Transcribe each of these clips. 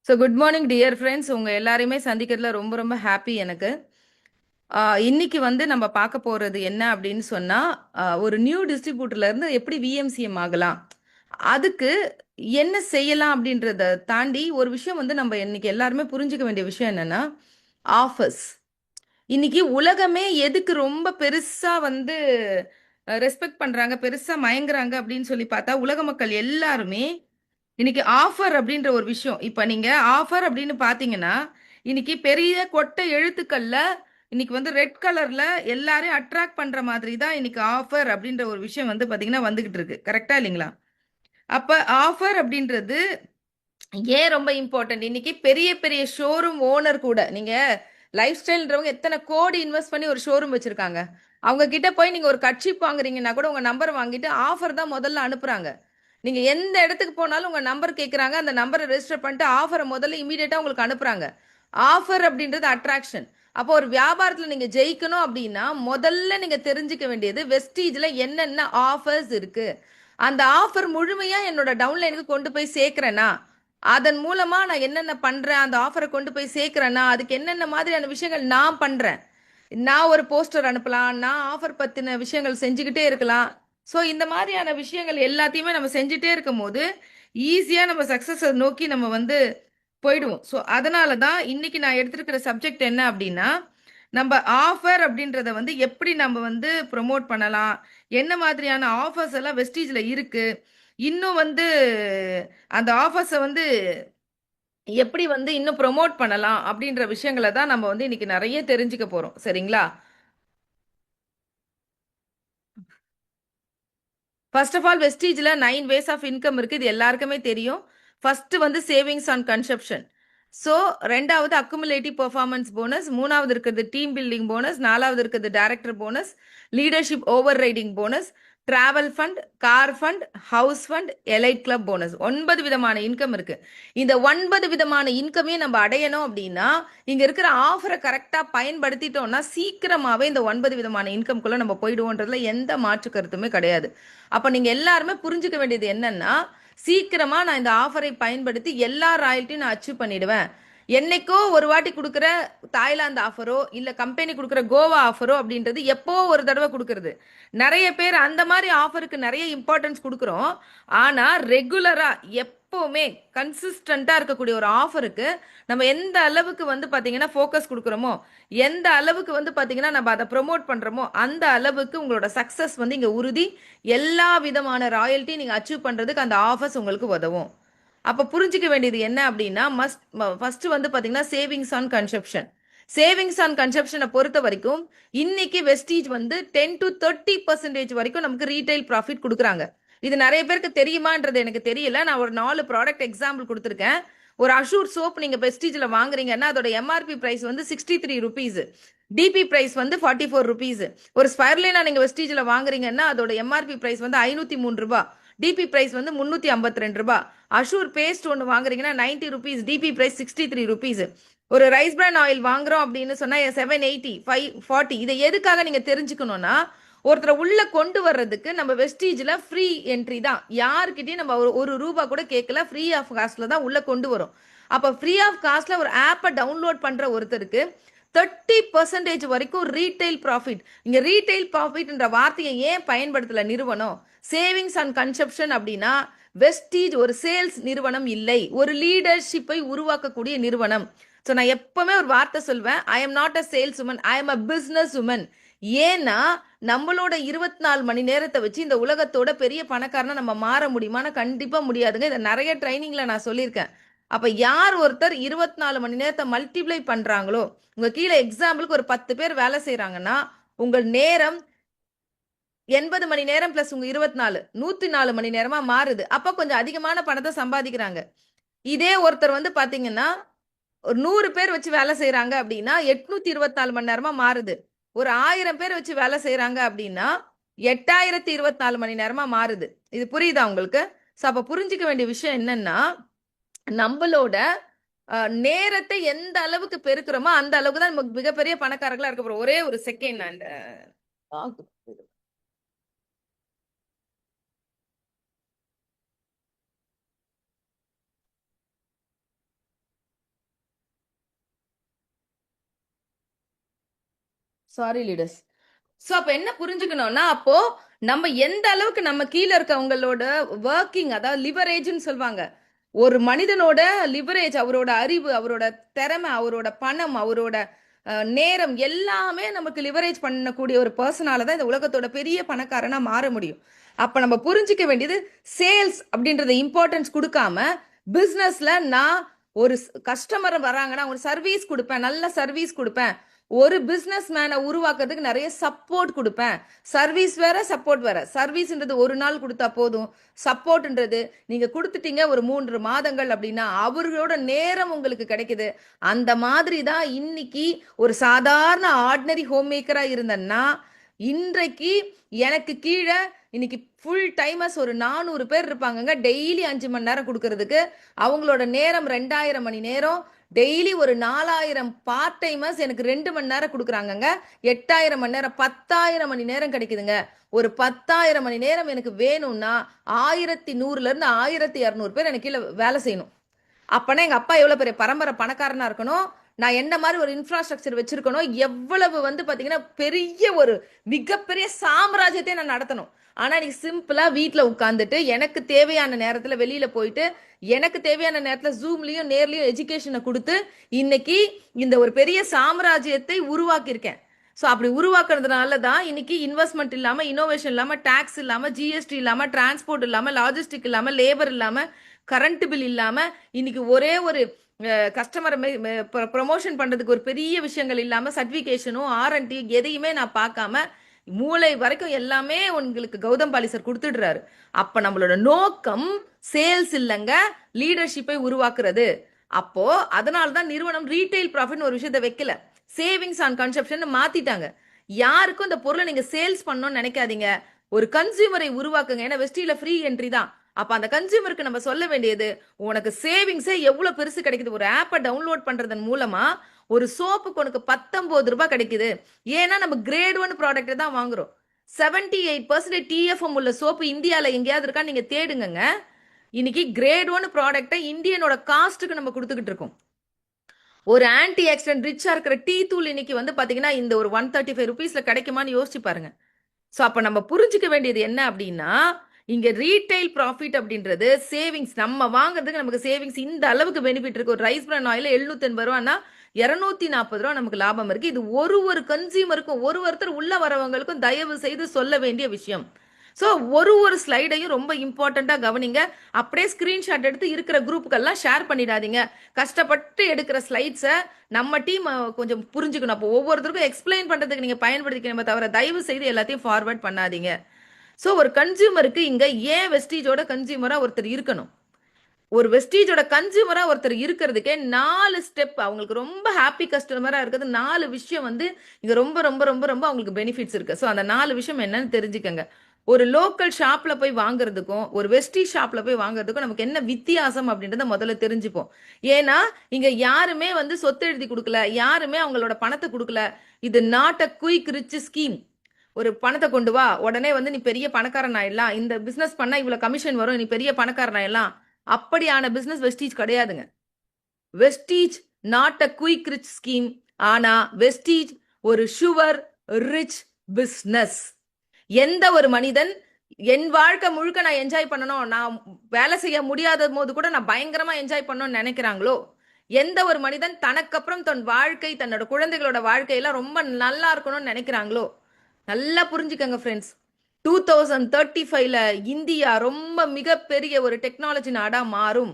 So good morning dear friends. உங்கள் எல்லாரையுமே சந்திக்கிறதுல ரொம்ப ரொம்ப ஹாப்பி எனக்கு. இன்னைக்கு வந்து நம்ம பார்க்க போகிறது என்ன அப்படின்னு சொன்னால், ஒரு நியூ டிஸ்ட்ரிபியூட்டர்லேருந்து எப்படி விஎம்சிஎம் ஆகலாம், அதுக்கு என்ன செய்யலாம் அப்படின்றத தாண்டி ஒரு விஷயம் வந்து நம்ம இன்னைக்கு எல்லாருமே புரிஞ்சுக்க வேண்டிய விஷயம் என்னன்னா, ஆஃபர்ஸ். இன்னைக்கு உலகமே எதுக்கு ரொம்ப பெருசாக வந்து ரெஸ்பெக்ட் பண்ணுறாங்க, பெருசாக மயங்குறாங்க அப்படின்னு சொல்லி பார்த்தா, உலக மக்கள் எல்லாருமே இன்னைக்கு ஆஃபர் அப்படின்ற ஒரு விஷயம். இப்ப நீங்க ஆஃபர் அப்படின்னு பாத்தீங்கன்னா, இன்னைக்கு பெரிய கொட்டை எழுத்துக்கள்ல இன்னைக்கு வந்து ரெட் கலர்ல எல்லாரையும் அட்ராக்ட் பண்ற மாதிரி தான் இன்னைக்கு ஆஃபர் அப்படின்ற ஒரு விஷயம் வந்து பாத்தீங்கன்னா வந்துகிட்டு இருக்கு. கரெக்டா இல்லைங்களா? அப்ப ஆஃபர் அப்படின்றது ஏன் ரொம்ப இம்பார்ட்டன்ட்? இன்னைக்கு பெரிய பெரிய ஷோரூம் ஓனர் கூட நீங்க லைஃப் ஸ்டைல்ன்றவங்க எத்தனை கோடி இன்வெஸ்ட் பண்ணி ஒரு ஷோரூம் வச்சிருக்காங்க. அவங்க கிட்ட போய் நீங்க ஒரு கட்சிப் வாங்குறீங்கன்னா கூட உங்க நம்பர் வாங்கிட்டு ஆஃபர் தான் முதல்ல அனுப்புறாங்க. நீங்க எந்த இடத்துக்கு போனாலும் உங்க நம்பர் கேட்குறாங்க. அந்த நம்பரை ரெஜிஸ்டர் பண்ணிட்டு ஆஃபரை முதல்ல இமீடியட்டா உங்களுக்கு அனுப்புறாங்க. ஆஃபர் அப்படின்றது அட்ராக்ஷன். அப்போ ஒரு வியாபாரத்துல நீங்க ஜெயிக்கணும் அப்படின்னா முதல்ல நீங்க தெரிஞ்சுக்க வேண்டியது வெஸ்டீஜ்ல என்னென்ன ஆஃபர்ஸ் இருக்கு. அந்த ஆஃபர் முழுமையா என்னோட டவுன்லைனுக்கு கொண்டு போய் சேர்க்கிறேனா, அதன் மூலமா நான் என்னென்ன பண்றேன், அந்த ஆஃபரை கொண்டு போய் சேர்க்கிறேன்னா, அதுக்கு என்னென்ன மாதிரியான விஷயங்கள் நான் பண்றேன். நான் ஒரு போஸ்டர் அனுப்பலாம், நான் ஆஃபர் பத்தின விஷயங்கள் செஞ்சுக்கிட்டே இருக்கலாம். ஸோ இந்த மாதிரியான விஷயங்கள் எல்லாத்தையுமே நம்ம செஞ்சுட்டே இருக்கும்போது ஈஸியா நம்ம சக்சஸை நோக்கி நம்ம வந்து போயிடுவோம். ஸோ அதனால தான் இன்னைக்கு நான் எடுத்திருக்கிற சப்ஜெக்ட் என்ன அப்படின்னா, நம்ம ஆஃபர் அப்படின்றத வந்து எப்படி நம்ம வந்து ப்ரொமோட் பண்ணலாம், என்ன மாதிரியான ஆஃபர்ஸ் எல்லாம் வெஸ்டீஜ்ல இருக்கு, இன்னும் வந்து அந்த ஆஃபர்ஸை வந்து எப்படி வந்து இன்னும் ப்ரொமோட் பண்ணலாம் அப்படின்ற விஷயங்களை தான் நம்ம வந்து இன்னைக்கு நிறைய தெரிஞ்சுக்க போறோம். சரிங்களா? ஃபர்ஸ்ட் ஆஃப் ஆல் வெஸ்டீஜ்ல 9 வேஸ் ஆஃப் இன்கம் இருக்கு. இது எல்லாருக்குமே தெரியும். ஃபர்ஸ்ட் வந்து சேவிங்ஸ் ஆன் கன்சப்ஷன். ஸோ ரெண்டாவது அக்குமுலேட்டிவ் பெர்ஃபார்மன்ஸ் போனஸ், மூணாவது இருக்கிறது டீம் பில்டிங் போனஸ், நாலாவது இருக்கிறது director bonus, leadership overriding bonus, travel fund, car fund, house fund, elite club bonus. 9 விதமான இன்கம் இருக்கு. இந்த 9 விதமான இன்கமையும் நம்ம அடையணும் அப்படின்னா, இங்க இருக்கிற ஆஃபரை கரெக்டா பயன்படுத்திட்டோம்னா சீக்கிரமாவே இந்த 9 விதமான இன்கம்குள்ள நம்ம போயிடுவோன்றதுல எந்த மாற்று கருத்துமே கிடையாது. அப்ப நீங்க எல்லாருமே புரிஞ்சுக்க வேண்டியது என்னன்னா, சீக்கிரமா நான் இந்த ஆஃபரை பயன்படுத்தி எல்லா ராயல்ட்டியும் நான் அச்சீவ் பண்ணிடுவேன். என்னைக்கோ ஒரு வாட்டி கொடுக்குற தாய்லாந்து ஆஃபரோ இல்ல கம்பெனி கொடுக்குற கோவா ஆஃபரோ அப்படின்றது எப்போ ஒரு தடவை கொடுக்கறது. நிறைய பேர் அந்த மாதிரி ஆஃபருக்கு நிறைய இம்பார்ட்டன்ஸ் கொடுக்குறோம். ஆனா ரெகுலரா எப்பவுமே கன்சிஸ்டண்டா இருக்கக்கூடிய ஒரு ஆஃபருக்கு நம்ம எந்த அளவுக்கு வந்து பாத்தீங்கன்னா ஃபோக்கஸ் கொடுக்குறோமோ, எந்த அளவுக்கு வந்து பாத்தீங்கன்னா நம்ம அதை ப்ரொமோட் பண்றோமோ, அந்த அளவுக்கு உங்களோட சக்சஸ் வந்து இங்க உறுதி. எல்லா விதமான ராயல்ட்டி நீங்க அச்சீவ் பண்றதுக்கு அந்த ஆஃபர்ஸ் உங்களுக்கு உதவும். அப்ப புரிஞ்சுக்க வேண்டியது என்ன அப்படின்னா, ஃபர்ஸ்ட் வந்து பாத்தீங்கன்னா savings on consumption. Savings on கன்சப்ஷனை பொறுத்த வரைக்கும் இன்னைக்கு வெஸ்டீஜ் வந்து 10 to 30% வரைக்கும் நமக்கு ரீட்டைல் ப்ராஃபிட் கொடுக்குறாங்க. இது நிறைய பேருக்கு தெரியுமான்றது எனக்கு தெரியல. நான் ஒரு 4 ப்ராடக்ட் எக்ஸாம்பிள் கொடுத்துருக்கேன். ஒரு அஷூர் சோப் நீங்க வெஸ்டீஜ்ல வாங்குறீங்கன்னா அதோட எம்ஆர்பி பிரைஸ் வந்து 63 ருபீஸ், டிபி பிரைஸ் வந்து 44 ருபீஸ். ஒரு ஸ்பைர்லினா நீங்க வெஸ்டீஜ்ல வாங்குறீங்கன்னா அதோட எம்ஆர்பி பிரைஸ் வந்து 503 ரூபாய், டிபி பிரைஸ் வந்து 352 ரூபாய். அஷூர் பேஸ்ட் ஒன்று வாங்குறீங்கன்னா 90 ருபீஸ், டிபி பிரைஸ் 63 ருபீஸ். ஒரு ரைஸ் பிரான் ஆயில் வாங்குறோம் அப்படின்னு சொன்னா 780, 540. இதை எதுக்காக நீங்க தெரிஞ்சுக்கணும்னா, ஒருத்தரை உள்ள கொண்டு வர்றதுக்கு நம்ம வெஸ்டீஜ்ல ஃப்ரீ என்ட்ரி தான். யாருக்கிட்டையும் நம்ம ஒரு ரூபா கூட கேட்கல, ஃப்ரீ ஆஃப் காஸ்ட்ல தான் உள்ள கொண்டு வரும். அப்ப ஃப்ரீ ஆஃப் காஸ்ட்ல ஒரு ஆப்பை டவுன்லோட் பண்ற ஒருத்தருக்கு 30% வரைக்கும் ரீட்டைல் ப்ராஃபிட். இங்க ரீட்டைல் ப்ராஃபிட்ன்ற வார்த்தையை ஏன் பயன்படுத்தல நிறுவனம்? சேவிங்ஸ் அண்ட் கன்சப்ஷன் அப்படின்னா வெஸ்டீஜ் ஒரு சேல்ஸ் நிறுவனம் இல்லை, ஒரு லீடர்ஷிப்பை உருவாக்கக்கூடிய நிறுவனம். ஸோ நான் எப்பவுமே ஒரு வார்த்தை சொல்வேன், I am not a sales woman, I am a business woman. ஏன்னா நம்மளோட 24 மணி நேரத்தை வச்சு இந்த உலகத்தோட பெரிய பணக்காரனா நம்ம மாற முடியுமானா கண்டிப்பா முடியாதுங்க. இதை நிறைய ட்ரைனிங்ல நான் சொல்லியிருக்கேன். அப்ப யார் ஒருத்தர் 24 மணி நேரத்தை மல்டிப்ளை பண்றாங்களோ, உங்க கீழே எக்ஸாம்பிளுக்கு ஒரு 10 பேர் வேலை செய்யறாங்கன்னா, உங்கள் நேரம் 80 மணி நேரம் பிளஸ் உங்க 24 104 மணி நேரமா மாறுது. அப்ப கொஞ்சம் அதிகமான பணத்தை சம்பாதிக்கிறாங்க. இதே ஒருத்தர் வந்து பாத்தீங்கன்னா ஒரு 100 பேர் வச்சு வேலை செய்யறாங்க அப்படின்னா 824 மணி நேரமா மாறுது. ஒரு 1000 பேர் வச்சு வேலை செய்யறாங்க அப்படின்னா 8024 மணி நேரமா மாறுது. இது புரியுதா உங்களுக்கு? சோ அப்ப புரிஞ்சுக்க வேண்டிய விஷயம் என்னன்னா, நம்மளோட நேரத்தை எந்த அளவுக்கு பெருக்குறோமோ அந்த அளவுக்கு தான் நமக்கு மிகப்பெரிய பணக்காரர்களா இருக்க போறோம். ஒரே ஒரு செகண்ட் நான் இந்த சாரி லீடர்ஸ். சோ அப்ப என்ன புரிஞ்சுக்கணும்னா, அப்போ நம்ம எந்த அளவுக்கு நம்ம கீழ இருக்கவங்களோட வொர்க்கிங், அதாவது லிவரேஜ்ன்னு சொல்லுவாங்க. ஒரு மனிதனோட லிவரேஜ், அவரோட அறிவு, அவரோட திறமை, அவரோட பணம், அவரோட நேரம் எல்லாமே நமக்கு லிவரேஜ் பண்ணக்கூடிய ஒரு பர்சனால தான் இந்த உலகத்தோட பெரிய பணக்காரனா மாற முடியும். அப்ப நம்ம புரிஞ்சுக்க வேண்டியது, சேல்ஸ் அப்படின்றத இம்பார்ட்டன்ஸ் கொடுக்காம, பிசினஸ்ல நான் ஒரு கஸ்டமர் வராங்கன்னா ஒரு சர்வீஸ் கொடுப்பேன், நல்ல சர்வீஸ் கொடுப்பேன். ஒரு பிசினஸ் மேனை உருவாக்குறதுக்கு நிறைய சப்போர்ட் கொடுப்பேன். சர்வீஸ் வேற, சப்போர்ட் வேற. சர்வீஸ்ன்றது ஒரு நாள் கொடுத்தா போதும். சப்போர்ட்ன்றது நீங்க கொடுத்துட்டீங்க ஒரு 3 மாதங்கள் அப்படின்னா அவர்களோட நேரம் உங்களுக்கு கிடைக்குது. அந்த மாதிரி தான் இன்னைக்கு ஒரு சாதாரண ஆர்டினரி ஹோம் மேக்கரா இருந்தேன்னா, இன்றைக்கு எனக்கு கீழே இன்னைக்கு ஃபுல் டைமர்ஸ் ஒரு 400 பேர் இருப்பாங்கங்க. டெய்லி 5 மணி நேரம் கொடுக்கறதுக்கு அவங்களோட நேரம் 2000 மணி நேரம். டெய்லி ஒரு 4000 பார்ட் டைமர்ஸ் எனக்கு 2 மணி நேரம் கொடுக்குறாங்கங்க. 8000 மணி நேரம், 10,000 மணி நேரம் கிடைக்குதுங்க. ஒரு 10,000 மணி நேரம் எனக்கு வேணும்னா 1100ல இருந்து 1200 பேர் எனக்கு கீழே வேலை செய்யணும். அப்பனா எங்க அப்பா எவ்வளவு பெரிய பரம்பரை பணக்காரனா இருக்கணும், நான் என்ன மாதிரி ஒரு இன்ஃப்ராஸ்ட்ரக்சர் வச்சிருக்கணும், எவ்வளவு வந்து பாத்தீங்கன்னா பெரிய ஒரு மிகப்பெரிய சாம்ராஜ்யத்தை நான் நடத்தணும். ஆனா இன்னைக்கு சிம்பிளா வீட்டுல உட்காந்துட்டு எனக்கு தேவையான நேரத்துல வெளியில போயிட்டு எனக்கு தேவையான நேரத்துல ஜூம்லயும் நேர்லயும் எஜுகேஷனை கொடுத்து இன்னைக்கு இந்த ஒரு பெரிய சாம்ராஜ்யத்தை உருவாக்கியிருக்கேன். ஸோ அப்படி உருவாக்குறதுனால தான் இன்னைக்கு இன்வெஸ்ட்மெண்ட் இல்லாம, இன்னோவேஷன் இல்லாம, டாக்ஸ் இல்லாம, ஜிஎஸ்டி இல்லாம, டிரான்ஸ்போர்ட் இல்லாம, லாஜிஸ்டிக் இல்லாம, லேபர் இல்லாம, கரண்ட் பில் இல்லாம, இன்னைக்கு ஒரே ஒரு கஸ்டமரை ப்ரமோஷன் பண்றதுக்கு ஒரு பெரிய விஷயங்கள் இல்லாம, சர்டிபிகேஷனும் ஆர்என்டி எதையுமே நான் பார்க்காம மூளை வரைக்கும் எல்லாமே உங்களுக்கு கௌதம் பாலிசர் கொடுத்துடுறாரு. அப்ப நம்மளோட நோக்கம் சேல்ஸ் இல்லைங்க, லீடர்ஷிப்பை உருவாக்குறது. அப்போ அதனால தான் நிறுவனம் ரீட்டைல் ப்ராஃபிட் ஒரு விஷயத்தை வைக்கல, சேவிங்ஸ் ஆன் கன்சப்ஷன் மாத்திட்டாங்க. யாருக்கும் இந்த பொருளை நீங்க சேல்ஸ் பண்ணணும்னு நினைக்காதீங்க, ஒரு கன்சியூமரை உருவாக்குங்க. ஏன்னா வெஸ்டில ஃப்ரீ என்ட்ரி தான். அப்ப அந்த கன்சியூமருக்கு நம்ம சொல்ல வேண்டியது, உனக்கு சேவிங்ஸே எவ்வளவு பெருசு கிடைக்குது. ஒரு ஆப்பை டவுன்லோட் பண்றதன் மூலமா ஒரு சோப்புக்கு உனக்கு 19 ரூபாய் கிடைக்குது. ஏன்னா நம்ம கிரேட் 1 ப்ராடக்ட் தான் வாங்குறோம். 78% டிஎஃப்எம் உள்ள சோப்பு இந்தியால எங்கேயாவது இருக்கா நீங்க தேடுங்க. இன்னைக்கு கிரேட் 1 ப்ராடக்ட்டை இந்தியனோட காஸ்ட்டுக்கு நம்ம கொடுத்துக்கிட்டு இருக்கோம். ஒரு ஆன்டி ஆக்சிடென்ட் ரிச்சா இருக்கிற டீ தூள் இன்னைக்கு வந்து பாத்தீங்கன்னா இந்த ஒரு 135 ருபீஸ்ல கிடைக்குமான்னு யோசிச்சு பாருங்க. ஸோ அப்போ நம்ம புரிஞ்சுக்க வேண்டியது என்ன அப்படின்னா, இங்கே ரீட்டைல் ப்ராஃபிட் அப்படின்றது சேவிங்ஸ், நம்ம வாங்குறதுக்கு நமக்கு சேவிங்ஸ் இந்த அளவுக்கு பெனிஃபிட் இருக்கு. ஒரு ரைஸ் பிரான் ஆயில் 780 ரூபான்னா 240 ரூபா நமக்கு லாபம் இருக்கு. இது ஒரு கன்சியூமருக்கும் ஒருத்தர் உள்ள வரவங்களுக்கும் தயவு செய்து சொல்ல வேண்டிய விஷயம். ஸோ ஒரு ஸ்லைடையும் ரொம்ப இம்பார்ட்டண்டா கவனிங்க. அப்படியே ஸ்கிரீன்ஷாட் எடுத்து இருக்கிற குரூப்புக்கெல்லாம் ஷேர் பண்ணிடாதீங்க. கஷ்டப்பட்டு எடுக்கிற ஸ்லைட்ஸை நம்ம டீம் கொஞ்சம் புரிஞ்சுக்கணும். அப்போ ஒவ்வொருத்தருக்கும் எக்ஸ்பிளைன் பண்றதுக்கு நீங்க பயன்படுத்திக்கணுமே தவிர தயவு செய்து எல்லாத்தையும் ஃபார்வர்ட் பண்ணாதீங்க. ஸோ ஒரு கன்சியூமருக்கு இங்க ஏன் வெஸ்டீஜோட கன்சியூமரா ஒருத்தர் இருக்கணும், ஒரு வெஸ்டீஜோட கன்சியூமரா ஒருத்தர் இருக்கிறதுக்கே 4 ஸ்டெப், அவங்களுக்கு ரொம்ப ஹாப்பி கஸ்டமரா இருக்கிறது 4 விஷயம் வந்து இங்க ரொம்ப ரொம்ப ரொம்ப ரொம்ப அவங்களுக்கு பெனிஃபிட்ஸ் இருக்கு. ஸோ அந்த 4 விஷயம் என்னன்னு தெரிஞ்சுக்கங்க. ஒரு லோக்கல் ஷாப்ல போய் வாங்குறதுக்கும் ஒரு வெஸ்டி ஷாப்ல போய் வாங்குறதுக்கும் நமக்கு என்ன வித்தியாசம் அப்படின்றத முதல்ல தெரிஞ்சுப்போம். ஏன்னா இங்க யாருமே வந்து சொத்து எழுதி கொடுக்கல, யாருமே அவங்களோட பணத்தை கொடுக்கல. இது not a quick rich scheme. ஒரு பணத்தை கொண்டு வா, உடனே வந்து நீ பெரிய பணக்காரன் ஆயிடலாம், இந்த பிசினஸ் பண்ணா இவ்வளவு கமிஷன் வரும், நீ பெரிய பணக்காரன் ஆயிடலாம். அப்படியான பிசினஸ் வெஸ்டீஜ் கிடையாதுங்க. Vestige not a quick rich scheme. ஆனா வெஸ்டீஜ் ஒரு ஷுவர் ரிச் பிசினஸ். எந்த ஒரு மனிதன் என் வாழ்க்கை முழுக்க நான் என்ஜாய் பண்ணணும், நான் வேலை செய்ய முடியாத போது கூட நான் பயங்கரமா என்ஜாய் பண்ணணும்னு நினைக்கிறாங்களோ, எந்த ஒரு மனிதன் தனக்கு அப்புறம் தன் வாழ்க்கை, தன்னோட குழந்தைகளோட வாழ்க்கையெல்லாம் ரொம்ப நல்லா இருக்கணும்னு நினைக்கிறாங்களோ, நல்லா புரிஞ்சுக்கங்க ஃப்ரெண்ட்ஸ். 2035ல இந்தியா ரொம்ப மிகப்பெரிய ஒரு டெக்னாலஜி நாடா மாறும்.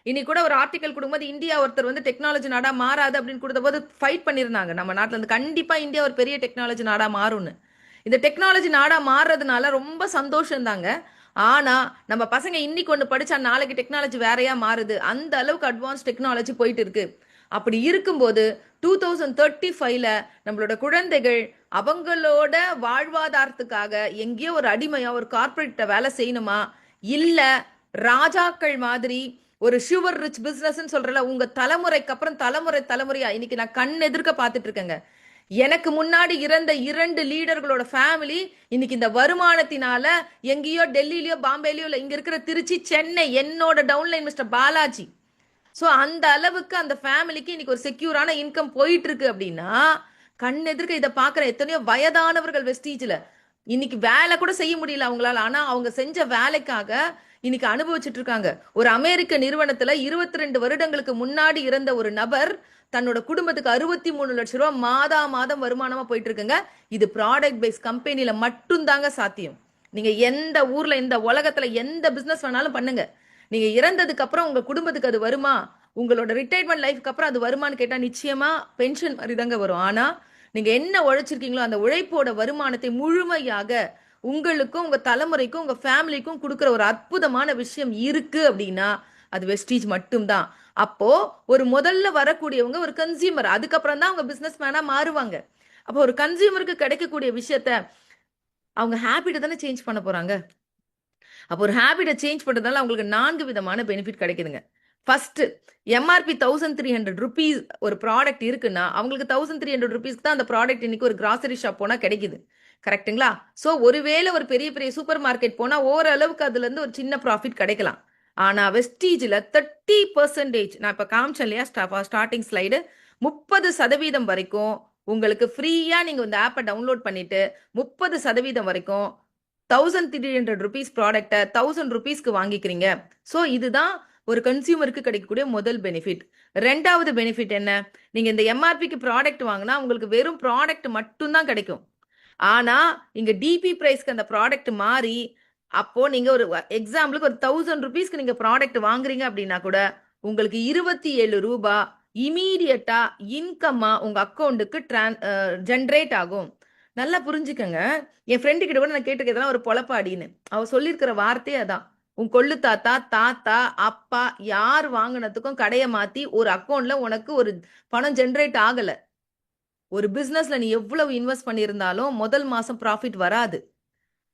இன்னைக்கு கூட ஒரு ஆர்டிகல் கொடுக்கும்போது இந்தியா ஒருத்தர் வந்து டெக்னாலஜி நாடா மாறாது அப்படின்னு கொடுத்த போது ஃபைட் பண்ணியிருந்தாங்க நம்ம நாட்டில் இருந்து. கண்டிப்பா இந்தியா ஒரு பெரிய டெக்னாலஜி நாடா மாறும்னு. இந்த டெக்னாலஜி நாடா மாறுறதுனால ரொம்ப சந்தோஷம் தாங்க. ஆனா நம்ம பசங்க இன்னைக்கு ஒன்று படிச்சா நாளைக்கு டெக்னாலஜி வேறையா மாறுது. அந்த அளவுக்கு அட்வான்ஸ் டெக்னாலஜி போயிட்டு இருக்கு. அப்படி இருக்கும்போது 2035ல நம்மளோட குழந்தைகள் அவங்களோட வாழ்வாதாரத்துக்காக எங்கேயோ ஒரு அடிமையா ஒரு கார்பரேட்ட வேலை செய்யணுமா, இல்ல ராஜாக்கள் மாதிரி ஒரு ஷுவர் ரிச் பிசினஸ் சொல்றல, உங்க தலைமுறைக்கு அப்புறம் தலைமுறையா இன்னைக்கு நான் கண் எதிர்க்க பார்த்துட்டு இருக்கேங்க. எனக்கு முன்னாடி இறந்த 2 லீடர்களோட ஃபேமிலி இன்னைக்கு இந்த வருமானத்தினால எங்கேயோ டெல்லியிலயோ பாம்பேலயோ இல்ல, இங்க இருக்கிற திருச்சி, சென்னை, என்னோட டவுன்லைன் மிஸ்டர் பாலாஜி. ஸோ அந்த அளவுக்கு அந்த ஃபேமிலிக்கு இன்னைக்கு ஒரு செக்யூரான இன்கம் போயிட்டு இருக்கு அப்படின்னா கண் எதிர்க்க இதை பாக்குற எத்தனையோ வயதானவர்கள் வெஸ்டீஜ்ல இன்னைக்கு வேலை கூட செய்ய முடியல அவங்களால. ஆனா அவங்க செஞ்ச வேலைக்காக இன்னைக்கு அனுபவிச்சுட்டு இருக்காங்க. ஒரு அமெரிக்க நிறுவனத்துல 22 வருடங்களுக்கு முன்னாடி இருந்த ஒரு நபர் தன்னோட குடும்பத்துக்கு 63 லட்சம் ரூபாய் மாதம் வருமானமா போயிட்டு இருக்குங்க. இது ப்ராடக்ட் பேஸ்ட் கம்பெனில மட்டும் தாங்க சாத்தியம். நீங்க எந்த ஊர்ல இந்த உலகத்துல எந்த பிசினஸ் வேணாலும் பண்ணுங்க, நீங்க இறந்ததுக்கு அப்புறம் உங்க குடும்பத்துக்கு அது வருமா, உங்களோட ரிட்டையர்மெண்ட் லைஃப்க்கு அப்புறம் அது வருமானு கேட்டா நிச்சயமா பென்ஷன் மாதிரி தாங்க வரும். ஆனா நீங்க என்ன உழைச்சிருக்கீங்களோ அந்த உழைப்போட வருமானத்தை முழுமையாக உங்களுக்கும் உங்க தலைமுறைக்கும் உங்க ஃபேமிலிக்கும் கொடுக்குற ஒரு அற்புதமான விஷயம் இருக்கு அப்படின்னா அது வெஸ்டீஜ் மட்டும்தான். அப்போ ஒரு முதல்ல வரக்கூடியவங்க ஒரு கன்சியூமர், அதுக்கப்புறம் தான் அவங்க பிசினஸ் மேனா மாறுவாங்க. அப்போ ஒரு கன்சியூமருக்கு கிடைக்கக்கூடிய விஷயத்த அவங்க ஹேபிட்டை தானே சேஞ்ச் பண்ண போறாங்க. அப்போ ஒரு ஹேபிட்டை சேஞ்ச் பண்றதால அவங்களுக்கு 4 விதமான பெனிஃபிட் கிடைக்குதுங்க. ஃபர்ஸ்ட், எம்ஆர்பி 1300 ருபீஸ் ஒரு ப்ராடக்ட் இருக்குன்னா அவங்களுக்கு 1300 ருபீஸ்க்கு தான் அந்த ப்ராடக்ட் இன்னைக்கு ஒரு கிராசரி ஷாப் போனா கிடைக்குது. கரெக்ட்டுங்களா? ஸோ ஒருவேளை ஒரு பெரிய பெரிய சூப்பர் மார்க்கெட் போனா ஓரளவுக்கு அதுல இருந்து ஒரு சின்ன ப்ராஃபிட் கிடைக்கலாம். ஆனா வெஸ்டீஜ்ல 30%, நான் இப்ப காமிச்சேன் இல்லையா ஸ்டார்டிங் ஸ்லைடு, 30% வரைக்கும் உங்களுக்கு ஃப்ரீயா நீங்க இந்த ஆப்பை டவுன்லோட் பண்ணிட்டு 30% வரைக்கும் 1300 ருபீஸ் ப்ராடக்ட்டை 1000 ருபீஸ்க்கு வாங்கிக்கிறீங்க. ஸோ இதுதான் ஒரு கன்சியூமருக்கு கிடைக்கக்கூடிய முதல் பெனிஃபிட். ரெண்டாவது பெனிஃபிட் என்ன? நீங்க இந்த எம்ஆர்பிக்கு ப்ராடக்ட் வாங்கினா உங்களுக்கு வெறும் ப்ராடக்ட் மட்டும்தான் கிடைக்கும். ஆனா இங்க டிபி பிரைஸ்க்கு அந்த ப்ராடக்ட் மாறி அப்போ நீங்க ஒரு எக்ஸாம்பிளுக்கு ஒரு 1000 ருபீஸ்க்கு நீங்க ப்ராடக்ட் வாங்குறீங்க அப்படின்னா கூட உங்களுக்கு 27 ரூபாய் இமீடியட்டா இன்கம்மா உங்க அக்கௌண்ட்டுக்கு ஜென்ரேட் ஆகும். நல்லா புரிஞ்சுக்கங்க. என் ஃப்ரெண்டு கிட்ட கூட நான் கேட்டிருக்கேன் ஒரு பொழப்பாடின்னு. அவ சொல்லியிருக்கிற வார்த்தையே அதான். உன் கொள்ளு தாத்தா, தாத்தா, அப்பா யார் வாங்கினதுக்கும் கடையை மாத்தி ஒரு அக்கௌண்ட்ல உனக்கு ஒரு பணம் ஜென்ரேட் ஆகல. ஒரு பிசினஸ்ல நீ எவ்வளவு இன்வெஸ்ட் பண்ணியிருந்தாலும் முதல் மாசம் ப்ராஃபிட் வராது.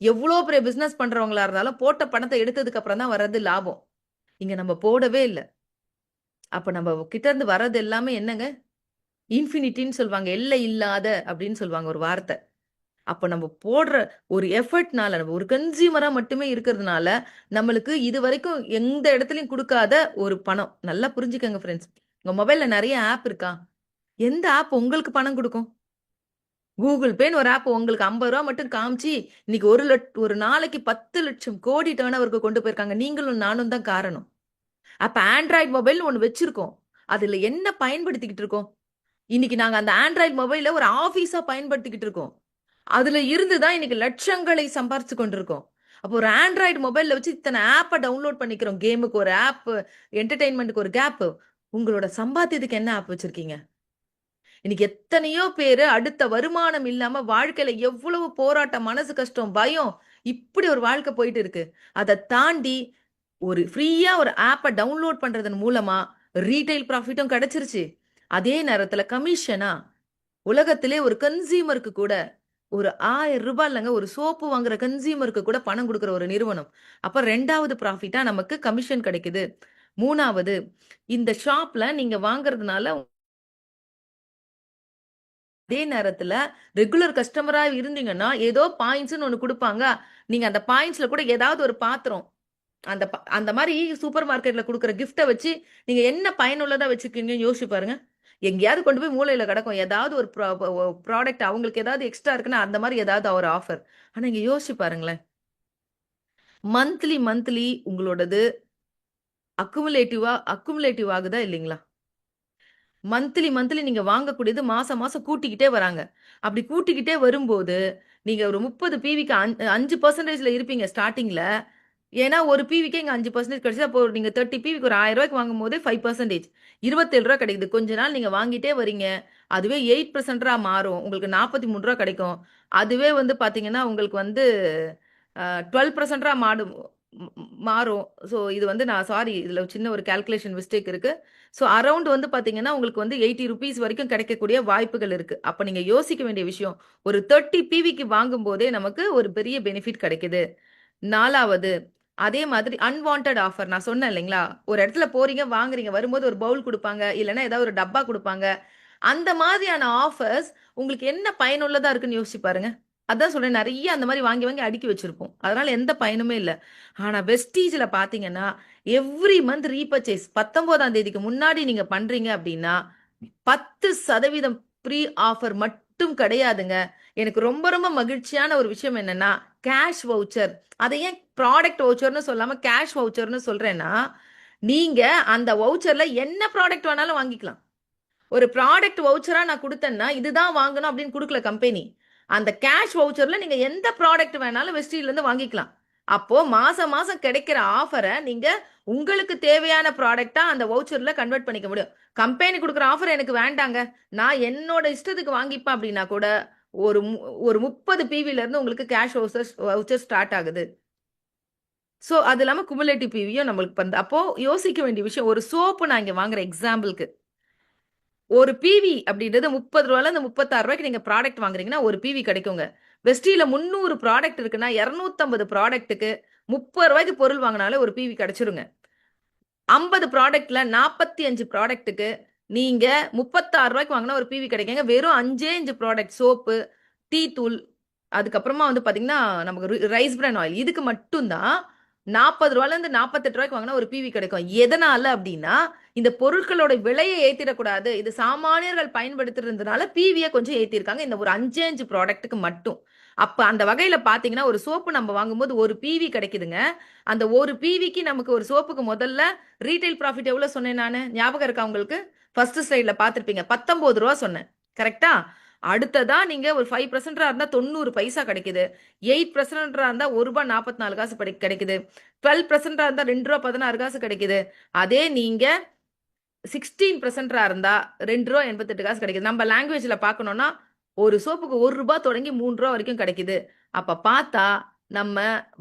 எவ்வளோ பெரிய பிசினஸ் பண்றவங்களா இருந்தாலும் போட்ட பணத்தை எடுத்ததுக்கு அப்புறம் தான் வர்றது லாபம். இங்க நம்ம போடவே இல்லை. அப்ப நம்ம கிட்ட இருந்து வர்றது எல்லாமே என்னங்க? இன்ஃபினிட்டின்னு சொல்லுவாங்க, எல்லை இல்லாத அப்படின்னு சொல்லுவாங்க ஒரு வார்த்தை. அப்ப நம்ம போடுற ஒரு எஃபர்ட்னால நம்ம ஒரு கன்சியூமரா மட்டுமே இருக்கிறதுனால நம்மளுக்கு இது வரைக்கும் எந்த இடத்துலயும் கொடுக்காத ஒரு பணம். நல்லா புரிஞ்சுக்கங்க ஃப்ரெண்ட்ஸ். உங்க மொபைல்ல நிறைய ஆப் இருக்கா? எந்த ஆப் உங்களுக்கு பணம் கொடுக்கும்? கூகுள் பேன்னு ஒரு ஆப் உங்களுக்கு 50 ரூபா மட்டும் காமிச்சு இன்னைக்கு ஒரு நாளைக்கு 10 லட்சம் கோடி டர்ன் ஓவருக்கு கொண்டு போயிருக்காங்க. நீங்களும் நானும் தான் காரணம். அப்ப ஆண்ட்ராய்டு மொபைல் ஒன்று வச்சிருக்கோம். அதுல என்ன பயன்படுத்திக்கிட்டு இருக்கோம்? இன்னைக்கு நாங்க அந்த ஆண்ட்ராய்டு மொபைல ஒரு ஆபீஸா பயன்படுத்திக்கிட்டு இருக்கோம். அதுல இருந்து தான் இன்னைக்கு லட்சங்களை சம்பாரிச்சு கொண்டிருக்கோம். அப்போ ஒரு ஆண்ட்ராய்டு மொபைல்ல வச்சு இத்தனை ஆப்பை டவுன்லோட் பண்ணிக்கிறோம். கேமுக்கு ஒரு ஆப், என்டர்டைன்மெண்ட்டுக்கு ஒரு கேப். உங்களோட சம்பாத்தியத்துக்கு என்ன ஆப் வச்சிருக்கீங்க? இன்னைக்கு எத்தனையோ பேரு அடுத்த வருமானம் இல்லாம வாழ்க்கையில எவ்வளவு போராட்டம், மனசு கஷ்டம், பயம், இப்படி ஒரு வாழ்க்கை போயிட்டு இருக்கு. அதை தாண்டி ஒரு ஃப்ரீயா ஒரு ஆப்பை டவுன்லோட் பண்றதன் மூலமா ரீட்டைல் ப்ராஃபிட்டும் கிடைச்சிருச்சு. அதே நேரத்துல கமிஷனா உலகத்திலே ஒரு கன்சியூமருக்கு கூட ஒரு 1000 ரூபாய் இல்லைங்க, ஒரு சோப்பு வாங்குற கன்சியூமருக்கு கூட பணம் கொடுக்குற ஒரு நிறுவனம். அப்ப 2வது ப்ராஃபிட்டா நமக்கு கமிஷன் கிடைக்குது. 3வது, இந்த ஷாப்ல நீங்க வாங்குறதுனால அதே நேரத்துல ரெகுலர் கஸ்டமரா இருந்தீங்கன்னா ஏதோ பாயிண்ட்ஸ்னு ஒண்ணு கொடுப்பாங்க. நீங்க அந்த பாயிண்ட்ஸ்ல கூட ஏதாவது ஒரு பாத்திரம் அந்த மாதிரி சூப்பர் மார்க்கெட்ல கொடுக்குற கிஃப்ட்டை வச்சு நீங்க என்ன பயனுள்ளதா வச்சிருக்கீங்கன்னு யோசிச்சு பாருங்க. எங்கேயாவது கொண்டு போய் மூலையில கிடக்கும் ஏதாவது ஒரு ப்ராடக்ட், அவங்களுக்கு ஏதாவது எக்ஸ்ட்ரா இருக்குன்னா அந்த மாதிரி ஏதாவது ஒரு ஆஃபர். ஆனா இங்க யோசிச்சு பாருங்களேன், மந்த்லி உங்களோடது அக்குமுலேட்டிவ் ஆகுதா இல்லைங்களா? மந்த்லி நீங்க வாங்கக்கூடியது மாசம் மாசம் கூட்டிக்கிட்டே வராங்க. அப்படி கூட்டிக்கிட்டே வரும்போது நீங்க ஒரு 30 பிவிக்கு 5%ல இருப்பீங்க ஸ்டார்டிங்ல. ஏன்னா ஒரு பிவிக்கே இங்க 5% கிடைச்சது. அப்போ நீங்க 30 பிவிக்கு ஒரு 1000 ரூபாய்க்கு வாங்கும்போது 5%, 27 ரூபாய் கிடைக்குது. கொஞ்ச நாள் நீங்க வாங்கிட்டே வரீங்க. அதுவே 8%ஆ மாறும். உங்களுக்கு 43 ரூபாய் கிடைக்கும். அதுவே வந்து பாத்தீங்கன்னா உங்களுக்கு வந்து 12%ஆ மாறும். ஸோ இது வந்து நான் சாரி, இதுல சின்ன ஒரு கால்குலேஷன் மிஸ்டேக் இருக்கு. ஸோ அரவுண்ட் வந்து பாத்தீங்கன்னா உங்களுக்கு வந்து 80 ருபீஸ் வரைக்கும் கிடைக்கக்கூடிய வாய்ப்புகள் இருக்கு. அப்ப நீங்க யோசிக்க வேண்டிய விஷயம், ஒரு 30 பிவிக்கு வாங்கும் போதே நமக்கு ஒரு பெரிய பெனிஃபிட் கிடைக்குது. 4வது, அதே மாதிரி அன்வான்டட் ஆஃபர் நான் சொன்னேன் இல்லைங்களா? ஒரு இடத்துல போறீங்க, வாங்குறீங்க, வரும்போது ஒரு பவுல் குடுப்பாங்க, இல்லன்னா ஏதாவது ஒரு டப்பா குடுப்பாங்க. அந்த மாதிரியான ஆஃபர்ஸ் உங்களுக்கு என்ன பயனுள்ளதா இருக்குன்னு யோசிச்சு பாருங்க. அதான் சொல்றேன், நெறைய அந்த மாரி வாங்கி வாங்கி அடுக்கி வச்சிருப்போம். அதனால எந்த பயனுமே இல்ல. ஆனா வெஸ்டீஜ்ல பார்த்தீங்கன்னா, எவ்ரி மந்த் ரீபர்ச்சேஸ் 19ஆம் தேதிக்கு முன்னாடி நீங்க பண்றீங்க அப்டின்னா, 10% ஃப்ரீ ஆஃபர் மட்டும் கிடையாதுங்க. எனக்கு ரொம்ப ரொம்ப மகிழ்ச்சியான ஒரு விஷயம் என்னன்னா, கேஷ் வவுச்சர். அதை ஏன் ப்ராடக்ட் வவுச்சர்ன்னு சொல்லாம கேஷ் வவுச்சர்ன்னு சொல்றேன்னா, நீங்க அந்த வவுச்சர்ல என்ன ப்ராடக்ட் வேணாலும் வாங்கிக்கலாம். ஒரு ப்ராடக்ட் வவுச்சரா நான் குடுத்தேன்னா, இதுதான் வாங்கணும் அப்படின்னு குடுக்கல கம்பெனி. அந்த கேஷ் வவுச்சர்ல நீங்க எந்த ப்ராடக்ட் வேணாலும் வெஸ்டீஜ்ல இருந்து வாங்கிக்கலாம். அப்போ மாசம் மாசம் கிடைக்கிற ஆஃபரை நீங்க உங்களுக்கு தேவையான ப்ராடக்ட்டா அந்த வவுச்சர்ல கன்வெர்ட் பண்ணிக்க முடியும். கம்பெனி குடுக்குற ஆஃபர் எனக்கு வேண்டாங்க. நான் என்னோட இஷ்டத்துக்கு வாங்கிப்பேன் அப்படின்னா கூட, ஒரு ஒரு 30 பிவில இருந்து உங்களுக்கு கேஷ் வவுச்சர் ஸ்டார்ட் ஆகுது. சோ, அது இல்லாம குமுலேட்டிவ் பிவியும் நம்மளுக்கு வந்து அப்போ யோசிக்க வேண்டிய விஷயம், ஒரு சோப்பு நான் இங்க வாங்குறேன் எக்ஸாம்பிள்க்கு. ஒரு பிவி அப்படின்றது ரூ. 30லேருந்து ரூ. 36க்கு நீங்க ப்ராடக்ட் வாங்குறீங்கன்னா, ஒரு பிவி கிடைக்குங்க. வெஸ்டில 300 ப்ராடக்ட் இருக்குன்னா, 250 ப்ராடக்ட்டுக்கு ரூ. 30க்கு பொருள் வாங்குனாலே ஒரு பிவி கிடைச்சிருங்க. 50 ப்ராடக்ட்ல 45 ப்ராடக்ட்டுக்கு நீங்க ரூ. 36க்கு வாங்குனா ஒரு பிவி கிடைக்குங்க. வெறும் 5 ப்ராடக்ட் சோப்பு, டீ தூள், அதுக்கப்புறமா வந்து பார்த்தீங்கன்னா, நமக்கு ரைஸ் பிரான் ஆயில் இதுக்கு மட்டும் தான் ரூ. 40லேருந்து ரூ. 48க்கு வாங்குனா ஒரு பிவி கிடைக்கும். எதனால அப்டின்னா, இந்த பொருட்களோட விலைய ஏத்திறக்கூடாது. இது சாமானியர்கள் பயன்படுத்துறதுனால பிவிய கொஞ்சம் ஏத்தியிருக்காங்க. இந்த ஒரு 5 ப்ராடக்ட்டுக்கு மட்டும். அப்ப அந்த வகையில பார்த்தீங்கன்னா, ஒரு சோப்பு நம்ம வாங்கும்போது ஒரு பிவி கிடைக்குதுங்க. அந்த ஒரு பிவிக்கு நமக்கு ஒரு சோப்புக்கு முதல்ல ரீட்டெயில் ப்ராஃபிட் எவ்வளோ சொன்னேன் நானு? ஞாபகம் இருக்கா உங்களுக்கு? ஃபர்ஸ்ட் ஸ்லைட்ல பார்த்திருப்பீங்க. ரூ. 19 சொன்னேன். கரெக்ட்டா? அடுத்ததா நீங்க ஒரு 5% இருந்தா 90 பைசா கிடைக்குது. 8% இருந்தா ரூ. 1.44 கிடைக்குது. 12% இருந்தா ரூ. 2.16 கிடைக்குது. அதே நீங்க 16% இருந்தா ரூ. 2.88 கிடைக்குது. நம்ம லாங்குவேஜ்ல பார்க்கணும்னா, ஒரு சோப்புக்கு ரூ. 1 தொடங்கி ரூ. 3 வரைக்கும் கிடைக்குது. அப்ப பார்த்தா, நம்ம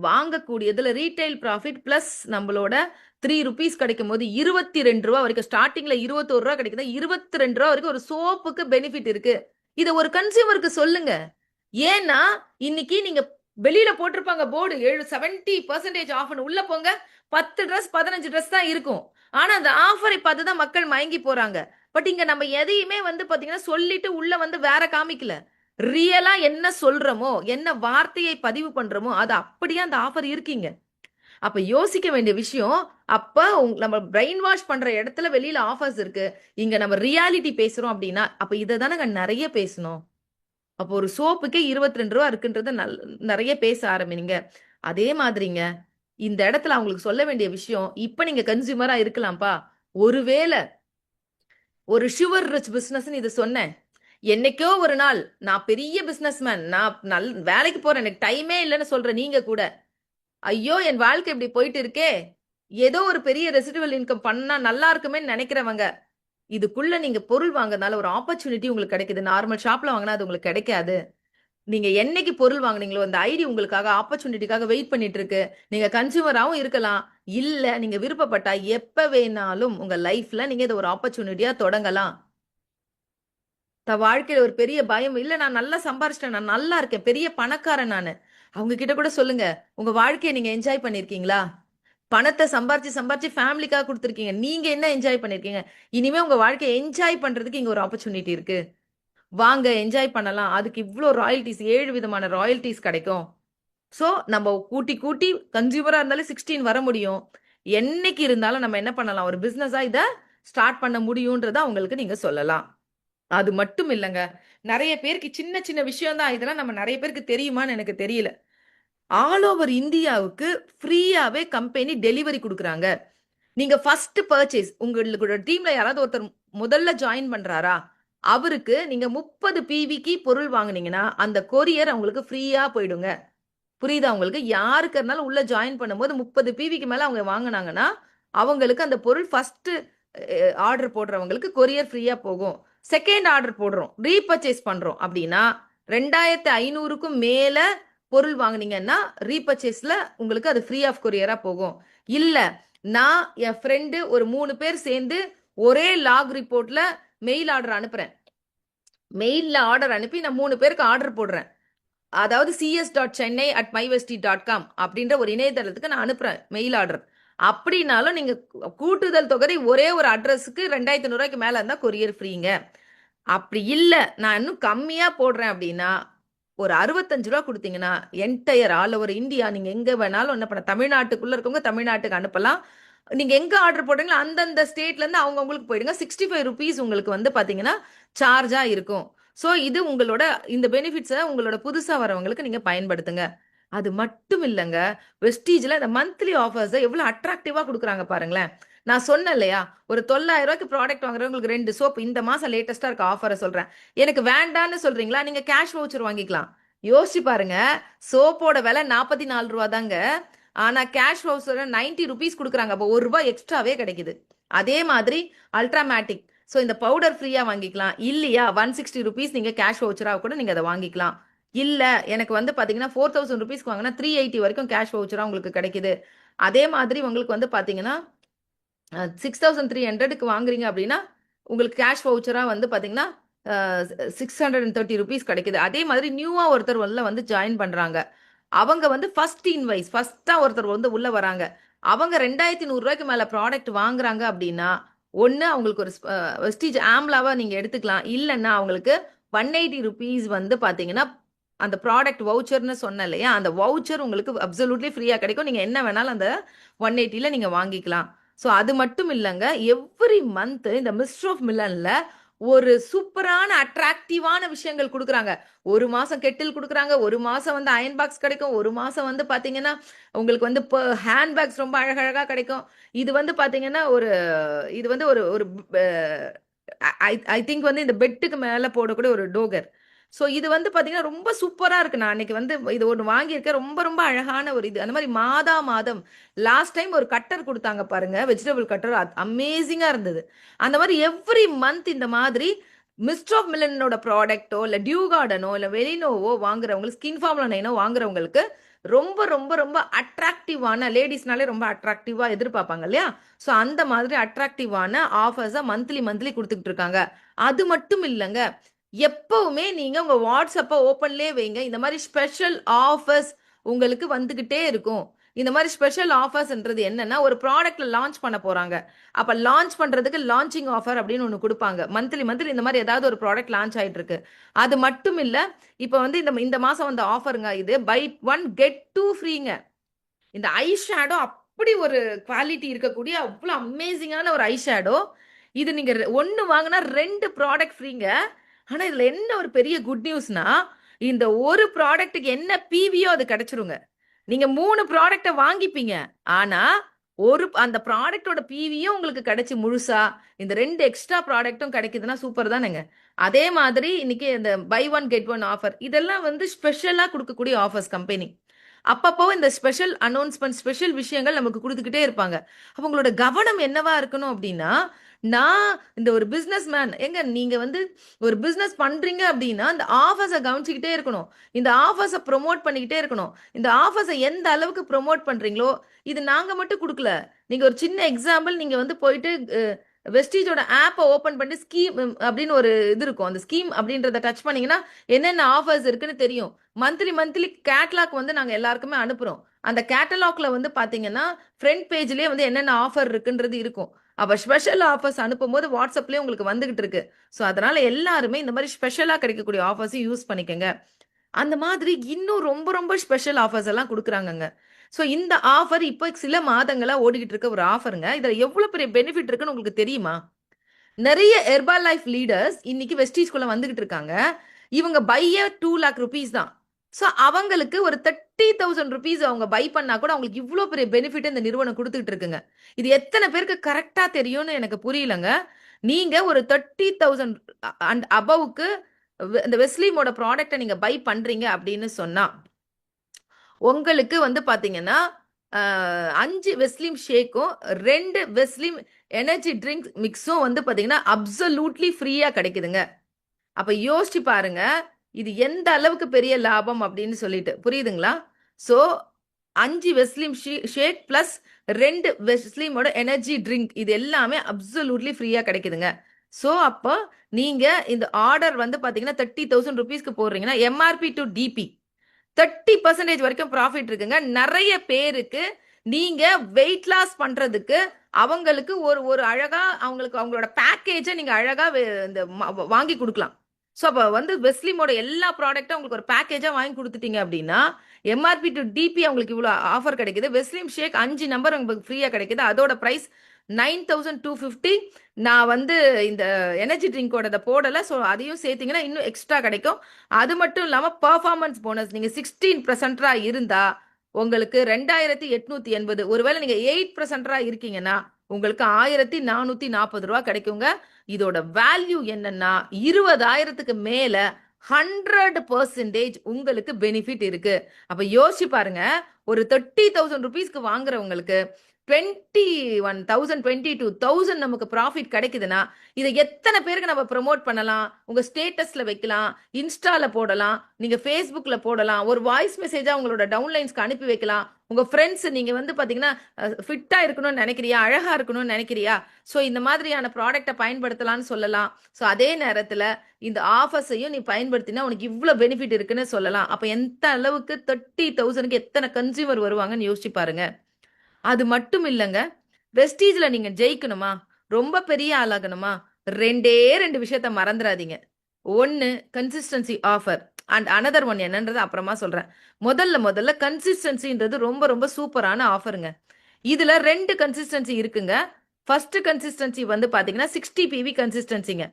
வாங்கக்கூடியதுல ரீட்டெயில் ப்ராஃபிட் பிளஸ் நம்மளோட ₹3 கிடைக்கும்போது ரூ. 22 வரைக்கும் ஸ்டார்ட்டிங்ல ரூ. 21 கிடைக்குது. ரூ. 22 வரைக்கும் ஒரு சோப்புக்கு பெனிஃபிட் இருக்கு. இத ஒரு கன்சியூமருக்கு சொல்லுங்க. ஏன்னா, இன்னைக்கு நீங்க வெளியில போட்டிருப்பாங்க போர்டு 70% ஆஃப்ன்னு. உள்ள போங்க 10 டிரெஸ், 15 டிரெஸ் தான் இருக்கும். ஆனா, அந்த ஆஃபரை பார்த்து தான் மக்கள் மயங்கி போறாங்க. பட் இங்க நம்ம எதையுமே வந்து பார்த்தீங்கன்னா, சொல்லிட்டு உள்ள வந்து வேற காமிக்கல. ரியலா என்ன சொல்றோமோ, என்ன வார்த்தையை பதிவு பண்றோமோ, அது அப்படியே அந்த ஆஃபர் இருக்கீங்க. அப்ப யோசிக்க வேண்டிய விஷயம், அப்ப நம்ம பிரெயின் வாஷ் பண்ற இடத்துல வெளியில ஆஃபர்ஸ் இருக்கு. இங்க நம்ம ரியாலிட்டி பேசுறோம் அப்படின்னா, அப்ப இத தானங்க நெறைய பேசணும். அப்போ ஒரு சோப்புக்கே ரூ. 22 இருக்குன்றத நெறைய பேச ஆரம்பிங்க. அதே மாதிரிங்க, இந்த இடத்துல அவங்களுக்கு சொல்ல வேண்டிய விஷயம், இப்ப நீங்க கன்சியூமரா இருக்கலாம்ப்பா. ஒருவேள ஒரு ஷுகர் ரிச் பிசினஸ்ன்னு இது சொன்னேன். என்னைக்கோ ஒரு நாள் நான் பெரிய பிசினஸ் மேன். நான் வேலைக்கு போறேன். எனக்கு டைமே இல்லன்னு சொல்ற நீங்க கூட, ஐயோ! என் வாழ்க்கை இப்படி போயிட்டு இருக்கே! ஏதோ ஒரு பெரிய ரெசிடுவல் இன்கம் பண்ணா நல்லா இருக்குமேன்னு நெனைக்கிறவங்க, இதுக்குள்ள நீங்க பொருள் வாங்குறதுனால ஒரு ஆப்பர்ச்சுனிட்டி உங்களுக்கு கிடைக்குது. நார்மல் ஷாப்ல வாங்குனா அது உங்களுக்கு கிடைக்காது. நீங்க என்னைக்கு பொருள் வாங்குனீங்களோ, அந்த ஐடி உங்களுக்காக ஆப்பர்ச்சுனிட்டிக்காக வெயிட் பண்ணிட்டு இருக்கு. நீங்க கன்சியூமராவும் இருக்கலாம். இல்ல நீங்க விருப்பப்பட்டா எப்ப வேணாலும் உங்க லைஃப்ல நீங்க இத ஒரு ஆப்பர்ச்சுனிட்டியா தொடங்கலாம். வாழ்க்கையில ஒரு பெரிய பயம், இல்ல நான் நல்லா சம்பாரிச்சுட்டேன். நான் நல்லா இருக்கேன். பெரிய பணக்காரன் நானு. அவங்க கிட்ட கூட சொல்லுங்க. உங்க வாழ்க்கைய நீங்க என்ஜாய் பண்ணியிருக்கீங்களா? பணத்த சம்பாரிச்சு, சம்பாரிச்சு ஃபேமிலிக்காக குடுத்துருக்கீங்க. நீங்க என்ன என்ஜாய் பண்ணியிருக்கீங்க? இனிமே உங்க வாழ்க்கைய என்ஜாய் பண்றதுக்கு இங்க ஒரு ஆப்பர்ச்சுனிட்டி இருக்கு. வாங்க என்ஜாய் பண்ணலாம். அதுக்கு இவ்ளோ ராயல்டீஸ் 7 விதமான ராயல்டீஸ் கிடைக்கும். சோ, நம்ம கூட்டி, கூட்டி கன்சியூமரா இருந்தாலும் 16 வர முடியும். என்னைக்கு இருந்தாலும் நம்ம என்ன பண்ணலாம்? ஒரு பிசினஸா இத ஸ்டார்ட் பண்ண முடியும்ன்றத அவங்களுக்கு நீங்க சொல்லலாம். அது மட்டும் இல்லங்க. நெறைய பேருக்கு சின்ன, சின்ன விஷயம் தான். இதெல்லாம் நம்ம நெறைய பேருக்கு தெரியுமான்னு எனக்கு தெரியல. ஆல் ஓவர் இந்தியாவுக்கு ஃப்ரீயாவே கம்பெனி டெலிவரி குடுக்குறாங்க. நீங்க ஃபர்ஸ்ட் பர்ச்சேஸ் உங்களோட டீம்ல யாராவது ஒருத்தர் முதல்ல ஜாயின் பண்றாரா? அவருக்கு நீங்க 30 பிவிக்கு பொருள் வாங்குனீங்கன்னா, அந்த கொரியர் அவங்களுக்கு ஃப்ரீயா போயிடுங்க. புரியுதா உங்களுக்கு? யாருக்கு இருந்தாலும் உள்ள ஜாயின் பண்ணும்போது 30 பிவிக்கு மேல அவங்க வாங்குனாங்கன்னா, அவங்களுக்கு அந்த பொருள் ஃபர்ஸ்ட் ஆர்டர் போடுறவங்களுக்கு கொரியர் ஃப்ரீயா போகும். செகண்ட் ஆர்டர் போடுறோம். ரீபர்ச்சேஸ் பண்றோம் அப்டின்னா, 2500க்கும் மேல பொருள் வாங்குனீங்கன்னா, ரீபர்ச்சேஸ்ல உங்களுக்கு அது ஃப்ரீ ஆஃப் கொரியரா போகும். இல்ல, நான் என் ஃப்ரெண்ட் ஒரு 3 பேர் சேர்ந்து ஒரே லாக் ரிப்போர்ட்ல மெயில் ஆர்டர் அனுப்புறேன். மெயில்ல ஆர்டர் அனுப்பி நான் 3 பேருக்கு ஆர்டர் போடுறேன். அதாவது cs.chennai@mywestie.com அப்படின்ற ஒரு இணையதளத்துக்கு நான் அனுப்புறேன் மெயில் ஆர்டர். அப்படின்னாலும் நீங்க கூட்டுதல் தொகை ஒரே ஒரு அட்ரஸ்க்கு ரூ. 2500க்கு மேல இருந்தா கொரியர் ஃப்ரீங்க. அப்படி இல்ல, நான் இன்னும் கம்மியா போடுறேன் அப்படின்னா, ஒரு ரூ. 65 குடுத்தீங்கன்னா, என்டயர் ஆல் ஓவர் இந்தியா நீங்க எங்க வேணாலும் என்ன பண்ண தமிழ்நாட்டுக்குள்ள இருக்கவங்க தமிழ்நாட்டுக்கு அனுப்பலாம். நீங்க எங்க ஆர்டர் போடுறீங்களோ அந்தந்த ஸ்டேட்ல இருந்து அவங்கவங்களுக்கு போயிடுங்க. ₹65 உங்களுக்கு வந்து பாத்தீங்கன்னா, சார்ஜா இருக்கும். ஸோ இது உங்களோட இந்த பெனிஃபிட்ஸை உங்களோட புதுசா வரவங்களுக்கு நீங்க பயன்படுத்துங்க. அது மட்டும் இல்லங்க, வெஸ்டீஜ்ல இந்த மந்த்லி ஆஃபர்ஸ எவ்வளோ அட்ராக்டிவா குடுக்குறாங்க பாருங்களேன். நான் சொன்னேன் இல்லையா? ஒரு ரூ. 9,000க்கு ப்ராடக்ட் வாங்குறவங்களுக்கு 2 சோப் இந்த மாசம் லேட்டஸ்ட்டா இருக்க ஆஃபர சொல்றேன். எனக்கு வேண்டான்னு சொல்றீங்களா? நீங்க கேஷ் வவுச்சர் வாங்கிக்கலாம். யோசிச்சு பாருங்க. சோப்போட விலை ரூ. 44 தாங்க. ஆனா கேஷ் வவுச்சர் ₹90 குடுக்குறாங்க. அப்போ ரூ. 1 எக்ஸ்ட்ராவே கிடைக்குது. அதே மாதிரி அல்ட்ராமேட்டிக். ஸோ இந்த பவுடர் ஃப்ரீயா வாங்கிக்கலாம். இல்லையா ₹160 நீங்க கேஷ் வவுச்சரா கூட நீங்க அத வாங்கிக்கலாம். இல்ல எனக்கு வந்து பாத்தீங்கன்னா ₹4,000 வாங்கினா 380 வரைக்கும் கேஷ் வவுச்சரா உங்களுக்கு கிடைக்குது. அதே மாதிரி உங்களுக்கு வந்து பாத்தீங்கன்னா 6,300க்கு வாங்குறீங்க அப்படின்னா உங்களுக்கு கேஷ் வவுச்சரா வந்து பாத்தீங்கன்னா ₹630 கிடைக்குது. அதே மாதிரி நியூவா ஒருத்தர் உள்ள வந்து ஜாயின் பண்றாங்க. அவங்க வந்து ஃபர்ஸ்ட் இன்வைஸ் ஃபர்ஸ்டா ஒருத்தர் வந்து உள்ள வராங்க. அவங்க ₹2,100 மேல ப்ராடக்ட் வாங்குறாங்க அப்படின்னா, ஒண்ணு அவங்களுக்கு ஒரு வெஸ்டீஜ் ஆம்லாவா நீங்க எடுத்துக்கலாம். இல்லன்னா அவங்களுக்கு ₹180 வந்து பாத்தீங்கன்னா, அந்த ப்ராடக்ட் வவுச்சர்ன்னு சொன்னேன் இல்லையா? அந்த வவுச்சர் உங்களுக்கு அப்சல்யூட்லி ஃப்ரீயா கிடைக்கும். நீங்க என்ன வேணாலும் அந்த 180ல நீங்க வாங்கிக்கலாம். ஸோ அது மட்டும் இல்லங்க. எவ்ரி மந்த் இந்த மிஸ்டர் ஆஃப் மிலன்ல ஒரு சூப்பரான அட்ராக்டிவான விஷயங்கள் குடுக்குறாங்க. 1 மாசம் கெட்டில் குடுக்குறாங்க. 1 மாசம் வந்து அயர்ன் பாக்ஸ் கிடைக்கும். 1 மாசம் வந்து பாத்தீங்கன்னா, உங்களுக்கு வந்து ஹேண்ட் பேக்ஸ் ரொம்ப அழகழகா கிடைக்கும். இது வந்து பாத்தீங்கன்னா, இது வந்து ஒரு ஒரு ப ஐ ஐ திங்க் வந்து இந்த பெட்டுக்கு மேல போடக்கூடிய ஒரு டோகர். ஸோ இது வந்து பாத்தீங்கன்னா, ரொம்ப சூப்பரா இருக்கு. நான் அன்னைக்கு வந்து இது ஒண்ணு வாங்கியிருக்கேன். ரொம்ப ரொம்ப அழகான ஒரு இது. அந்த மாரி மாதா மாதம் லாஸ்ட் டைம் ஒரு கட்டர் குடுத்தாங்க பாருங்க. வெஜிடபிள் கட்டர் அமேசிங்கா இருந்தது. அந்த மாரி எவ்ரி மந்த் இந்த மாதிரி மிஸ்டர் ஆஃப் மிலனோட ப்ராடக்ட்டோ, இல்ல டியூ கார்டனோ, இல்ல வெலினோவோ வாங்குறவங்களுக்கு ஸ்கின் ஃபார்முலா 9ஓ வாங்குறவங்களுக்கு ரொம்ப ரொம்ப ரொம்ப அட்ராக்டிவான லேடீஸ்னாலே ரொம்ப அட்ராக்டிவா எதிர்பார்ப்பாங்க இல்லையா? ஸோ அந்த மாதிரி அட்ராக்டிவான ஆஃபர்ஸ மந்த்லி மந்த்லி குடுத்துக்கிட்டு இருக்காங்க. அது மட்டும் இல்லங்க. எப்பவுமே நீங்க உங்க வாட்ஸ்அப்ப ஓப்பன்லயே வைங்க. இந்த மாரி ஸ்பெஷல் ஆஃபர்ஸ் உங்களுக்கு வந்துகிட்டே இருக்கும். இந்த மாரி ஸ்பெஷல் ஆஃபர்ஸ்ன்றது என்னன்னா, ஒரு ப்ராடக்ட்ல லான்ச் பண்ண போறாங்க. அப்ப லான்ச் பண்றதுக்கு லான்ச்சிங் ஆஃபர் அப்படின்னு ஒண்ணு குடுப்பாங்க. மந்த்லி மந்த்லி இந்த மாரி ஏதாவது ஒரு ப்ராடக்ட் லான்ச் ஆயிட்டு இருக்கு. அது மட்டும் இல்ல, இப்ப வந்து இந்த மாசம் வந்த ஆஃபருங்க இது. பை 1 கெட் 2 ஃப்ரீங்க. இந்த ஐ ஷேடோ அப்படி ஒரு குவாலிட்டி இருக்கக்கூடிய அவ்வளோ அமேசிங்கான ஒரு ஐ ஷேடோ. இது நீங்க 1 வாங்குனா 2 ப்ராடக்ட் ஃப்ரீங்க. ஆனா இதுல என்ன ஒரு பெரிய குட் நியூஸ்னா, இந்த ஒரு ப்ராடக்ட்டுக்கு என்ன பிவியோ அது கிடைச்சிருங்க. நீங்க 3 ப்ராடக்ட்ட வாங்கிப்பீங்க. ஆனா, அந்த ப்ராடக்ட்டோட பிவியும் உங்களுக்கு கிடைச்சு முழுசா, இந்த 2 எக்ஸ்ட்ரா ப்ராடக்ட்டும் கிடைக்குதுன்னா சூப்பர் தானேங்க. அதே மாதிரி இன்னைக்கு இந்த பை 1 கெட் 1 ஆஃபர் இதெல்லாம் வந்து ஸ்பெஷலா குடுக்கக்கூடிய ஆஃபர்ஸ் கம்பெனி. அப்பப்போ இந்த ஸ்பெஷல் அனௌன்ஸ்மென்ட், ஸ்பெஷல் விஷயங்கள் நமக்கு குடுத்துக்கிட்டே இருப்பாங்க. அப்ப உங்களோட கவனம் என்னவா இருக்கணும் அப்டின்னா, நான் இந்த ஒரு பிசினஸ் மேன் ஏங்க நீங்க வந்து ஒரு பிசினஸ் பண்றீங்க அப்டின்னா, இந்த ஆஃபர்ஸ கவனிச்சுக்கிட்டே இருக்கணும். இந்த ஆஃபர்ஸ ப்ரமோட் பண்ணிக்கிட்டே இருக்கணும். இந்த ஆஃபர்ஸ எந்த அளவுக்கு ப்ரமோட் பண்றீங்களோ, இது நாங்க மட்டும் குடுக்கல. நீங்க ஒரு சின்ன எக்ஸாம்பிள் நீங்க வந்து போயிட்டு வெஸ்டீஜோட ஆப்ப ஓப்பன் பண்ணி ஸ்கீம் அப்டின்னு ஒரு இது இருக்கும். அந்த ஸ்கீம் அப்டின்றத டச் பண்ணீங்கன்னா, என்னென்ன ஆஃபர்ஸ் இருக்குன்னு தெரியும். மந்த்லி மந்த்லி கேட்லாக் வந்து நாங்க எல்லாருக்குமே அனுப்புறோம். அந்த கேட்டலாக்ல வந்து பாத்தீங்கன்னா, ஃப்ரண்ட் பேஜ்லயே வந்து என்னென்ன ஆஃபர் இருக்குன்றது இருக்கும். அப்ப ஸ்பெஷல் ஆஃபர்ஸ் அனுப்பும்போது வாட்ஸ்அப்லயே உங்களுக்கு வந்துகிட்டு இருக்கு. ஸோ அதனால எல்லாருமே இந்த மாரி ஸ்பெஷலா கிடைக்கக்கூடிய ஆஃபர்ஸையும் யூஸ் பண்ணிக்கங்க. அந்த மாதிரி இன்னும் ரொம்ப ரொம்ப ஸ்பெஷல் ஆஃபர்ஸ் எல்லாம் குடுக்குறாங்கங்க. ஸோ இந்த ஆஃபர் இப்போ சில மாதங்களா ஓடிக்கிட்டு இருக்க ஒரு ஆஃபருங்க. இதுல எவ்வளவு பெரிய பெனிஃபிட் இருக்குன்னு உங்களுக்கு தெரியுமா? நெறைய ஹெர்பல் லைஃப் லீடர்ஸ் இன்னைக்கு வெஸ்டீஜ்குள்ள வந்துகிட்டு இருக்காங்க. இவங்க பையே ₹2,00,000 தான். ஸோ அவங்களுக்கு ஒரு ₹30,000 அவங்க பை பண்ணா கூட அவங்களுக்கு இவ்ளோ பெரிய பெனிஃபிட் இந்த நிறுவனம் குடுத்துட்டு இருக்குங்க. இது எத்தன பேருக்கு கரெக்ட்டா தெரியும்னு எனக்கு புரியலங்க. நீங்க ஒரு 30,000 அண்ட் அபவ்க்கு இந்த வெஸ்லீமோட ப்ராடக்ட்ட நீங்க பை பண்றீங்க அப்படின்னு சொன்னா, உங்களுக்கு வந்து பாத்தீங்கன்னா, 5 வெஸ்லீம் ஷேக்கும், 2 வெஸ்லீம் எனர்ஜி ட்ரிங்க் மிக்ஸும் வந்து பாத்தீங்கன்னா, அப்சல்யூட்லி ஃப்ரீயா கிடைக்குதுங்க. அப்ப யோசிச்சு பாருங்க. இது எந்த அளவுக்கு பெரிய லாபம் அப்படின்னு சொல்லிட்டு. புரியுதுங்களா? ஸோ 5 வெஸ்லீம் ஷேக் பிளஸ் 2 வெஸ்லீமோட எனர்ஜி ட்ரிங்க் இது எல்லாமே அப்சல்யூட்லி ஃப்ரீயா கிடைக்குதுங்க. ஸோ அப்போ நீங்க இந்த ஆர்டர் வந்து பாத்தீங்கன்னா ₹30,000க்கு போடுறீங்கன்னா, எம்ஆர்பி டூ டிபி 30% வரைக்கும் ப்ராஃபிட் இருக்குங்க. நெறைய பேருக்கு நீங்க வெயிட் லாஸ் பண்றதுக்கு அவங்களுக்கு ஒரு ஒரு அழகா அவங்களுக்கு அவங்களோட பேக்கேஜ நீங்க அழகா இந்த வாங்கி குடுக்கலாம். ஸோ அப்ப வந்து வெஸ்லிமோட எல்லா ப்ராடக்ட்டும் உங்களுக்கு ஒரு பேக்கேஜா வாங்கி குடுத்துட்டீங்க அப்டின்னா, எம்ஆர்பி டூ டிபி அவங்களுக்கு இவ்ளோ ஆஃபர் கிடைக்குது. வெஸ்லிம் ஷேக் 5 நம்பர் உங்களுக்கு ஃப்ரீயா கிடைக்குது. அதோட பிரைஸ் 9250. நான் வந்து இந்த எனர்ஜி ட்ரிங்கோட போடலை. ஸோ அதையும் சேர்த்தீங்கன்னா இன்னும் எக்ஸ்ட்ரா கிடைக்கும். அது மட்டும் இல்லாமல் பர்ஃபார்மன்ஸ் போனஸ் நீங்கள் 16% இருந்தா உங்களுக்கு 2880. ஒருவேளை நீங்க 8% இருக்கீங்கன்னா உங்களுக்கு 1440 கிடைக்குங்க. இதோட வேல்யூ என்னன்னா 20,000க்கு மேல 100% உங்களுக்கு பெனிஃபிட் இருக்கு. அப்ப யோசிச்சு பாருங்க, ஒரு 30,000 ருபீஸ்க்கு வாங்குறவங்களுக்கு 21,000 22,000 நமக்கு ப்ராஃபிட் கிடைக்குதுன்னா இதை எத்தனை பேருக்கு நம்ம ப்ரமோட் பண்ணலாம்? உங்க ஸ்டேட்டஸ்ல வைக்கலாம், இன்ஸ்டால போடலாம், நீங்க ஃபேஸ்புக்ல போடலாம், ஒரு வாய்ஸ் மெசேஜா உங்களோட டவுன்லைன்ஸ்க்கு அனுப்பி வைக்கலாம். உங்க ஃப்ரெண்ட்ஸ் நீங்க வந்து பாத்தீங்கன்னா ஃபிட்டா இருக்கணும்னு நினைக்கிறியா, அழகா இருக்கணும்னு நினைக்கிறியா, ஸோ இந்த மாதிரியான ப்ராடக்டை பயன்படுத்தலாம்னு சொல்லலாம். ஸோ அதே நேரத்துல இந்த ஆஃபர்ஸையும் நீ பயன்படுத்தினா உனக்கு இவ்வளவு பெனிஃபிட் இருக்குன்னு சொல்லலாம். அப்ப எந்த அளவுக்கு 30,000க்கு எத்தனை கன்சியூமர் வருவாங்கன்னு யோசிச்சு பாருங்க. அது மட்டும் இல்லைங்க, வெஸ்டீஜ்ல நீங்க ஜெயிக்கணுமா, ரொம்ப பெரிய ஆளாகணுமா, 2 விஷயத்த மறந்துடாதீங்க. ஒன்னு consistency offer and another one என்னன்றது அப்புறமா சொல்றேன். முதல்ல கன்சிஸ்டன்சின்றது ரொம்ப ரொம்ப சூப்பரான ஆஃபருங்க. இதுல 2 கன்சிஸ்டன்சி இருக்குங்க. ஃபர்ஸ்ட் கன்சிஸ்டன்சி வந்து பாத்தீங்கன்னா 60 PV கன்சிஸ்டன்சிங்க.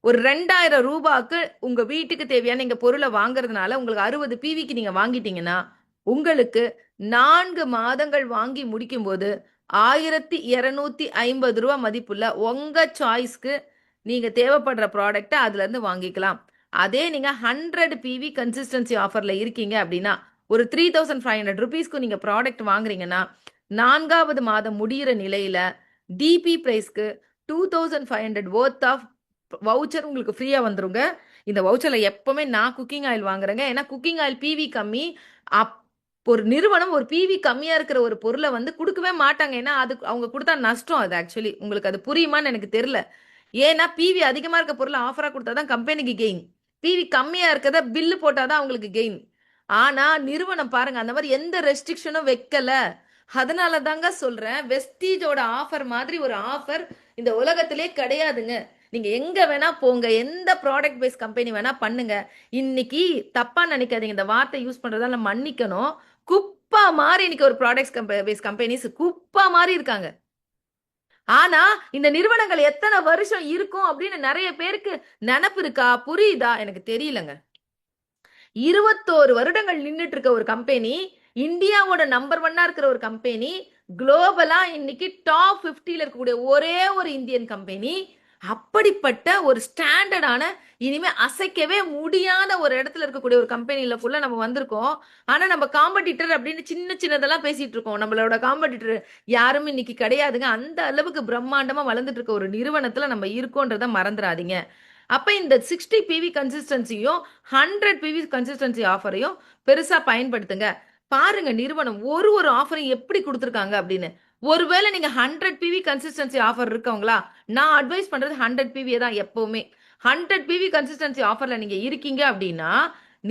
ஒரு 2000 ரூபாய்க்கு உங்க வீட்டுக்கு தேவையான நீங்க பொருளை வாங்குறதுனால உங்களுக்கு 60 PVக்கு நீங்க வாங்கிட்டீங்கன்னா உங்களுக்கு 4 மாதங்கள் வாங்கி முடிக்கும் போது 1250 ரூபா மதிப்புள்ள உங்க சாய்ஸ்க்கு நீங்க தேவைப்படுற ப்ராடக்டை அதுல இருந்து வாங்கிக்கலாம். அதே நீங்க 100 PV கன்சிஸ்டன்சி ஆஃபர்ல இருக்கீங்க அப்படின்னா ஒரு 3500 ருபீஸ்க்கு நீங்க ப்ராடக்ட் வாங்குறீங்கன்னா 4வது மாதம் முடியிற நிலையில டிபி பிரைஸ்க்கு 2500 worth ஆஃப் வவுச்சர் உங்களுக்கு ஃப்ரீயா வந்துருங்க. இந்த வவுச்சர்ல எப்பவுமே நான் குக்கிங் ஆயில் வாங்குறேங்க. ஏன்னா குக்கிங் ஆயில் பிவி கம்மி. ஒரு நிறுவனம் ஒரு பிவி கம்மியா இருக்கிற ஒரு பொருளை வந்து கொடுக்கவே மாட்டாங்க. ஏன்னா அது அவங்க கொடுத்தா நஷ்டம். அது ஆக்சுவலி உங்களுக்கு அது புரியுமான்னு எனக்கு தெரியல. ஏன்னா பிவி அதிகமா இருக்க பொருளை ஆஃபரா கொடுத்தாதான் கம்பெனிக்கு கெயின். பிவி கம்மியா இருக்கிறத பில்லு போட்டாதான் அவங்களுக்கு கெயின். ஆனா நிறுவனம் பாருங்க அந்த மாதிரி எந்த ரெஸ்ட்ரிக்ஷனும் வைக்கல. அதனால தாங்க சொல்றேன், வெஸ்டீஜோட ஆஃபர் மாதிரி ஒரு ஆஃபர் இந்த உலகத்திலே கிடையாதுங்க. நீங்க எங்க வேணா போங்க, எந்த ப்ராடக்ட் பேஸ் கம்பெனி வேணா பண்ணுங்க. இன்னைக்கு தப்பா நினைக்காதீங்க, இந்த வார்த்தை யூஸ் பண்றதால மன்னிக்கணும். குப்பா மாதிரி இன்னைக்கு ஒரு ப்ராடக்ட் பேஸ் கம்பெனிஸ் குப்பா மாதிரி இருக்காங்க. ஆனா இந்த நிறுவனங்கள் எத்தனை வருஷம் இருக்கும் அப்படின்னு நிறைய பேருக்கு நினப்பு இருக்கா, புரியுதா எனக்கு தெரியலங்க. 21 வருடங்கள் நின்றுட்டு இருக்க ஒரு கம்பெனி, இந்தியாவோட நம்பர் 1 இருக்கிற ஒரு கம்பெனி, குளோபலா இன்னைக்கு டாப் 50ல இருக்கக்கூடிய ஒரே ஒரு இந்தியன் கம்பெனி, அப்படிப்பட்ட ஒரு ஸ்டாண்டர்டான இனிமே அசைக்கவே முடியாத ஒரு இடத்துல இருக்கக்கூடிய ஒரு கம்பெனில ஃபுல்லா நம்ம வந்திருக்கோம். ஆனா நம்ம காம்படிட்டர் அப்படின்னு சின்னதெல்லாம் பேசிட்டு இருக்கோம். நம்மளோட காம்படிட்டர் யாரும் இன்னைக்கு கிடையாதுங்க. அந்த அளவுக்கு பிரம்மாண்டமா வளர்ந்துட்டு இருக்க ஒரு நிறுவனத்துல நம்ம இருக்கோன்றத மறந்துடாதீங்க. அப்ப இந்த 60 PV கன்சிஸ்டன்சியும் 100 PV கன்சிஸ்டன்சி ஆஃபரையும் பெருசா பயன்படுத்துங்க. பாருங்க நிறுவனம் ஒரு ஆஃபரையும் எப்படி கொடுத்துருக்காங்க அப்படின்னு. ஒருவேளை நீங்க 100 PV கன்சிஸ்டன்சி ஆஃபர் இருக்கவங்களா, நான் அட்வைஸ் பண்றது 100 PV தான் எப்பவுமே. 100 PV கன்சிஸ்டன்சி ஆஃபர்ல நீங்க இருக்கீங்க அப்படின்னா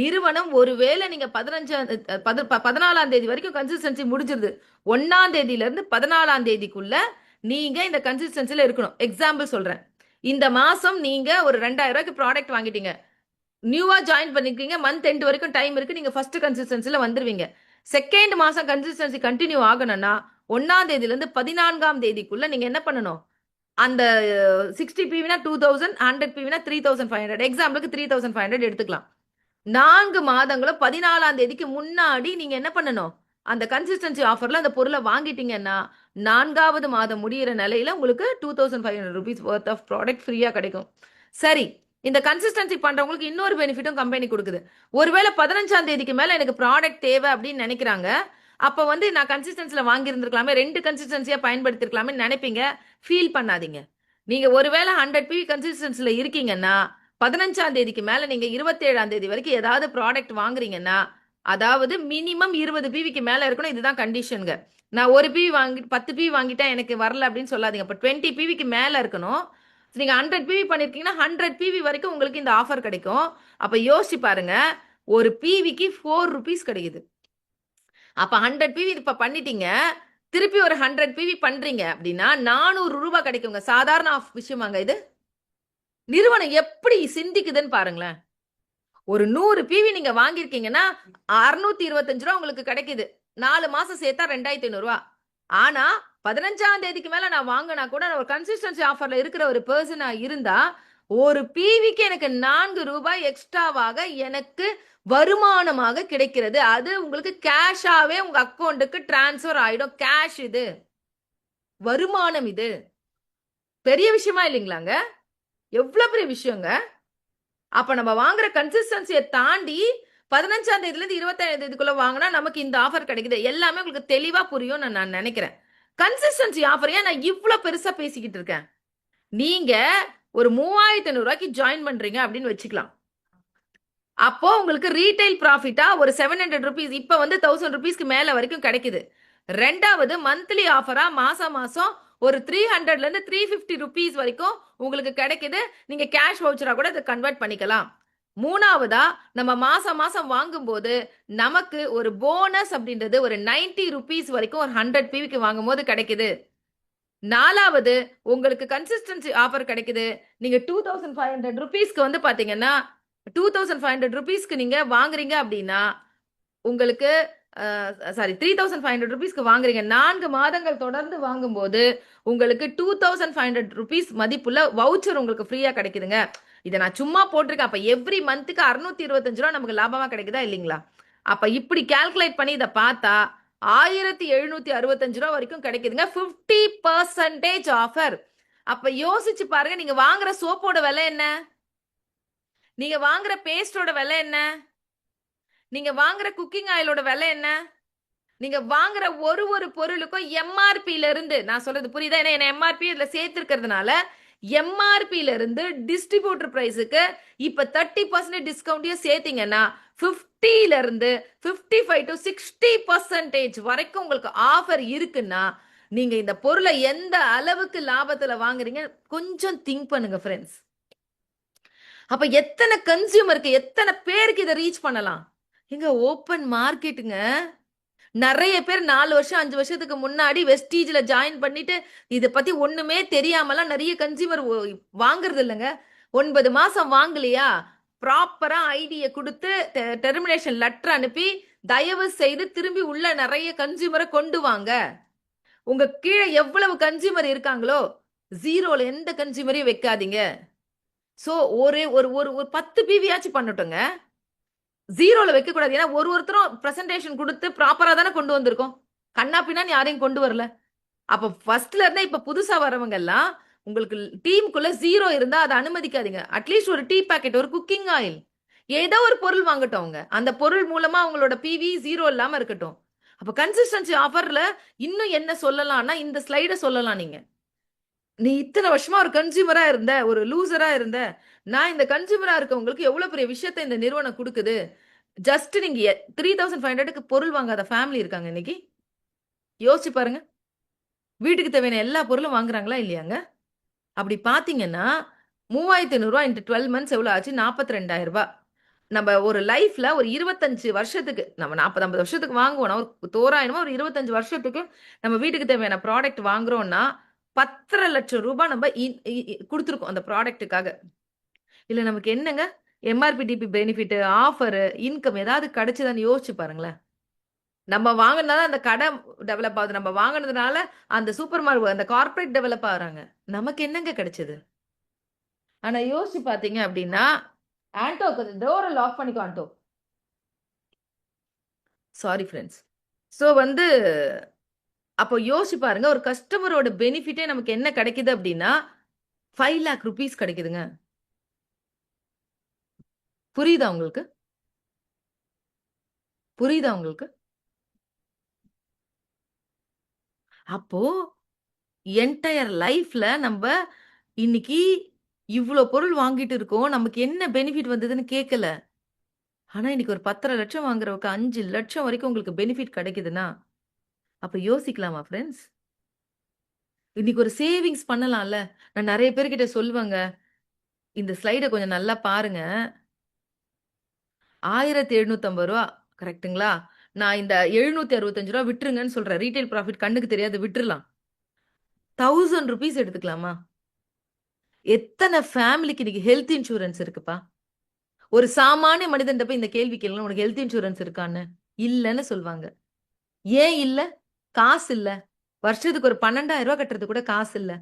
நிறுவனம் ஒருவேளை நீங்க 14ஆம் தேதி வரைக்கும் கன்சிஸ்டன்சி முடிஞ்சிருது. 1ஆம் தேதியில இருந்து 14ஆம் தேதிக்குள்ள நீங்க இந்த கன்சிஸ்டன்சில இருக்கணும். எக்ஸாம்பிள் சொல்றேன், இந்த மாசம் நீங்க ஒரு 2000 ரூபாய்க்கு ப்ராடக்ட் வாங்கிட்டீங்க, நியூவா ஜாயின் பண்ணிருக்கீங்க, மந்த் எண்ட் வரைக்கும் டைம் இருக்கு, நீங்க ஃபர்ஸ்ட் கன்சிஸ்டன்சில வந்துருவீங்க. செகண்ட் மாசம் கன்சிஸ்டன்சி கண்டினியூ ஆகணும்னா 1ஆம் தேதியில இருந்து 14ஆம் தேதிக்குள்ள நீங்க என்ன பண்ணணும், அந்த 60 PVனா 2000, 100 PVனா 3500, எக்ஸாம்பிளுக்கு 3500 எடுத்துக்கலாம். 4 மாதங்களும் 14ஆம் தேதிக்கு முன்னாடி நீங்க என்ன பண்ணணும், அந்த கன்சிஸ்டன்சி ஆஃபர்ல அந்த பொருளை வாங்கிட்டீங்கன்னா 4வது மாதம் முடியிற நிலையில உங்களுக்கு 2500 ருபீஸ் worth ஆஃப் ப்ராடக்ட் ஃப்ரீயா கிடைக்கும். சரி, இந்த கன்சிஸ்டன்சி பண்றவங்களுக்கு இன்னொரு பெனிஃபிட்டும் கம்பெனி கொடுக்குது. ஒருவேளை 15ஆம் தேதிக்கு மேல எனக்கு ப்ராடக்ட் தேவை அப்படின்னு நினைக்கிறாங்க. அப்ப வந்து நான் கன்சிஸ்டன்சில வாங்கி இருந்திருக்கலாமே, 2 கன்சிஸ்டன்சியா பயன்படுத்தி இருக்கலாமே நினைப்பீங்க. ஃபீல் பண்ணாதீங்க. நீங்க ஒருவேளை 100 PV கன்சிஸ்டன்சில இருக்கீங்கன்னா 15ஆம் தேதிக்கு மேல நீங்க 27ஆம் தேதி வரைக்கும் ஏதாவது ப்ராடக்ட் வாங்குறீங்கன்னா, அதாவது மினிமம் 20 PVக்கு மேல இருக்கணும். இதுதான் கண்டிஷனுங்க. நான் 1 PV வாங்கி 10 PV வாங்கிட்டேன் எனக்கு வரல அப்படின்னு சொல்லாதீங்க. அப்ப 20 PVக்கு மேல இருக்கணும். நீங்க 100 PV பண்ணிருக்கீங்கன்னா 100 PV வரைக்கும் உங்களுக்கு இந்த ஆஃபர் கிடைக்கும். அப்ப யோசிச்சு பாருங்க, ஒரு PVக்கு 4 rupees கிடைக்குது. அப்ப 100 PV இப்ப பண்ணிட்டீங்க, திருப்பி ஒரு 100 PV பண்றீங்க அப்படின்னா 400 ரூபாய் கிடைக்குங்க. சாதாரண விஷயமாங்க இது. நிறுவனம் எப்படி சிந்திக்குதுன்னு பாருங்களேன். ஒரு 100 PV நீங்க வாங்கியிருக்கீங்கன்னா 625 ரூபா உங்களுக்கு கிடைக்குது. 4 மாசம் சேர்த்தா 2500 ரூபா. ஆனா 15ஆம் தேதிக்கு மேல நான் வாங்கினா கூட ஒரு கன்சிஸ்டன்சி ஆஃபர்ல இருக்கிற ஒரு பர்சனா இருந்தா ஒரு பிவிக்கு எனக்கு 4 ரூபாய் எக்ஸ்ட்ராவாக எனக்கு வருமானமாக கிடைக்கிறது. அது உங்களுக்கு கேஷாவே உங்க அக்கௌண்ட்டுக்கு டிரான்ஸ்ஃபர் ஆயிடும். கேஷ் இது, வருமானம் இது. பெரிய விஷயமா இல்லைங்களாங்க? எவ்வளவு பெரிய விஷயங்க. அப்ப நம்ம வாங்குற கன்சிஸ்டன்சியை தாண்டி 15ஆம் தேதியில இருந்து 27ஆம் தேதிக்குள்ள வாங்கினா நமக்கு இந்த ஆஃபர் கிடைக்குது. எல்லாமே உங்களுக்கு தெளிவா புரியும் நான் நினைக்கிறேன். கன்சிஸ்டன்சி ஆஃபர் ஏன் நான் இவ்வளவு பெருசா பேசிக்கிட்டு இருக்கேன்? நீங்க ஒரு 3500 ரூபாய்க்கு ஜாயின் பண்றீங்க அப்படின்னு வச்சுக்கலாம். அப்போ உங்களுக்கு ரீட்டைல் ப்ராஃபிட்டா ஒரு 700 ருபீஸ் இப்ப வந்து 1000 ருபீஸ்க்கு மேல வரைக்கும் கிடைக்குது. ரெண்டாவது மந்த்லி ஆஃபரா மாசம் ஒரு 300ல இருந்து 350 ருபீஸ் வரைக்கும் உங்களுக்கு கிடைக்குது. நீங்க கேஷ் வவுச்சரா கூட இதை கன்வெர்ட் பண்ணிக்கலாம். மூணாவதா நம்ம மாசம் வாங்கும்போது நமக்கு ஒரு போனஸ் அப்படின்றது ஒரு 90 ருபீஸ் வரைக்கும் ஒரு 100 பிவிக்கு வாங்கும் போது கிடைக்குது. நாலாவது உங்களுக்கு கன்சிஸ்டன்சி ஆஃபர் கிடைக்குது. நீங்க 2500 ருபீஸ்க்கு வந்து பாத்தீங்கன்னா 2500 ருபீஸ்க்கு நீங்க வாங்குறீங்க அப்படின்னா உங்களுக்கு சாரி 3500 ருபீஸ்க்கு வாங்குறீங்க. 4 மாதங்கள் தொடர்ந்து வாங்கும்போது உங்களுக்கு 2500 ருபீஸ் மதிப்புள்ள வவுச்சர் உங்களுக்கு ஃப்ரீயா கிடைக்குதுங்க. இதை நான் சும்மா போட்டிருக்கேன். அப்ப எவ்ரி மந்த்துக்கு 625 ரூபா நமக்கு லாபமா கிடைக்குதா இல்லைங்களா? அப்ப இப்படி கால்குலேட் பண்ணி இதை பார்த்தா 1765 ரூபா வரைக்கும் கிடைக்குதுங்க. 50% ஆஃபர். அப்ப யோசிச்சு பாருங்க, நீங்க வாங்குற சோப்போட விலை என்ன? நீங்க வாங்குற பேஸ்டோட விலை என்ன? நீங்க வாங்குற குக்கிங் ஆயிலோட விலை என்ன? நீங்க வாங்குற ஒரு பொருளுக்கும் எம்ஆர்பில இருந்து, நான் சொல்றது புரியுதா? ஏன்னா எம்ஆர்பி இதுல சேர்த்திருக்கிறதுனால எம்ஆர்பில இருந்து டிஸ்ட்ரிபியூட்டர் பிரைஸுக்கு இப்ப 30% டிஸ்கவுண்டையும் சேர்த்தீங்கன்னா 50ல இருந்து 55 to 60% வரைக்கும் உங்களுக்கு ஆஃபர் இருக்குன்னா நீங்க இந்த பொருளை எந்த அளவுக்கு லாபத்துல வாங்குறீங்க கொஞ்சம் திங்க் பண்ணுங்க ஃப்ரெண்ட்ஸ். அப்ப எத்தனை கன்சியூமருக்கு எத்தனை பேருக்கு இதை ரீச் பண்ணலாம்? எங்க ஓப்பன் மார்க்கெட்டுங்க. நிறைய பேர் 4 வருஷம் 5 வருஷத்துக்கு முன்னாடி வெஸ்டீஜ்ல ஜாயின் பண்ணிட்டு இதை பத்தி ஒண்ணுமே தெரியாமலாம் நிறைய கன்சியூமர் வாங்குறது இல்லைங்க. 9 மாசம் வாங்கலையா ப்ராப்பரா ஐடியை கொடுத்து டெர்மினேஷன் லெட்டர் அனுப்பி தயவு செய்து திரும்பி உள்ள நிறைய கன்சியூமரை கொண்டு வாங்க. உங்க கீழே எவ்வளவு கன்சியூமர் இருக்காங்களோ ஜீரோல எந்த கன்சியூமரையும் வைக்காதீங்க. சோ ஒரு ஒரு ஒரு 10 பிவியாச்சும் பண்ணட்டுங்க, ஜீரோல வைக்க கூடாது. ஏன்னா ஒருத்தரும் பிரசன்டேஷன் கொடுத்து ப்ராப்பரா தானே கொண்டு வந்திருக்கோம். கண்ணா பின்னான்னு யாரையும் கொண்டு வரல. அப்ப ஃபர்ஸ்ட்ல இருந்தா இப்ப புதுசா வரவங்க எல்லாம் உங்களுக்கு டீமுக்குள்ள ஜீரோ இருந்தா அதை அனுமதிக்காதீங்க. அட்லீஸ்ட் ஒரு டீ பாக்கெட், ஒரு குக்கிங் ஆயில், ஏதோ ஒரு பொருள் வாங்கட்டும். அவங்க அந்த பொருள் மூலமா அவங்களோட பிவி ஜீரோ இல்லாம இருக்கட்டும். அப்ப கன்சிஸ்டன்சி ஆஃபர்ல இன்னும் என்ன சொல்லலாம்னா இந்த ஸ்லைட சொல்லலாம். நீ இத்தனை வருஷமா ஒரு கன்சியூமரா இருந்த, ஒரு லூசரா இருந்த, நான் இந்த கன்சியூமரா இருக்கவங்களுக்கு எவ்வளவு பெரிய விஷயத்த இந்த நிறுவனம் கொடுக்குது. ஜஸ்ட் நீங்க 3500க்கு பொருள் வாங்காத ஃபேமிலி இருக்காங்க இன்னைக்கு. யோசிச்சு பாருங்க. வீட்டுக்கு தேவையான எல்லா பொருளும் வாங்குறாங்களா இல்லையாங்க? அப்படி பாத்தீங்கன்னா 3500 ரூபாய் இன்டு 12 மந்த்ஸ் எவ்வளவு ஆச்சு? 42,000 ரூபாய். நம்ம ஒரு லைஃப்ல ஒரு 25 வருஷத்துக்கு, நம்ம 40-50 வருஷத்துக்கு வாங்குவோம். ஒரு தோராயமா ஒரு 25 வருஷத்துக்கு நம்ம வீட்டுக்கு தேவையான ப்ராடக்ட் வாங்குறோம்னா 10,5 லட்சம் ரூபாய் நம்ம கொடுத்துருக்கோம் அந்த ப்ராடக்ட்டுக்காக. இல்ல நமக்கு என்னங்க MRP DP benefit, offer, income ஏதாவது கிடைச்சதான்னு யோசிச்சு பாருங்களேன். நம்ம வாங்கினதால அந்த கடை டெவலப் ஆகுது. நம்ம வாங்கினதுனால அந்த சூப்பர் மார்க்கெட், அந்த கார்பரேட் டெவலப் ஆகுறாங்க. நமக்கு என்னங்க கிடைச்சது? ஆனா யோசிச்சு பாத்தீங்க அப்படின்னா, ஆண்டோ டோரை லாக் பண்ணிக்கோ ஆண்டோ. Sorry friends. ஸோ வந்து அப்போ யோசிச்சு பாருங்க, ஒரு கஸ்டமரோட பெனிஃபிட்டே நமக்கு என்ன கிடைக்குது அப்படின்னா 5 lakh rupees கிடைக்குதுங்க. புரியுதா உங்களுக்கு? புரியுதா உங்களுக்கு? அப்போ என்டையர் லைஃப்ல நம்ம இன்னைக்கு இவ்வளோ பொருள் வாங்கிட்டு இருக்கோம். நமக்கு என்ன பெனிஃபிட் வந்ததுன்னு கேட்கல. ஆனா இன்னைக்கு ஒரு 10,5 லட்சம் வாங்குறவங்க 5 லட்சம் வரைக்கும் உங்களுக்கு பெனிஃபிட் கிடைக்குதுன்னா, அப்ப யோசிக்கலாமா ஃப்ரெண்ட்ஸ்? இன்னைக்கு ஒரு சேவிங்ஸ் பண்ணலாம்ல. நான் நிறைய பேர்கிட்ட சொல்லுவேங்க, இந்த ஸ்லைட கொஞ்சம் நல்லா பாருங்க. ரூ. 1750 கரெக்ட்டுங்களா? நான் இந்த ரூ. 765 விட்டுருங்கன்னு சொல்றேன். ரீட்டெயில் ப்ராஃபிட் கண்ணுக்கு தெரியாது, விட்டுறலாம். ₹1000 எடுத்துக்கலாமா? எத்தனை ஃபேமிலிக்கு இன்னைக்கு ஹெல்த் இன்சூரன்ஸ் இருக்குப்பா? ஒரு சாமானிய மனிதன்ட்ட போய் இந்த கேள்வி கேளுங்க, உனக்கு ஹெல்த் இன்சூரன்ஸ் இருக்கான்னு. இல்லன்னு சொல்வாங்க. ஏன் இல்ல? காசு இல்ல. வருஷத்துக்கு ஒரு 12,000 ரூபாய் கட்டுறது கூட காசு இல்ல.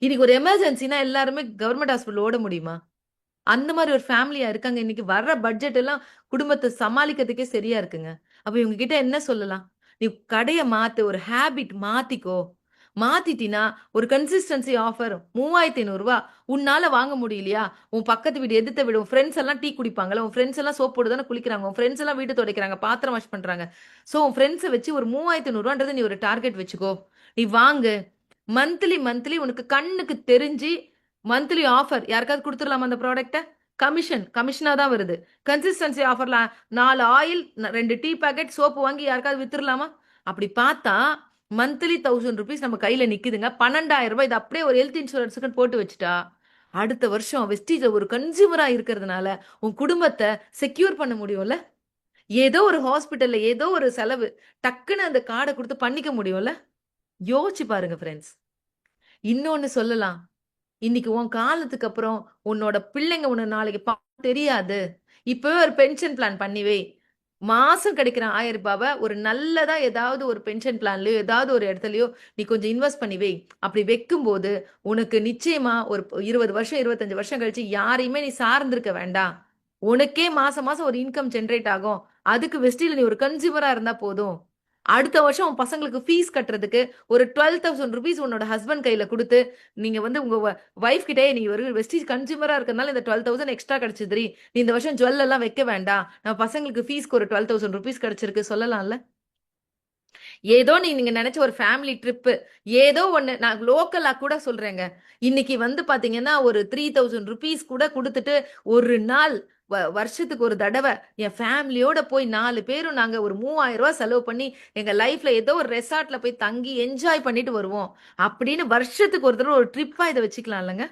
இன்னைக்கு ஒரு எமர்ஜென்சினா எல்லாருமே கவர்மெண்ட் ஹாஸ்பிட்டல் ஓட முடியுமா? அந்த மாரி ஒரு ஃபேமிலியா இருக்காங்க. இன்னைக்கு வர்ற பட்ஜெட் எல்லாம் குடும்பத்த சமாளிக்கிறதுக்கே சரியா இருக்குங்க. அப்ப இவங்க கிட்ட என்ன சொல்லலாம்? "நீ கடைய மாத்து. ஒரு ஹேபிட் மாத்திக்கோ. மாத்திட்டீன்னா, ஒரு கன்சிஸ்டன்சி ஆஃபர் ரூ. 3,500 உன்னால வாங்க முடியலையா? உன் பக்கத்து வீடு, எதிர்த்த வீடு, உன் ஃபிரெண்ட்ஸ் எல்லாம் டீ குடிப்பாங்கல்ல. உன் ஃபிரெண்ட்ஸ் எல்லாம் சோப் போட்டு தானே குளிக்கிறாங்க. உன் ஃபிரெண்ட்ஸ் எல்லாம் வீடு துடைக்கிறாங்க, பாத்திரம் வாஷ் பண்றாங்க. சோ, உன் ஃபிரெண்ட்ஸ வச்சு ஒரு ரூ. 3,500 நீ ஒரு டார்கெட் வச்சுக்கோ. நீ வாங்கு. மந்த்லி உனக்கு கண்ணுக்கு தெரிஞ்சு மந்த்லி ஆஃபர் யாருக்காவது குடுத்துறலாமா அந்த ப்ராடக்ட்ட? கமிஷனா தான் வருது. கன்சிஸ்டன்சி ஆஃபர்ல 4 ஆயில், 2 டீ பாக்கெட், சோப்பு வாங்கி யாருக்காவது வித்துறலாமா? அப்படி பார்த்தா மந்த்லி ₹1000 நம்ம கையில நிக்குதுங்க. ₹12,000 இது அப்படியே ஒரு ஹெல்த் இன்சூரன்ஸ்க்குன்னு போட்டு வச்சுட்டா, அடுத்த வருஷம் வெஸ்டீஜ்ல ஒரு கன்சியூமரா இருக்கிறதுனால, உன் குடும்பத்த செக்யூர் பண்ண முடியும்ல? ஏதோ ஒரு ஹாஸ்பிட்டல்ல ஏதோ ஒரு செலவு, டக்குன்னு அந்த கார்ட குடுத்து பண்ணிக்க முடியும்ல? யோசிச்சு பாருங்க ஃபிரெண்ட்ஸ். இன்னொன்னு சொல்லலாம். இன்னைக்கு உன் காலத்துக்கு அப்புறம் உன்னோட பிள்ளைங்க உன்ன நாளைக்கு தெரியாது. இப்பவே ஒரு பென்ஷன் பிளான் பண்ணி வை. மாசம் கிடைக்கிற ரூ. 1000 ஒரு நல்லதா ஏதாவது ஒரு பென்ஷன் பிளான்லயோ, ஏதாவது ஒரு இடத்துலயோ நீ கொஞ்சம் இன்வெஸ்ட் பண்ணி வை. அப்படி வைக்கும்போது உனக்கு நிச்சயமா ஒரு 20 வருஷம், 25 வருஷம் கழிச்சு யாரையுமே நீ சார்ந்திருக்க வேண்டாம். உனக்கே மாசம் மாசம் ஒரு இன்கம் ஜெனரேட் ஆகும். அதுக்கு வெஸ்டில நீ ஒரு கன்சியூமரா இருந்தா போதும். அடுத்த வருஷம் உன் பசங்களுக்கு ஃபீஸ் கட்டுறதுக்கு ஒரு ₹12,000 உன்னோட ஹஸ்பண்ட் கையில குடுத்து, நீங்க வந்து உங்க வைஃப் கிட்டயே நீ ஒரு வெஸ்டீஜ் கன்சியூமரா இருக்கறனால இந்த 12,000 எக்ஸ்ட்ரா கிடைச்சதுடி. நீ இந்த வருஷம் ஜுவல் எல்லாம் வைக்க வேண்டாம். நம்ம பசங்களுக்கு ஃபீஸ்க்கு ஒரு ₹12,000 கிடைச்சிருக்கு சொல்லலாம்ல? ஏதோ நீங்க நெனச்ச ஒரு ஃபேமிலி ட்ரிப்பு, ஏதோ ஒண்ணு நான் லோக்கலா கூட சொல்றேங்க. இன்னைக்கு வந்து பாத்தீங்கன்னா, ஒரு ₹3,000 கூட குடுத்துட்டு, ஒரு நாள் வருஷத்துக்கு ஒரு தடவ என் ஃபேமிலியோட போய் 4 பேரும் நாங்க ஒரு ₹3,000 செலவு பண்ணி, எங்க லைஃப்ல ஏதோ ஒரு ரெசார்ட்ல போய் தங்கி என்ஜாய் பண்ணிட்டு வருவோம். அப்படின்னு வருஷத்துக்கு ஒரு தடவ ஒரு ட்ரிப்பா இத வச்சுக்கலாம் இல்லங்க?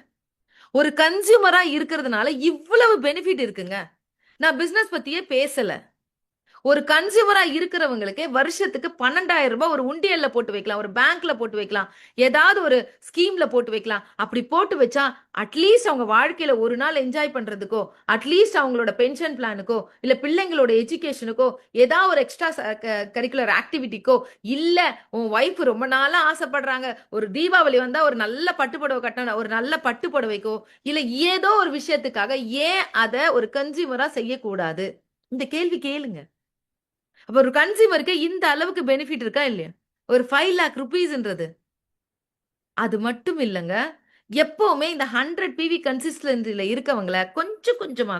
ஒரு கன்சியூமரா இருக்கிறதுனால இவ்வளவு பெனிஃபிட் இருக்குங்க. நான் பிசினஸ் பத்தியே பேசல. ஒரு கன்சியூமரா இருக்கிறவங்களுக்கே வருஷத்துக்கு ₹12,000 ஒரு உண்டியல்ல போட்டு வைக்கலாம். ஒரு பேங்க்ல போட்டு வைக்கலாம். ஏதாவது ஒரு ஸ்கீம்ல போட்டு வைக்கலாம். அப்படி போட்டு வச்சா, அட்லீஸ்ட் அவங்க வாழ்க்கையில ஒரு நாள் என்ஜாய் பண்றதுக்கோ, அட்லீஸ்ட் அவங்களோட பென்ஷன் பிளானுக்கோ, இல்ல பிள்ளைங்களோட எஜுகேஷனுக்கோ, ஏதாவது ஒரு எக்ஸ்ட்ரா கரிக்குலர் ஆக்டிவிட்டிக்கோ, இல்ல உன் ஒய்ஃப் ரொம்ப நாளா ஆசைப்படுறாங்க. ஒரு தீபாவளி வந்தா ஒரு நல்ல பட்டு புடவை கட்டணும். ஒரு நல்ல பட்டு புடவைக்கோ, இல்ல ஏதோ ஒரு விஷயத்துக்காக ஏன் அத ஒரு கன்சியூமரா செய்யக்கூடாது? இந்த கேள்வி கேளுங்க. அப்ப ஒரு கன்சியூமருக்கு இந்த அளவுக்கு பெனிஃபிட் இருக்கா இல்லையா? ஒரு 5,00,000 அது மட்டும் இல்லங்க. எப்பவுமே இந்த 100 பிவி கன்சிஸ்டன்சில இருக்கவங்கள கொஞ்சம் கொஞ்சமா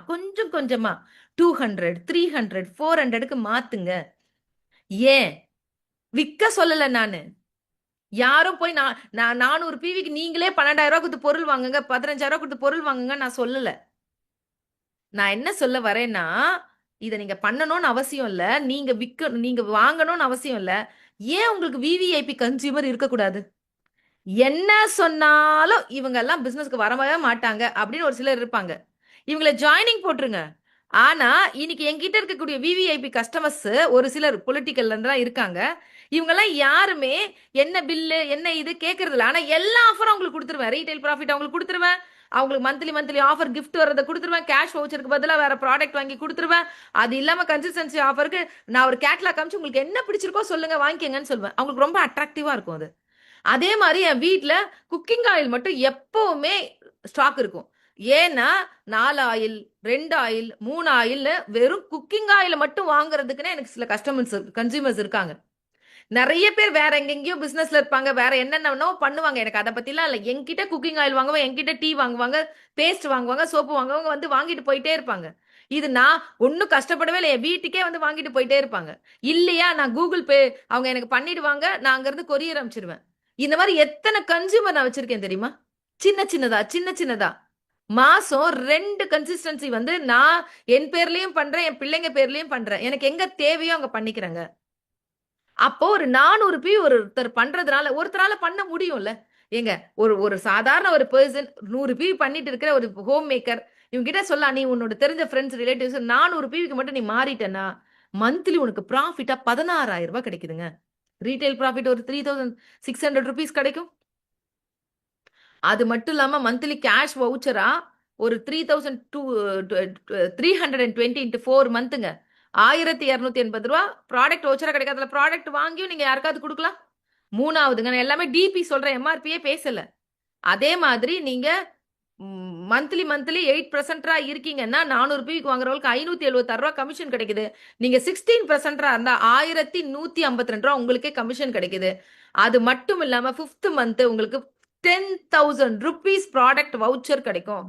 200, 300, 400க்கு மாத்துங்க. ஏன்? விக்க சொல்லல நானு. யாரும் போய் நான் 400 பிவிக்கு நீங்களே ₹12,000 குடுத்து பொருள் வாங்குங்க, ₹15,000 குடுத்து பொருள் வாங்குங்க நான் சொல்லல. நான் என்ன சொல்ல வரேன்னா, இத நீங்க பண்ணணும்னு அவசியம் இல்ல. நீங்க வாங்கணும்னு அவசியம் இல்ல. ஏன் உங்களுக்கு விவிஐபி கன்சியூமர் இருக்கக்கூடாது? என்ன சொன்னாலும் இவங்கலாம் பிசினஸ்க்கு வரவே மாட்டாங்க அப்படின்னு ஒரு சிலர் இருப்பாங்க. இவங்கள ஜாயினிங் போட்டுருங்க. ஆனா, இன்னைக்கு என்கிட்ட இருக்கக்கூடிய விவிஐபி கஸ்டமர்ஸ் ஒரு சிலர் பொலிட்டிக்கல்ல இருந்துலாம் இருக்காங்க. இவங்கலாம் யாருமே என்ன பில்லு, என்ன இது கேட்கறதில்ல. ஆனா எல்லா ஆஃபரும் அவங்களுக்கு குடுத்துருவேன். ரீட்டெயில் ப்ராஃபிட் அவங்களுக்கு குடுத்துருவேன். அவங்களுக்கு மந்த்லி ஆஃபர் கிஃப்ட் வர்றத குடுத்துருவேன். கேஷ் வவுச்சருக்கு பதிலா வேற ப்ராடக்ட் வாங்கி குடுத்துருவேன். அது இல்லாம கன்சிஸ்டன்சி ஆஃபருக்கு நான் ஒரு கேட்டலாக் காமிச்சு உங்களுக்கு என்ன பிடிச்சிருக்கோ சொல்லுங்க வாங்கிக்கங்கன்னு சொல்லுவேன். அவங்களுக்கு ரொம்ப அட்ராக்டிவா இருக்கும் அது. அதே மாரி என் வீட்ல குக்கிங் ஆயில் மட்டும் எப்பவுமே ஸ்டாக் இருக்கும். ஏன்னா 4 ஆயில், 2 ஆயில், 3 ஆயில்னு வெறும் குக்கிங் ஆயில மட்டும் வாங்குறதுக்குன்னே எனக்கு சில கன்சியூமர்ஸ் இருக்காங்க. நெறைய பேர் வேற எங்கெங்கேயோ பிசினஸ்ல இருப்பாங்க. வேற என்னென்னவோ பண்ணுவாங்க. எனக்கு அத பத்திலாம் இல்ல. என்கிட்ட குக்கிங் ஆயில் வாங்குவாங்க, என்கிட்ட டீ வாங்குவாங்க, பேஸ்ட் வாங்குவாங்க, சோப்பு வாங்குவாங்க, வந்து வாங்கிட்டு போயிட்டே இருப்பாங்க. இது நான் ஒண்ணும் கஷ்டப்படவே இல்ல. என் வீட்டுக்கே வந்து வாங்கிட்டு போயிட்டே இருப்பாங்க. இல்லையா நான் கூகுள் பே அவங்க எனக்கு பண்ணிடுவாங்க. நான் அங்கருந்து கொரியர் அனுப்பிச்சுருவேன். இந்த மாரி எத்தன கன்சியூமர் நான் வச்சிருக்கேன் தெரியுமா? சின்ன சின்னதா. மாசம் 2 கன்சிஸ்டன்சி வந்து நான் என் பேர்லயும் பண்றேன், என் பிள்ளைங்க பேர்லயும் பண்றேன். எனக்கு எங்க தேவையோ அங்க பண்ணிக்கிறேங்க. அப்போ ஒரு 400 ஒருத்தர் பண்றதுனால ஒருத்தரால பண்ண முடியும்ல. ஏங்க ஒரு ஒரு சாதாரண ஒரு பெர்சன் 100 பண்ணிட்டு இருக்கிற ஒரு ஹோம் மேக்கர் இவங்க கிட்ட சொல்லலாம். நீ உன்னோட தெரிஞ்ச ஃபிரெண்ட்ஸ், ரிலேட்டிவ்ஸ் 400 மட்டும் நீ மாறிட்டன்னா, மந்த்லி உனக்கு ப்ராஃபிட்டா ₹16,000 கிடைக்குதுங்க. ரீட்டெயில் ப்ராஃபிட் ஒரு ₹3,600 கிடைக்கும். அது மட்டும் இல்லாம மந்த்லி கேஷ் வவுச்சரா ஒரு 3,000 டூ 320 இன்டு 4 மந்த்துங்க. ₹1,280 ப்ராடக்ட் வவுச்சரா கிடைக்கும். அதுல ப்ராடக்ட் வாங்கியும் நீங்க யாருக்காவது குடுக்கலாம். மூணாவதுங்க, நான் எல்லாமே டிபி சொல்றேன், எம்ஆர்பியே பேசல. அதே மாதிரி நீங்க மந்த்லி 8% இருக்கீங்கன்னா 400 பிவிக்கு வாங்குறவங்களுக்கு 576 ரூபா கமிஷன் கிடைக்குது. நீங்க 16% இருந்தா 1152 ரூபா உங்களுக்கே கமிஷன் கிடைக்குது. அது மட்டும் இல்லாம 5th மந்த் உங்களுக்கு 10,000 rupees ப்ராடக்ட் வவுச்சர் கிடைக்கும்.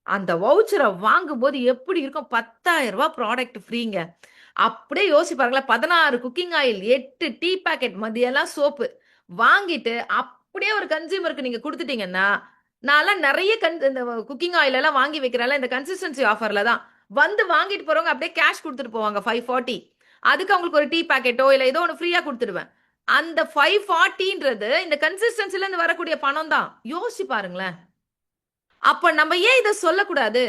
அந்த வவுச்சர வாங்கும்போது எப்படி இருக்கும்? 10,000 ரூபா ப்ராடக்ட் ஃப்ரீங்க. அப்படியே யோசிச்சு பாருங்களேன். 16 குக்கிங் ஆயில், 8 டீ பாக்கெட், மதியெல்லாம் சோப்பு வாங்கிட்டு அப்படியே ஒரு கன்சியூமருக்கு நீங்க குடுத்துட்டீங்கன்னா, நான்லாம் நெறைய இந்த குக்கிங் ஆயில் எல்லாம் வாங்கி வைக்கிறேன்ல, இந்த கன்சிஸ்டன்சி ஆஃபர்ல தான். வந்து வாங்கிட்டு போறவங்க அப்படியே கேஷ் குடுத்துட்டு போவாங்க 540. அதுக்கு அவங்களுக்கு ஒரு டீ பாக்கெட்டோ, இல்ல ஏதோ ஒண்ணு ஃப்ரீயா குடுத்துடுவேன். அந்த 540ன்றது இந்த கன்சிஸ்டன்சில இருந்து வரக்கூடிய பணம் தான். யோசிச்சு பாருங்களேன். அப்ப நம்ம ஏன் இத சொல்லக்கூடாது?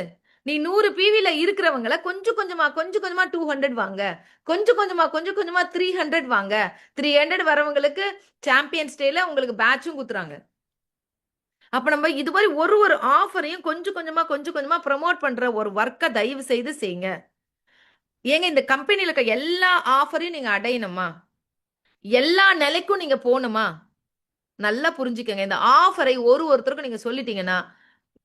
நீ 100 பிவில இருக்கிறவங்கள கொஞ்சம் கொஞ்சமா, கொஞ்சம் கொஞ்சமா 200 வாங்க. கொஞ்சம் கொஞ்சமா, கொஞ்சம் கொஞ்சமா 300 வாங்க. 300 வரவங்களுக்கு சாம்பியன்ஸ் டேல உங்களுக்கு பேட்சும் குடுத்துறாங்க. அப்ப நம்ம இது மாரி ஒரு ஒரு ஆஃபரையும் கொஞ்சம் கொஞ்சமா, கொஞ்சம் கொஞ்சமா ப்ரமோட் பண்ற ஒரு வொர்க்க தயவு செய்து செய்யுங்க. ஏங்க இந்த கம்பெனில இருக்க எல்லா ஆஃபரையும் நீங்க அடையணுமா? எல்லா நிலைக்கும் நீங்க போணுமா? நல்லா புரிஞ்சுக்கங்க. இந்த ஆஃபரை ஒருத்தருக்கும் நீங்க சொல்லிட்டீங்கன்னா,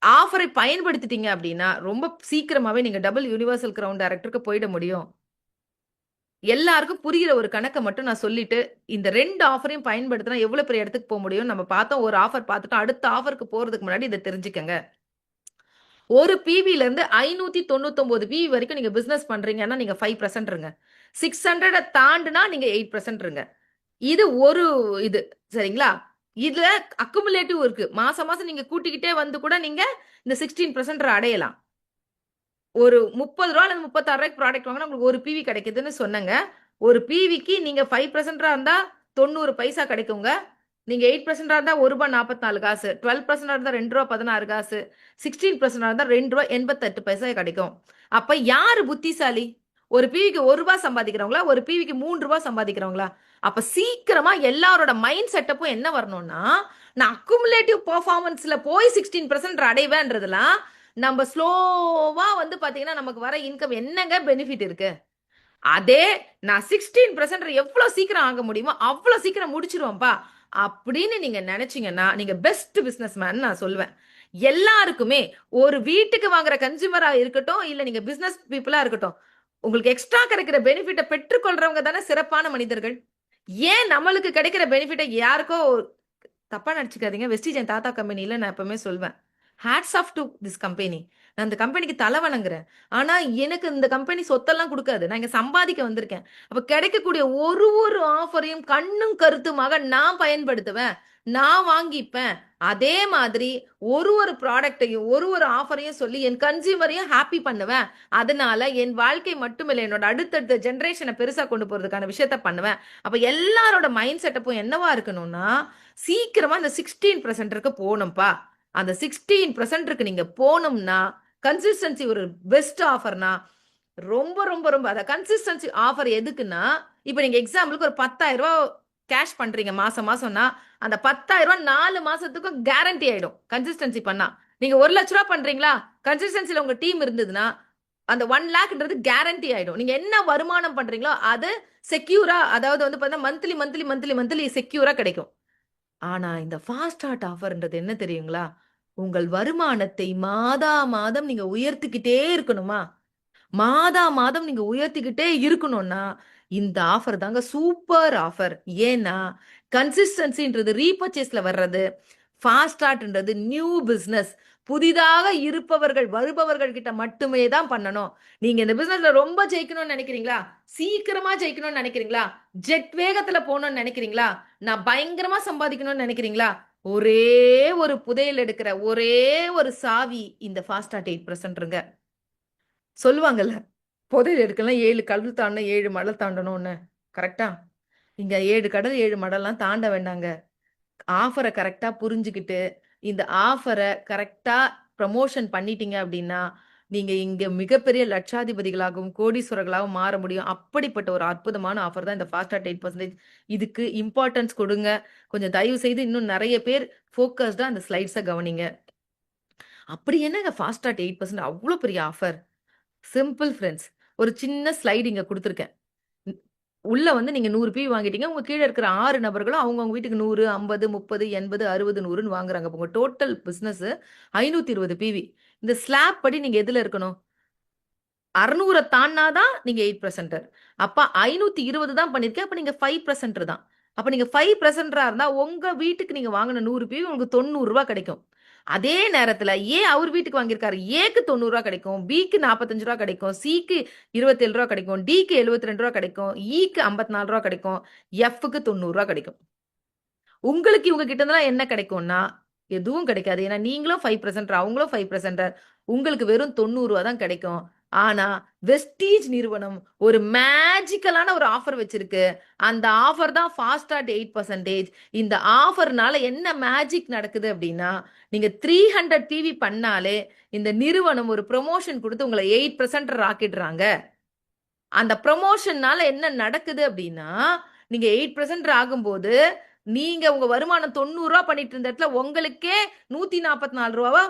ஆஃபரை பயன்படுத்திட்டீங்க அப்டின்னா, ரொம்ப சீக்கிரமாவே நீங்க டபுள் யுனிவர்சல் கிரவுன் டைரக்டருக்கு போயிட முடியும். எல்லாருக்கும் புரியிற ஒரு கணக்க மட்டும் நான் சொல்லிட்டு, இந்த 2 ஆஃபரையும் பயன்படுத்தினா எவ்வளோ பெரிய இடத்துக்கு போ முடியும்னு நம்ம பார்த்தோம். ஒரு ஆஃபர் பார்த்துட்டோம். அடுத்த ஆஃபருக்கு போறதுக்கு முன்னாடி இத தெரிஞ்சுக்கங்க. ஒரு பிவிலருந்து 599 பிவி வரைக்கும் நீங்க பிசினஸ் பண்றீங்கன்னா, நீங்க 5% இருங்க. 600 தாண்டுனா நீங்க 8% இருங்க. இது ஒரு இது. சரிங்களா? இதுல அக்குமுலேட்டிவ் இருக்கு. மாசம் மாசம் நீங்க கூட்டிக்கிட்டே வந்து கூட நீங்க இந்த 16% அடையலாம். ஒரு ரூ. 30 அல்லது ரூ. 36 ப்ராடக்ட் வாங்குனா உங்களுக்கு 1 பிவி கிடைக்குதுன்னு சொன்னேங்க. ஒரு பிவிக்கு நீங்க 5% இருந்தா 90 பைசா கிடைக்குங்க. நீங்க 8% இருந்தா ரூ. 1.44 காசு. 12% இருந்தா ரூ. 2.16 காசு. 16% இருந்தா ரூ. 2.88 பைசா கிடைக்கும். அப்ப யாரு புத்திசாலி? ஒரு பிவிக்கு ரூ. 1 சம்பாதிக்கிறவங்களா? ஒரு பிவிக்கு ரூ. 3 சம்பாதிக்கிறவங்களா? அப்ப சீக்கிரமா எல்லாரோட மைண்ட் செட்டப்பும் என்ன வரணும்னா, நான் அக்குமுலேட்டிவ் பெர்ஃபார்மன்ஸ்ல போய் 16% அடைவேன்றதெல்லாம் நம்ம ஸ்லோவா வந்து பாத்தீங்கன்னா, நமக்கு வர இன்கம் என்னங்க பெனிஃபிட் இருக்கு? அதே நான் 16% எவ்ளோ சீக்கிரம் ஆக முடியுமோ, அவ்ளோ சீக்கிரம் முடிச்சுருவேன்ப்பா. அப்படின்னு நீங்க நெனச்சீங்கன்னா, நீங்க பெஸ்ட் பிசினஸ் மேன் நான் சொல்லுவேன். எல்லாருக்குமே ஒரு வீட்டுக்கு வாங்குற கன்சியூமரா இருக்கட்டும், இல்ல நீங்க பிசினஸ் பீப்பிளா இருக்கட்டும், உங்களுக்கு எக்ஸ்ட்ரா கிடைக்கிற பெனிஃபிட்ட பெற்றுக்கொள்றவங்க தானே சிறப்பான மனிதர்கள். ஏன் நம்மளுக்கு கிடைக்கிற பெனிஃபிட்ட யாருக்கோ தப்பா நெனச்சுக்காதீங்க. வெஸ்டீஜ் என் தாத்தா கம்பெனில நான் எப்பவுமே சொல்வேன். Hats off to this company. நான் இந்த கம்பெனிக்கு தல வணங்குறேன். ஆனா, எனக்கு இந்த கம்பெனி சொத்தெல்லாம் குடுக்காது. நான் இங்க சம்பாதிக்க வந்திருக்கேன். அப்ப கிடைக்கக்கூடிய ஒரு ஒரு ஆஃபரையும் கண்ணும் கருத்துமாக நான் பயன்படுத்துவேன். நான் வாங்கிப்பேன். அதே மாதிரி ஒரு ஒரு ப்ராடக்ட்டையும், ஒரு ஒரு ஆஃபரையும் சொல்லி என் கன்சியூமரையும் ஹேப்பி பண்ணுவேன். அதனால என் வாழ்க்கை மட்டுமில்ல, என்னோட அடுத்தடுத்த ஜெனரேஷன பெருசா கொண்டு போறதுக்கான விஷயத்த பண்ணுவேன். அப்ப எல்லாரோட மைண்ட் செட்டப்பும் என்னவா இருக்கணும்னா, சீக்கிரமா இந்த 16% போணும்ப்பா. அந்த 16% நீங்க போணும்னா, கன்சிஸ்டன்சி ஒரு பெஸ்ட் ஆஃபர்னா, ரொம்ப, ரொம்ப, ரொம்ப அத கன்சிஸ்டன்சி ஆஃபர் எதுக்குன்னா, இப்ப நீங்க எக்ஸாம்பிளுக்கு ஒரு ரூ. 10,000 கேஷ் பண்றீங்க மாசம் மாசம்னா, அந்த ரூ. 10,000 4 மாசத்துக்கும் கேரண்டி ஆயிடும். கன்சிஸ்டன்சி பண்ணா. நீங்க ரூ. 1,00,000 பண்றீங்களா? கன்சிஸ்டன்சில உங்க டீம் இருந்ததுன்னா, அந்த 1,00,000ன்றது கேரண்டி ஆயிடும். நீங்க என்ன வருமானம் பண்றீங்களோ, அது செக்யூரா அதாவது வந்து பார்த்தீங்கன்னா, மந்த்லி செக்யூரா கிடைக்கும். ஆனா, இந்த ஃபாஸ்ட் ஸ்டார்ட் ஆஃபர்ன்றது என்ன தெரியுங்களா? உங்கள் வருமானத்தை மாதா மாதம் நீங்க உயர்த்திக்கிட்டே இருக்கணுமா? மாதா மாதம் நீங்க உயர்த்திக்கிட்டே இருக்கணும்னா, இந்த ஆஃபர் தாங்க சூப்பர் ஆஃபர். ஏன்னா, கன்சிஸ்டன்சின்றது ரீபர்ச்சேஸ்ல வர்றது. ஃபாஸ்ட் ஸ்டார்ட்ன்றது நியூ பிசினஸ். புதிதாக இருப்பவர்கள், வருபவர்கள் கிட்ட மட்டுமே தான் பண்ணணும். நீங்க இந்த பிசினஸ்ல ரொம்ப ஜெயிக்கணும்னு நெனைக்கிறீங்களா? சீக்கிரமா ஜெயிக்கணும்னு நெனைக்கிறீங்களா? ஜெட் வேகத்துல போணும்னு நெனைக்கிறீங்களா? நான் பயங்கரமா சம்பாதிக்கணும்னு நெனைக்கிறீங்களா? ஒரே ஒரு புதையல் எடுக்கிற ஒரே ஒரு சாவி இந்த ஃபாஸ்ட் ஸ்டார்ட் 8%ங்க. சொல்லுவாங்கல்ல. புதையல் எடுக்கலாம் 7 கடல் தாண்டணும், 7 மலை தாண்டணும்னு. கரெக்ட்டா? இங்க 7 கடல் 7 மடல்லாம் தாண்ட வேண்டாங்க. ஆஃபர கரெக்ட்டா புரிஞ்சுகிட்டு, இந்த ஆஃபர கரெக்ட்டா ப்ரமோஷன் பண்ணிட்டீங்க அப்டின்னா, நீங்க இங்க மிகப்பெரிய லட்சாதிபதிகளாகவும், கோடீஸ்வரர்களாகவும் மாற முடியும். அப்படிப்பட்ட ஒரு அற்புதமான ஆஃபர் தான் இந்த ஃபாஸ்ட் ஸ்டார்ட் 8%. இதுக்கு இம்பார்ட்டன்ஸ் கொடுங்க. கொஞ்சம் தயவு செய்து இன்னும் நெறைய பேர் ஃபோக்கஸ்டா அந்த ஸ்லைட்ஸ கவனிங்க. அப்படி என்னங்க ஃபாஸ்ட் ஸ்டார்ட் 8% அவ்ளோ பெரிய ஆஃபர்? Simple friends. ஒரு சின்ன ஸ்லைடு இங்க குடுத்துருக்கேன். உள்ள வந்து நீங்க 100 பிவி வாங்கிட்டீங்க. உங்க கீழ இருக்கிற 6 நபர்களும் அவங்கவங்க வீட்டுக்கு 100, 50, 30, 80, 60, 100ன்னு வாங்குறாங்க. அப்ப உங்க டோட்டல் பிசினஸ் 520 பிவி. இந்த ஸ்லாப் படி நீங்க எதுல இருக்கணும்? 600 தாண்டினா தான் நீங்க 8%. அப்ப 520 தான் பண்ணிருக்கேன். அப்ப நீங்க 5% தான். அப்ப நீங்க 5% இருந்தா உங்க வீட்டுக்கு நீங்க வாங்குன 100 பிவி உங்களுக்கு ரூ. 90 கிடைக்கும். அதே நேரத்துல ஏ அவர் வீட்டுக்கு வாங்கியிருக்காரு. ஏக்கு ரூ. 90 கிடைக்கும். பிக்கு ரூ. 45 கிடைக்கும். சிக்கு ரூ. 27 கிடைக்கும். டிக்கு ரூ. 72 கிடைக்கும். ஈக்கு ரூ. 54 கிடைக்கும். எஃப்க்கு ரூ. 90 கிடைக்கும். உங்களுக்கு இவங்க கிட்ட இருந்தெல்லாம் என்ன கிடைக்கும்னா, எதுவும் கிடைக்காது. ஏன்னா நீங்களும் 5% அவங்களும் 5% உங்களுக்கு வெறும் ரூ. 90 தான் கிடைக்கும். ஆனா வெஸ்டீஜ் நிறுவனம் ஒரு மேஜிக்கலான ஒரு ஆஃபர் வச்சிருக்கு. அந்த ஆஃபர் தான் ஃபாஸ்ட் ஸ்டார்ட் 8%. இந்த ஆஃபர்னால என்ன மேஜிக் நடக்குது அப்படின்னா, நீங்க 300 டிவி பண்ணாலே இந்த நிறுவனம் ஒரு ப்ரொமோஷன் கொடுத்து உங்களை 8% ஆக்கிடுறாங்க. அந்த ப்ரொமோஷன்னால என்ன நடக்குது அப்படின்னா, நீங்க 8% ஆகும்போது, நீங்க உங்க வருமானம் ரூ. 90 பண்ணிட்டு இருந்த இடத்துல உங்களுக்கே ரூ. 144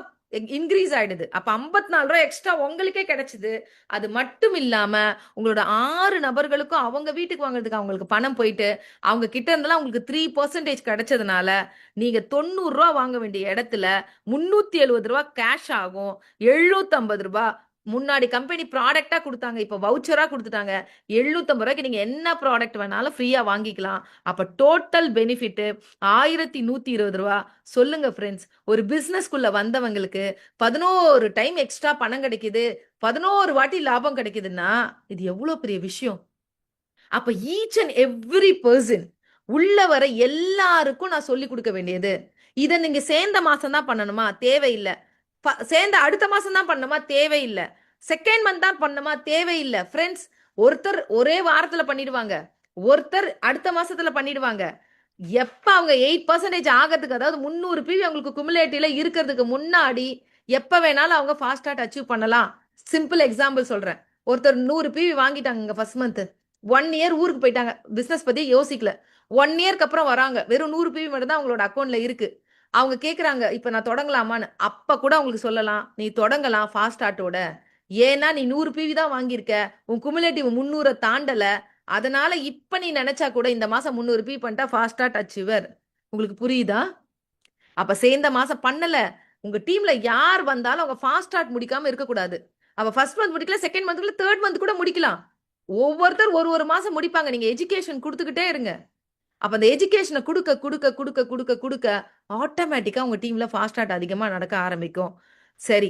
இன்கிரீஸ் ஆயிடுது. அப்ப ரூ. 54 எக்ஸ்ட்ரா உங்களுக்கே கிடைச்சது. அது மட்டும் இல்லாம, உங்களோட 6 நபர்களுக்கும் அவங்க வீட்டுக்கு வாங்குறதுக்கு அவங்களுக்கு பணம் போயிட்டு, அவங்க கிட்ட இருந்தெல்லாம் உங்களுக்கு 3% கிடைச்சதுனால, நீங்க ரூ. 90 வாங்க வேண்டிய இடத்துல ரூ. 370 கேஷ் ஆகும். ரூ. 750 முன்னாடி கம்பெனி ப்ராடக்ட்டா குடுத்தாங்க. இப்ப வவுச்சரா குடுத்துட்டாங்க. ரூ. 750 நீங்க என்ன ப்ராடக்ட் வேணாலும் ஃப்ரீயா வாங்கிக்கலாம். அப்ப டோட்டல் பெனிஃபிட் ரூ. 1120. சொல்லுங்க ஃபிரெண்ட்ஸ். ஒரு பிசினஸ்க்குள்ள வந்தவங்களுக்கு 11 டைம் எக்ஸ்ட்ரா பணம் கிடைக்குது. 11 வாட்டி லாபம் கிடைக்குதுன்னா, இது எவ்வளவு பெரிய விஷயம். அப்ப ஈச் அண்ட் எவ்ரி பெர்சன் உள்ள வர எல்லாருக்கும் நான் சொல்லிக் கொடுக்க வேண்டியது. இத நீங்க சேர்ந்த மாசம் தான் பண்ணணுமா? தேவையில்ல. சேர்ந்த அடுத்த மாசம் தான் பண்ணணுமா? தேவையில்ல. செகண்ட் மந்த் தான் பண்ணணுமா? தேவையில்ல. ஃப்ரெண்ட்ஸ், ஒருத்தர் ஒரே வாரத்துல பண்ணிடுவாங்க. ஒருத்தர் அடுத்த மாசத்துல பண்ணிடுவாங்க. எப்ப அவங்க 8% ஆகிறதுக்கு, அதாவது 300 பிவி அவங்களுக்கு குமுலேட்டிவ்ல இருக்கிறதுக்கு முன்னாடி எப்ப வேணாலும் அவங்க ஃபாஸ்ட் ஸ்டார்ட் அச்சீவ் பண்ணலாம். சிம்பிள் எக்ஸாம்பிள் சொல்றேன். ஒருத்தர் 100 பிவி வாங்கிட்டாங்க ஃபர்ஸ்ட் மந்த். 1 இயர் ஊருக்கு போயிட்டாங்க. பிசினஸ் பத்தி யோசிக்கல. 1 இயர்க்கு அப்புறம் வராங்க. வெறும் 100 பிவி மட்டும் தான் அவங்களோட அக்கௌண்ட்ல இருக்கு. அவங்க கேக்குறாங்க, இப்ப நான் தொடங்கலாமான்னு. அப்ப கூட அவங்களுக்கு சொல்லலாம், நீ தொடங்கலாம் ஃபாஸ்ட் ஸ்டார்ட்டோட. ஏன்னா நீ 100 பிவி தான் வாங்கியிருக்க. உன் குமுலேட்டிவ் 300 தாண்டல. அதனால இப்ப நீ நினைச்சா கூட இந்த மாசம் 300 பிவி பண்ணிட்டா ஃபாஸ்ட் ஸ்டார்ட் அச்சீவர். உங்களுக்கு புரியுதா? அப்ப சேர்ந்த மாசம் பண்ணல. உங்க டீம்ல யார் வந்தாலும் அவங்க ஃபாஸ்ட் ஸ்டார்ட் முடிக்காம இருக்கக்கூடாது. அவ ஃபர்ஸ்ட் மந்த் முடிக்கல, செகண்ட் மந்த்ல தேர்ட் மந்த் கூட முடிக்கலாம். ஒவ்வொருத்தர் ஒரு ஒரு மாசம் முடிப்பாங்க. நீங்க எஜுகேஷன் கொடுத்துக்கிட்டே இருங்க. அப்ப அந்த எஜுகேஷனை கொடுக்க கொடுக்க கொடுக்க கொடுக்க கொடுக்க ஆட்டோமேட்டிக்கா உங்க டீம்ல ஃபாஸ்ட் ஸ்டார்ட் அதிகமா நடக்க ஆரம்பிக்கும். சரி,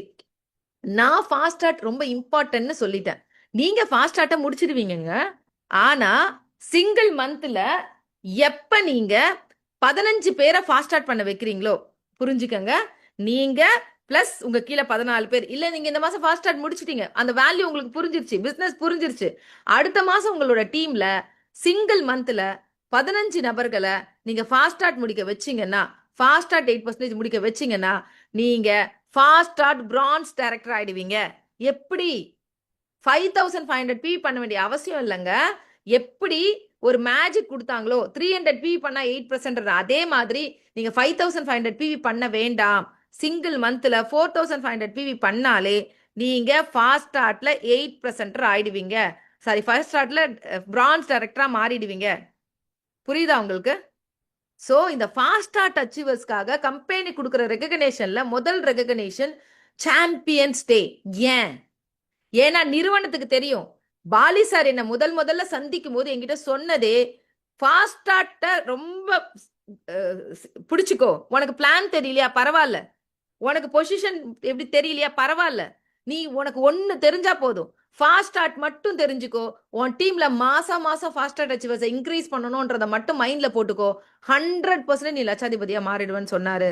நான் ஃபாஸ்ட் ஸ்டார்ட் ரொம்ப இம்பார்ட்டன்ட்னு சொல்லிட்டேன். நீங்க ஃபாஸ்ட் ஸ்டார்ட்டை முடிச்சிடுவீங்கங்க. ஆனா சிங்கிள் மந்த்ல எப்ப நீங்க 15 பேரை ஃபாஸ்ட் ஸ்டார்ட் பண்ண வைக்கிறீங்களோ, புரிஞ்சுக்கங்க, நீங்க பிளஸ் உங்க கீழே 14 பேர். இல்ல நீங்க இந்த மாசம் ஃபாஸ்ட் ஸ்டார்ட் முடிச்சிட்டீங்க, அந்த வேல்யூ உங்களுக்கு புரிஞ்சிருச்சு, பிசினஸ் புரிஞ்சிருச்சு. அடுத்த மாசம் உங்களோட டீம்ல சிங்கிள் மந்த்ல 15 நபர்களை நீங்க ஃபாஸ்ட் ஸ்டார்ட் முடிக்க வச்சீங்கன்னா, ஃபாஸ்ட் ஸ்டார்ட் 8% முடிக்க வச்சீங்கன்னா, நீங்க ஃபாஸ்ட் ஸ்டார்ட் பிரான்ஸ் டைரக்டர் ஆயிடுவீங்க. எப்படி? 5500 பிவி பண்ண வேண்டிய அவசியம் இல்லைங்க. எப்படி ஒரு மேஜிக் கொடுத்தாங்களோ 300 பிவி பண்ணா 8%, அதே மாதிரி நீங்க 5500 பிவி பண்ண வேண்டாம். சிங்கிள் மந்த்ல 4500 பிவி பண்ணாலே நீங்க ஃபாஸ்ட் ஸ்டார்ட்ல 8% ஆயிடுவீங்க. சாரி, ஃபர்ஸ்ட் ஸ்டார்ட்ல பிரான்ஸ் டைரக்டரா மாறிடுவீங்க. புரியுதா உங்களுக்கு? சோ இந்த ஃபாஸ்ட் ஸ்டார்ட் அச்சீவர்ஸ்க்காக கம்பெனி கொடுக்கிற ரெகக்னேஷன்ல முதல் ரெகக்னேஷன் சாம்பியன்ஸ் டே. ஏன்னா நிறுவனத்துக்கு தெரியும், பாலி சார் என்ன முதல்ல சந்திக்கும் போது என்கிட்ட சொன்னதே, ஃபாஸ்ட் ஸ்டார்ட்ட ரொம்ப பிடிச்சுக்கோ. உனக்கு பிளான் தெரியலையா? பரவாயில்ல. உனக்கு பொசிஷன் எப்படி தெரியலையா? பரவாயில்ல. நீ உனக்கு ஒன்னு தெரிஞ்சா போதும். ஃபாஸ்ட் ஸ்டார்ட் மட்டும் தெரிஞ்சுக்கோ. உன் டீம்ல மாசம் ஃபாஸ்ட் ஸ்டார்ட் அச்சீவர்ஸ் இன்க்ரீஸ் பண்ணணும்ன்றத மட்டும் மைண்ட்ல போட்டுக்கோ. 100% நீ லட்சாதிபதியா மாறிடுவேன்னு சொன்னாரு.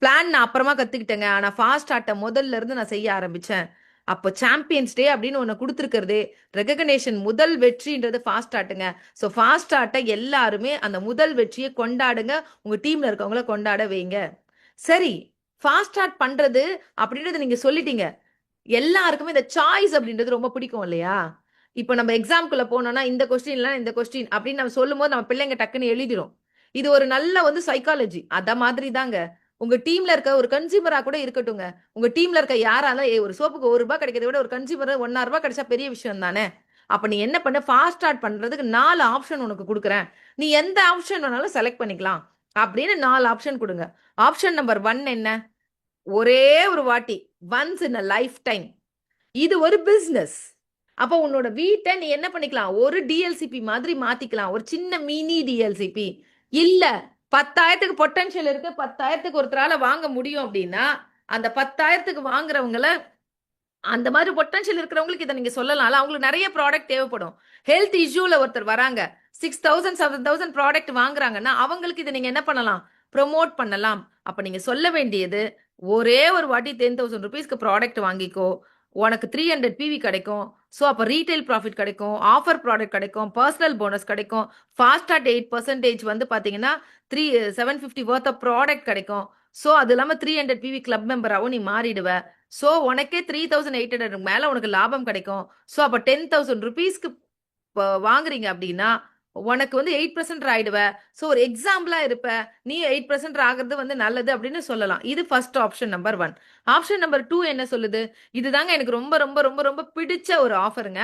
பிளான் நான் அப்புறமா கத்துக்கிட்டேங்க. ஆனா ஃபாஸ்ட் ஸ்டார்ட்டை முதல்ல இருந்து நான் செய்ய ஆரம்பிச்சேன். அப்போ சாம்பியன்ஸ் டே அப்படின்னு ஒன்று கொடுத்துருக்கிறதே ரெகக்னேஷன், முதல் வெற்றின்றது ஃபாஸ்ட் ஸ்டார்ட்டுங்க. ஸோ ஃபாஸ்ட் ஸ்டார்ட்டை எல்லாருமே அந்த முதல் வெற்றியை கொண்டாடுங்க. உங்க டீம்ல இருக்கவங்கள கொண்டாட வைங்க. சரி, ஃபாஸ்ட் ஸ்டார்ட் பண்றது அப்படின்றது நீங்க சொல்லிட்டீங்க. எல்லாருக்குமே இந்த சாய்ஸ் அப்படின்றது ரொம்ப பிடிக்கும் இல்லையா? இப்போ நம்ம எக்ஸாம்குள்ள போனோம்னா இந்த கொஸ்டின்ல இந்த கொஸ்டின் அப்படின்னு நம்ம சொல்லும் போது நம்ம பிள்ளைங்க டக்குன்னு எழுதிரும். இது ஒரு நல்ல வந்து சைக்காலஜி. அத மாதிரி தாங்க உங்க டீம்ல இருக்க ஒரு கன்சியூமரா கூட இருக்கட்டுங்க. உங்க டீம்ல இருக்க யாரா இருந்தாலும் ஒரு சோப்புக்கு ₹1 கிடைக்கிறத விட ஒரு கன்சியூமர் ₹1.5 கிடைச்சா பெரிய விஷயம் தானே. அப்ப நீ என்ன பண்ண, ஃபாஸ்ட் ஸ்டார்ட் பண்றதுக்கு 4 ஆப்ஷன் உனக்கு குடுக்குறேன். நீ எந்த ஆப்ஷன் வேணாலும் செலக்ட் பண்ணிக்கலாம் அப்படின்னு 4 ஆப்ஷன் குடுங்க. ஆப்ஷன் நம்பர் 1 என்ன? ஒரே ஒரு வாட்டி, once in a life time. இது ஒரு பிசினஸ். அப்ப உன்னோட வீட்டை நீ என்ன பண்ணிக்கலாம், ஒரு டிஎல்சிபி மாதிரி மாத்திக்கலாம். ஒரு சின்ன மினி டிஎல்சிபி. இல்ல 10,000க்கு பொட்டன்ஷியல் இருக்கு, 10,000க்கு ஒருத்தரால வாங்க முடியும் அப்படின்னா, அந்த 10,000க்கு வாங்குறவங்கள, அந்த மாதிரி பொட்டன்ஷியல் இருக்கிறவங்களுக்கு இதை நீங்க சொல்லலாம். அவங்களுக்கு நிறைய ப்ராடக்ட் தேவைப்படும். ஹெல்த் இஷ்யூல ஒருத்தர் வராங்க, 6,000 7,000 ப்ராடக்ட் வாங்குறாங்கன்னா அவங்களுக்கு இதை நீங்க என்ன பண்ணலாம், ப்ரொமோட் பண்ணலாம். அப்ப நீங்க சொல்ல வேண்டியது, ஒரே ஒரு வாட்டி 10,000 ருபீஸ்க்கு ப்ராடக்ட் வாங்கிக்கோ, உனக்கு 300 பிவி கிடைக்கும். ஸோ அப்போ ரீட்டைல் ப்ராஃபிட் கிடைக்கும், ஆஃபர் ப்ராடக்ட் கிடைக்கும், பர்சனல் போனஸ் கிடைக்கும், ஃபாஸ்டாட் 8% வந்து பார்த்தீங்கன்னா 750 வர்த் ஆஃப் ப்ராடக்ட் கிடைக்கும். ஸோ அது இல்லாமல் 300 பிவி கிளப் மெம்பராகவும் நீ மாறிடுவ. ஸோ உனக்கே 3,800 மேலே உனக்கு லாபம் கிடைக்கும். ஸோ அப்போ 10,000 ருபீஸ்க்கு வாங்குறீங்க அப்படின்னா உனக்கு வந்து 8% ஆயிடுவ. ஸோ ஒரு எக்ஸாம்பிளா இருப்ப, நீ 8% ஆகிறது வந்து நல்லது அப்படின்னு சொல்லலாம். இது first option number 1. Option number 2 என்ன சொல்லுது? இதுதாங்க எனக்கு ரொம்ப ரொம்ப ரொம்ப ரொம்ப பிடிச்ச ஒரு ஆஃபருங்க.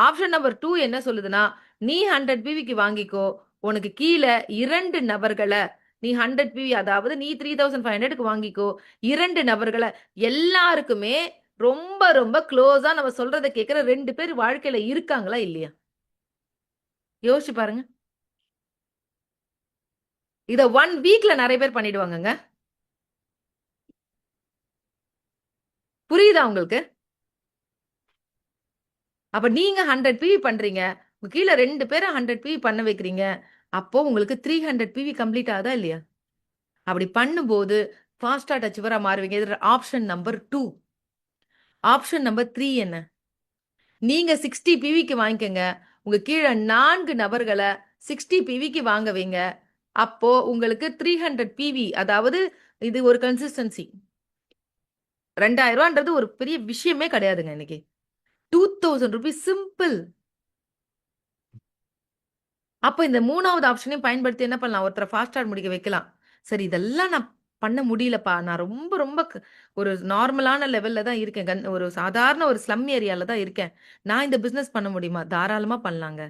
ஆப்ஷன் நம்பர் 2 என்ன சொல்லுதுன்னா, நீ 100 பிவிக்கு வாங்கிக்கோ, உனக்கு கீழே 2 நபர்களை, நீ 100 பிவி அதாவது நீ 3,500க்கு வாங்கிக்கோ, 2 நபர்களை, எல்லாருக்குமே ரொம்ப ரொம்ப க்ளோஸா நம்ம சொல்றதை கேட்கிற 2 பேர் வாழ்க்கையில இருக்காங்களா இல்லையா? யோசிச்சு பாருங்க. இத 1 வீக்ல நிறைய பேர் பண்ணிடுவாங்கங்க. புரியுதா உங்களுக்கு? அப்ப நீங்க 100 பிவி பண்றீங்க, உங்க கீழ 2 பேர 100 பிவி பண்ண வைக்கிறீங்க. அப்போ உங்களுக்கு 300 பிவி கம்ப்ளீட் ஆகுதா இல்லையா? அப்படி பண்ணும்போது ஃபாஸ்ட் ஸ்டார்ட் அச்சீவரா மாறுவீங்க. இது ஆப்ஷன் நம்பர் 2. ஆப்ஷன் நம்பர் 3 என்ன? நீங்க 60 பிவிக்கு வாங்கிக்கங்க. உங்க கீழ 4 நபர்கள 60 பிவிக்கு வாங்க வைங்க. அப்போ உங்களுக்கு 300 பிவி, அதாவது இது ஒரு கன்சிஸ்டன்சி. ரூ. 2,000ன்றது ஒரு பெரிய விஷயமே கிடையாதுங்க இன்னைக்கு. 2,000 ரூபீஸ் சிம்பிள். அப்ப இந்த 3வது ஆப்ஷனையும் பயன்படுத்தி என்ன பண்ணலாம்? ஒருத்தர ஃபாஸ்ட் ஸ்டார்ட் முடிக்க வைக்கலாம். சரி, இதெல்லாம் நான் பண்ண முடியலப்பா. நான் ரொம்ப ரொம்ப ஒரு நார்மலான லெவல்ல தான் இருக்கேன். ஒரு சாதாரண ஒரு ஸ்லம் ஏரியால தான் இருக்கேன். நான் இந்த பிசினஸ் பண்ண முடியுமா? தாராளமா பண்ணலாங்க.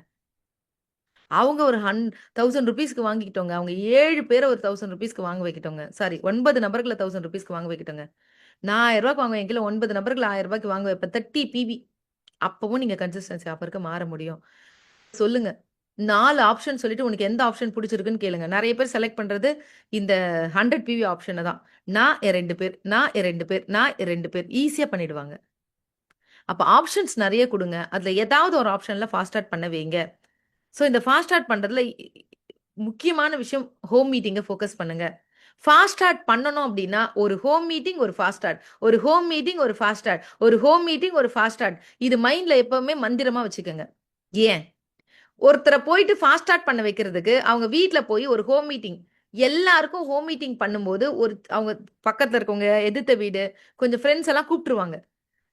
அவங்க ஒரு 1000 ரூபீஸ்க்கு வாங்கிக்கிட்டோங்க. அவங்க 7 பேர ஒரு 1000 ரூபீஸ்க்கு வாங்க வைக்கட்டுங்க. சாரி, 9 நபர்கள 1000 ரூபீஸ்க்கு வாங்க வைக்கட்டுங்க. நான் ரூ. 1000க்கு வாங்குவேன். என் கீழ 9 நபர்கள ரூ. 1000க்கு வாங்க வைப்பேன். 30 பிவி. அப்பவும் நீங்க கன்சிஸ்டன்சி ஆஃபருக்கு மாற முடியும். சொல்லுங்க. 4 ஆப்ஷன் சொல்லிட்டு உனக்கு எந்த ஆப்ஷன் புடிச்சிருக்குன்னு கேளுங்க. நெறைய பேர் செலக்ட் பண்றது இந்த 100 பிவி ஆப்ஷன தான். நான் என் 2 பேர், நான் என் 2 பேர், நான் என் 2 பேர் ஈஸியா பண்ணிடுவாங்க. அப்ப ஆப்ஷன்ஸ் நெறைய குடுங்க. அதுல ஏதாவது ஒரு ஆப்ஷன்ல ஃபாஸ்ட் ஸ்டார்ட் பண்ண வைங்க. ஸோ இந்த ஃபாஸ்ட் ஸ்டார்ட் பண்றதுல முக்கியமான விஷயம், ஹோம் மீட்டிங்க ஃபோக்கஸ் பண்ணுங்க. ஃபாஸ்ட் ஸ்டார்ட் பண்ணணும் அப்டின்னா, ஒரு ஹோம் மீட்டிங், ஒரு ஃபாஸ்ட் ஸ்டார்ட். ஒரு ஹோம் மீட்டிங், ஒரு ஃபாஸ்ட் ஸ்டார்ட். ஒரு ஹோம் மீட்டிங், ஒரு ஃபாஸ்ட் ஸ்டார்ட். இது மைண்ட்ல எப்பவுமே மந்திரமா வச்சுக்கங்க. ஏன்? ஒருத்தர போயிட்டு ஃபாஸ்ட் ஸ்டார்ட் பண்ண வைக்கிறதுக்கு, அவங்க வீட்ல போய் ஒரு ஹோம் மீட்டிங், எல்லாருக்கும் ஹோம் மீட்டிங் பண்ணும்போது, அவங்க பக்கத்துல இருக்கவங்க, எதிர்த்த வீடு, கொஞ்சம் ஃப்ரெண்ட்ஸ் எல்லாம் கூப்ட்டுருவாங்க.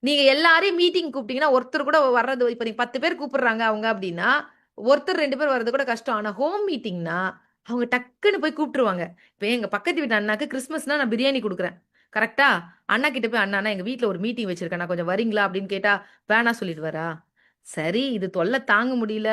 நீங்க எல்லாரையும் மீட்டிங் கூப்பிட்டீங்கன்னா, ஒருத்தர் கூட வர்றது, இப்ப நீங்க 10 பேர் கூப்பிடுறாங்க அவங்க அப்டின்னா, ஒருத்தர் 2 பேர் வர்றது கூட கஷ்டம். ஆனா ஹோம் மீட்டிங்னா, அவங்க டக்குன்னு போய் கூப்ட்டுருவாங்க. இப்ப எங்க பக்கத்து வீட்டு அண்ணாக்கு கிறிஸ்மஸ்னா நான் பிரியாணி குடுக்குறேன். கரெக்ட்டா? அண்ணா கிட்ட போய், "அண்ணா, நான் எங்க வீட்ல ஒரு மீட்டிங் வச்சிருக்கேன். நான் கொஞ்சம் வரீங்களா?" அப்படின்னு கேட்டா, வேணாம் சொல்லிடுவாரா? சரி, இது தொல்ல தாங்க முடியல.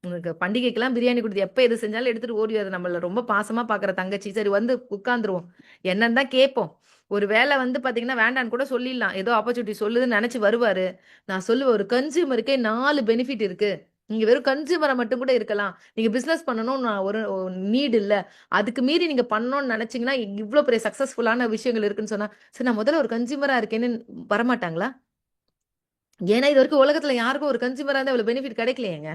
உனக்கு பண்டிகைக்கெல்லாம் பிரியாணி குடுத்து, எப்ப எது செஞ்சாலும் எடுத்துட்டு ஓடிவாரு. நம்மள ரொம்ப பாசமா பாக்குற தங்கச்சி. சரி, வந்து உட்கார்ந்துருவோம். என்னன்னு தான் கேட்போம். ஒரு வேள வந்து பாத்தீங்கன்னா, வேண்டான்னு கூட சொல்லிடலாம். ஏதோ ஆப்பர்ச்சுனிட்டி சொல்லுதுன்னு நெனச்சு வருவாரு. நான் சொல்லுவேன், ஒரு கன்சியூமருக்கே 4 பெனிஃபிட் இருக்கு. நீங்க வெறும் கன்சியூமரா மட்டும் கூட இருக்கலாம். நீங்க பிசினஸ் பண்ணணும்னு ஒரு நீட் இல்ல. அதுக்கு மீறி நீங்க பண்ணணும்னு நெனச்சீங்கன்னா, இவ்ளோ பெரிய சக்சஸ்ஃபுல்லான விஷயங்கள் இருக்குன்னு சொன்னா, சரி, நான் முதல்ல ஒரு கன்சியூமரா இருக்கேன்னு வரமாட்டாங்களா? ஏன்னா, இதுவரைக்கும் உலகத்துல யாருக்கும் ஒரு கன்சியூமரா இருந்தா இவ்வளவு பெனிஃபிட் கிடைக்கலையேங்க.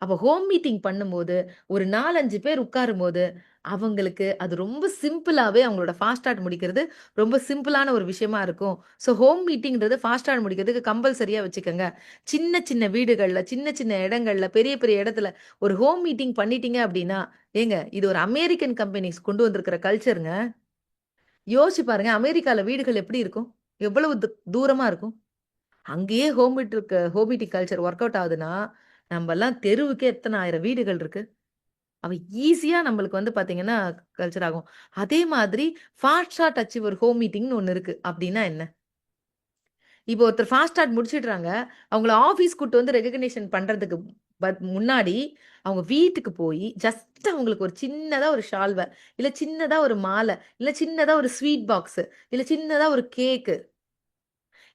அப்ப ஹோம் மீட்டிங் பண்ணும்போது, ஒரு 4, 5 பேர் உட்காரும்போது, அவங்களுக்கு அது ரொம்ப சிம்பிளாவே அவங்களோட ஃபாஸ்ட் ஸ்டார்ட் முடிக்கிறது ரொம்ப சிம்பிளான ஒரு விஷயமா இருக்கும். ஸோ ஹோம் மீட்டிங்ன்றது ஃபாஸ்ட் ஸ்டார்ட் முடிக்கிறதுக்கு கம்பல்சரியா வச்சுக்கங்க. சின்ன சின்ன வீடுகள்ல, சின்ன சின்ன இடங்கள்ல, பெரிய பெரிய இடத்துல ஒரு ஹோம் மீட்டிங் பண்ணிட்டீங்க அப்டின்னா, ஏங்க, இது ஒரு அமெரிக்கன் கம்பெனிஸ் கொண்டு வந்திருக்கிற கல்ச்சர்ங்க. யோசிச்சு பாருங்க, அமெரிக்கால வீடுகள் எப்படி இருக்கும்? எவ்வளவு தூரமா இருக்கும்? அங்கேயே home meeting culture work out ஆகுதுன்னா, நம்பலாம் தெருவுக்கே எத்தன ஆயிரம் வீடுகள் இருக்கு. அவ ஈஸியா நம்மளுக்கு வந்து பார்த்தீங்கன்னா, கல்ச்சர் ஆகும். அதே மாதிரி ஃபாஸ்ட் ஷார்ட் அச்சீவர் ஹோம் மீட்டிங்ன்னு ஒண்ணு இருக்கு. அப்டின்னா என்ன? இப்போ ஒருத்தர் ஃபாஸ்ட் ஸ்டார்ட் முடிச்சிடுறாங்க. அவங்கள ஆஃபீஸ் கூட்டு வந்து ரெகக்னிஷன் பண்றதுக்கு முன்னாடி அவங்க வீட்டுக்கு போய் ஜஸ்ட் அவங்களுக்கு ஒரு சின்னதா ஒரு ஷால்வ, இல்ல சின்னதா ஒரு மாலை, இல்ல சின்னதா ஒரு ஸ்வீட் பாக்ஸு, இல்ல சின்னதா ஒரு கேக்கு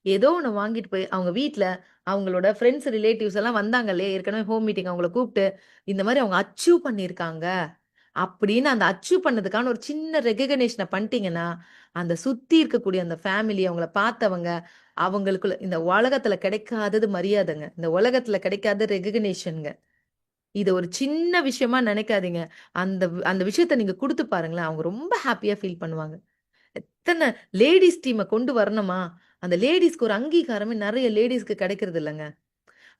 ஏதோ ஒண்ணு வாங்கிட்டு போய் அவங்க வீட்ல அவங்களோட ஃப்ரெண்ட்ஸ், ரிலேட்டிவ்ஸ் எல்லாம் வந்தாங்க இல்லையா? ஏற்கனவே ஹோம் மீட்டிங் அவங்கள கூப்ட்டு, இந்த மாரி அவங்க அச்சீவ் பண்ணியிருக்காங்க. அப்படின்னு அந்த அச்சீவ் பண்ணதுக்கான ஒரு சின்ன ரெகக்னிஷன பண்ணிட்டீங்கன்னா, அந்த சுத்தி இருக்கக்கூடிய அந்த ஃபேமிலி, அவங்கள பார்த்தவங்க, அவங்களுக்குள்ள இந்த உலகத்துல கிடைக்காதது மரியாதைங்க. இந்த உலகத்துல கிடைக்காத ரெகக்னிஷன்ங்க. இத ஒரு சின்ன விஷயமா நெனைக்காதீங்க. அந்த அந்த விஷயத்த நீங்க குடுத்து பாருங்களேன். அவங்க ரொம்ப ஹேப்பியா ஃபீல் பண்ணுவாங்க. எத்தன லேடீஸ் டீம கொண்டு வரணுமா? அந்த லேடீஸ்க்கு ஒரு அங்கீகாரமே நெறைய லேடீஸ்க்கு கிடைக்கிறது இல்லங்க.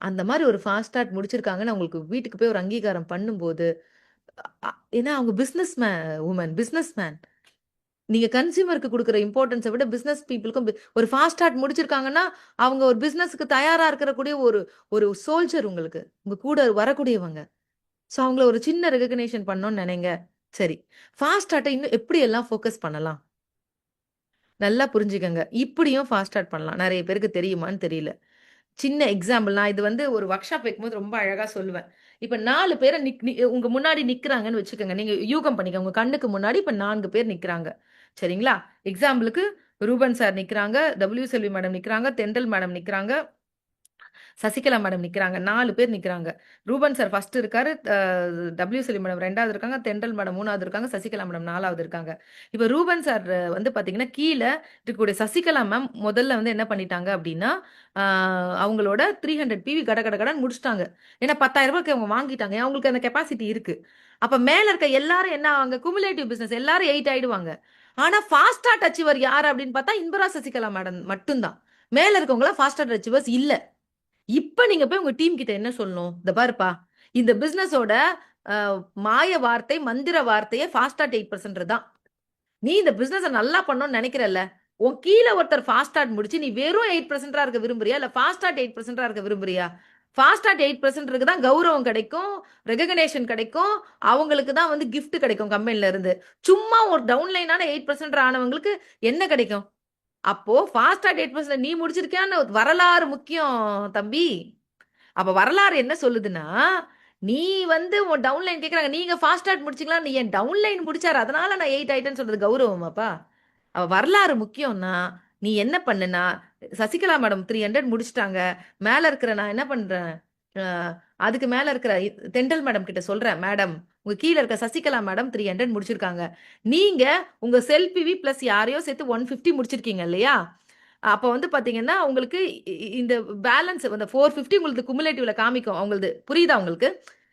அந்த மாரி ஒரு ஃபாஸ்ட் ஸ்டார்ட் முடிச்சிருக்காங்கன்னு அவங்களுக்கு வீட்டுக்கு போய் ஒரு அங்கீகாரம் பண்ணும்போது, ஏன்னா அவங்க பிசினஸ் மேன். நீங்க கன்சியூமருக்கு குடுக்குற இம்பார்ட்டன்ஸ விட பிசினஸ் பீப்பிள்க்கும் ஒரு ஃபாஸ்ட் ஸ்டார்ட் முடிச்சிருக்காங்கன்னா, அவங்க ஒரு பிசினஸ்க்கு தயாரா இருக்கக்கூடிய ஒரு ஒரு சோல்ஜர் உங்களுக்கு. உங்க கூட வரக்கூடியவங்க. ஸோ அவங்கள ஒரு சின்ன ரெகக்னிஷன் பண்ணணும்னு நெனைங்க. சரி. ஃபாஸ்ட் ஸ்டார்ட்ட இன்னும் எப்படியெல்லாம் ஃபோக்கஸ் பண்ணலாம்? நல்லா புரிஞ்சுக்கங்க. இப்படியும் ஃபாஸ்ட் ஸ்டார்ட் பண்ணலாம். நெறைய பேருக்கு தெரியுமான்னு தெரியல. சின்ன எக்ஸாம்பிள் நான் இது வந்து ஒரு ஒர்க் ஷாப் வைக்கும்போது ரொம்ப அழகா சொல்லுவேன். இப்ப 4 பேர நிக் நி உங்க முன்னாடி நிக்கிறாங்கன்னு வச்சுக்கங்க. நீங்க யூகம் பண்ணிக்கங்க. உங்க கண்ணுக்கு முன்னாடி இப்ப 4 பேர் நிக்கிறாங்க. சரிங்களா? எக்ஸாம்பிளுக்கு ரூபன் சார் நிக்கிறாங்க, செல்வி மேடம் நிக்கிறாங்க, தென்றல் மேடம் நிக்கிறாங்க. சசிகலா மேடம் நிக்கிறாங்க. 4 பேர் நிக்கிறாங்க. ரூபன் சார் ஃபர்ஸ்ட் இருக்காரு. செல்வி மேடம் 2வது இருக்காங்க. தென்றல் மேடம் 3வது இருக்காங்க. சசிகலா மேடம் 4வது இருக்காங்க. இப்ப ரூபன் சார் வந்து பாத்தீங்கன்னா, கீழ இருக்கக்கூடிய சசிகலா மேம் முதல்ல வந்து என்ன பண்ணிட்டாங்க அப்டின்னா, ஆ அவங்களோட 300 பிவி கட கட கடன்னு முடிச்சுட்டாங்க. ஏன்னா ரூ. 10,000க்கு அவங்க வாங்கிட்டாங்க. அவங்களுக்கு அந்த கெப்பாசிட்டி இருக்கு. அப்ப மேல இருக்க எல்லாரும் என்ன ஆவாங்க? குமுலேட்டிவ் பிசினஸ் எல்லாரும் 8 ஆயிடுவாங்க. ஆனா ஃபாஸ்ட் ஸ்டார்ட் அச்சீவர் யாரு அப்டின்னு பார்த்தா, இன்பரா சசிகலா மேடம் மட்டும் தான். மேல இருக்கவங்கலாம் ஃபாஸ்ட் ஸ்டார்ட் அச்சீவர்ஸ் இல்ல. இப்ப நீங்க போய் உங்க டீம் கிட்ட என்ன சொல்லணும்? "இந்த பாருப்பா, இந்த பிசினஸோட அ மாய வார்த்தை, மந்திர வார்த்தையே ஃபாஸ்ட் ஸ்டார்ட் 8% தான். நீ இந்த பிசினஸ நல்லா பண்ணணும்னு நெனைக்கிறல்ல, உன் கீழ ஒருத்தர் ஃபாஸ்ட் ஸ்டார்ட் முடிச்சு, நீ வெறும் 8% இருக்க விரும்புறியா? இல்ல ஃபாஸ்ட் ஸ்டார்ட் 8% இருக்க விரும்புறியா? ஃபாஸ்ட் ஸ்டார்ட் 8% தான் கௌரவம் கிடைக்கும், ரெகக்னிஷன் கிடைக்கும், அவங்களுக்கு தான் வந்து கிஃப்ட் கிடைக்கும் கம்பெனில இருந்து. சும்மா ஒரு டவுன்லைனான 8% ஆனவங்களுக்கு என்ன கிடைக்கும்? அப்போ ஃபாஸ்ட் ஸ்டார்ட் 8% நீ முடிச்சிருக்கியான்னு வரலாறு முக்கியம் தம்பி. அப்ப வரலாறு என்ன சொல்லுதுன்னா, நீ வந்து உன் டவுன்லைன் கேட்கறாங்க. நீங்க ஃபாஸ்ட் ஸ்டார்ட் முடிச்சீங்களா? நீ என் டவுன்லைன் முடிச்சாரு. அதனால நான் 8 ஆயிட்டேன்னு சொல்றது கௌரவமாப்பா? வரலாறு முக்கியம்னா, நீ என்ன பண்ணுனா, சசிகலா மேடம் 300 முடிச்சுட்டாங்க. மேல இருக்கிற நான் என்ன பண்றேன், அ அதுக்கு மேல இருக்கிற தென்றல் மேடம் கிட்ட சொல்றேன். மேடம், உங்க கீழ இருக்க சசிகலா மேடம் 300 முடிச்சிருக்காங்க. நீங்க உங்க செல்ஃப் பிளஸ் யாரையோ சேர்த்து 150 முடிச்சிருக்கீங்க இல்லையா? அப்ப வந்து பாத்தீங்கன்னா, உங்களுக்கு இந்த பேலன்ஸ் அந்த 450 உங்களுக்கு குமுலேட்டிவ்ல காமிக்கும் அவங்களது. புரியுதா உங்களுக்கு?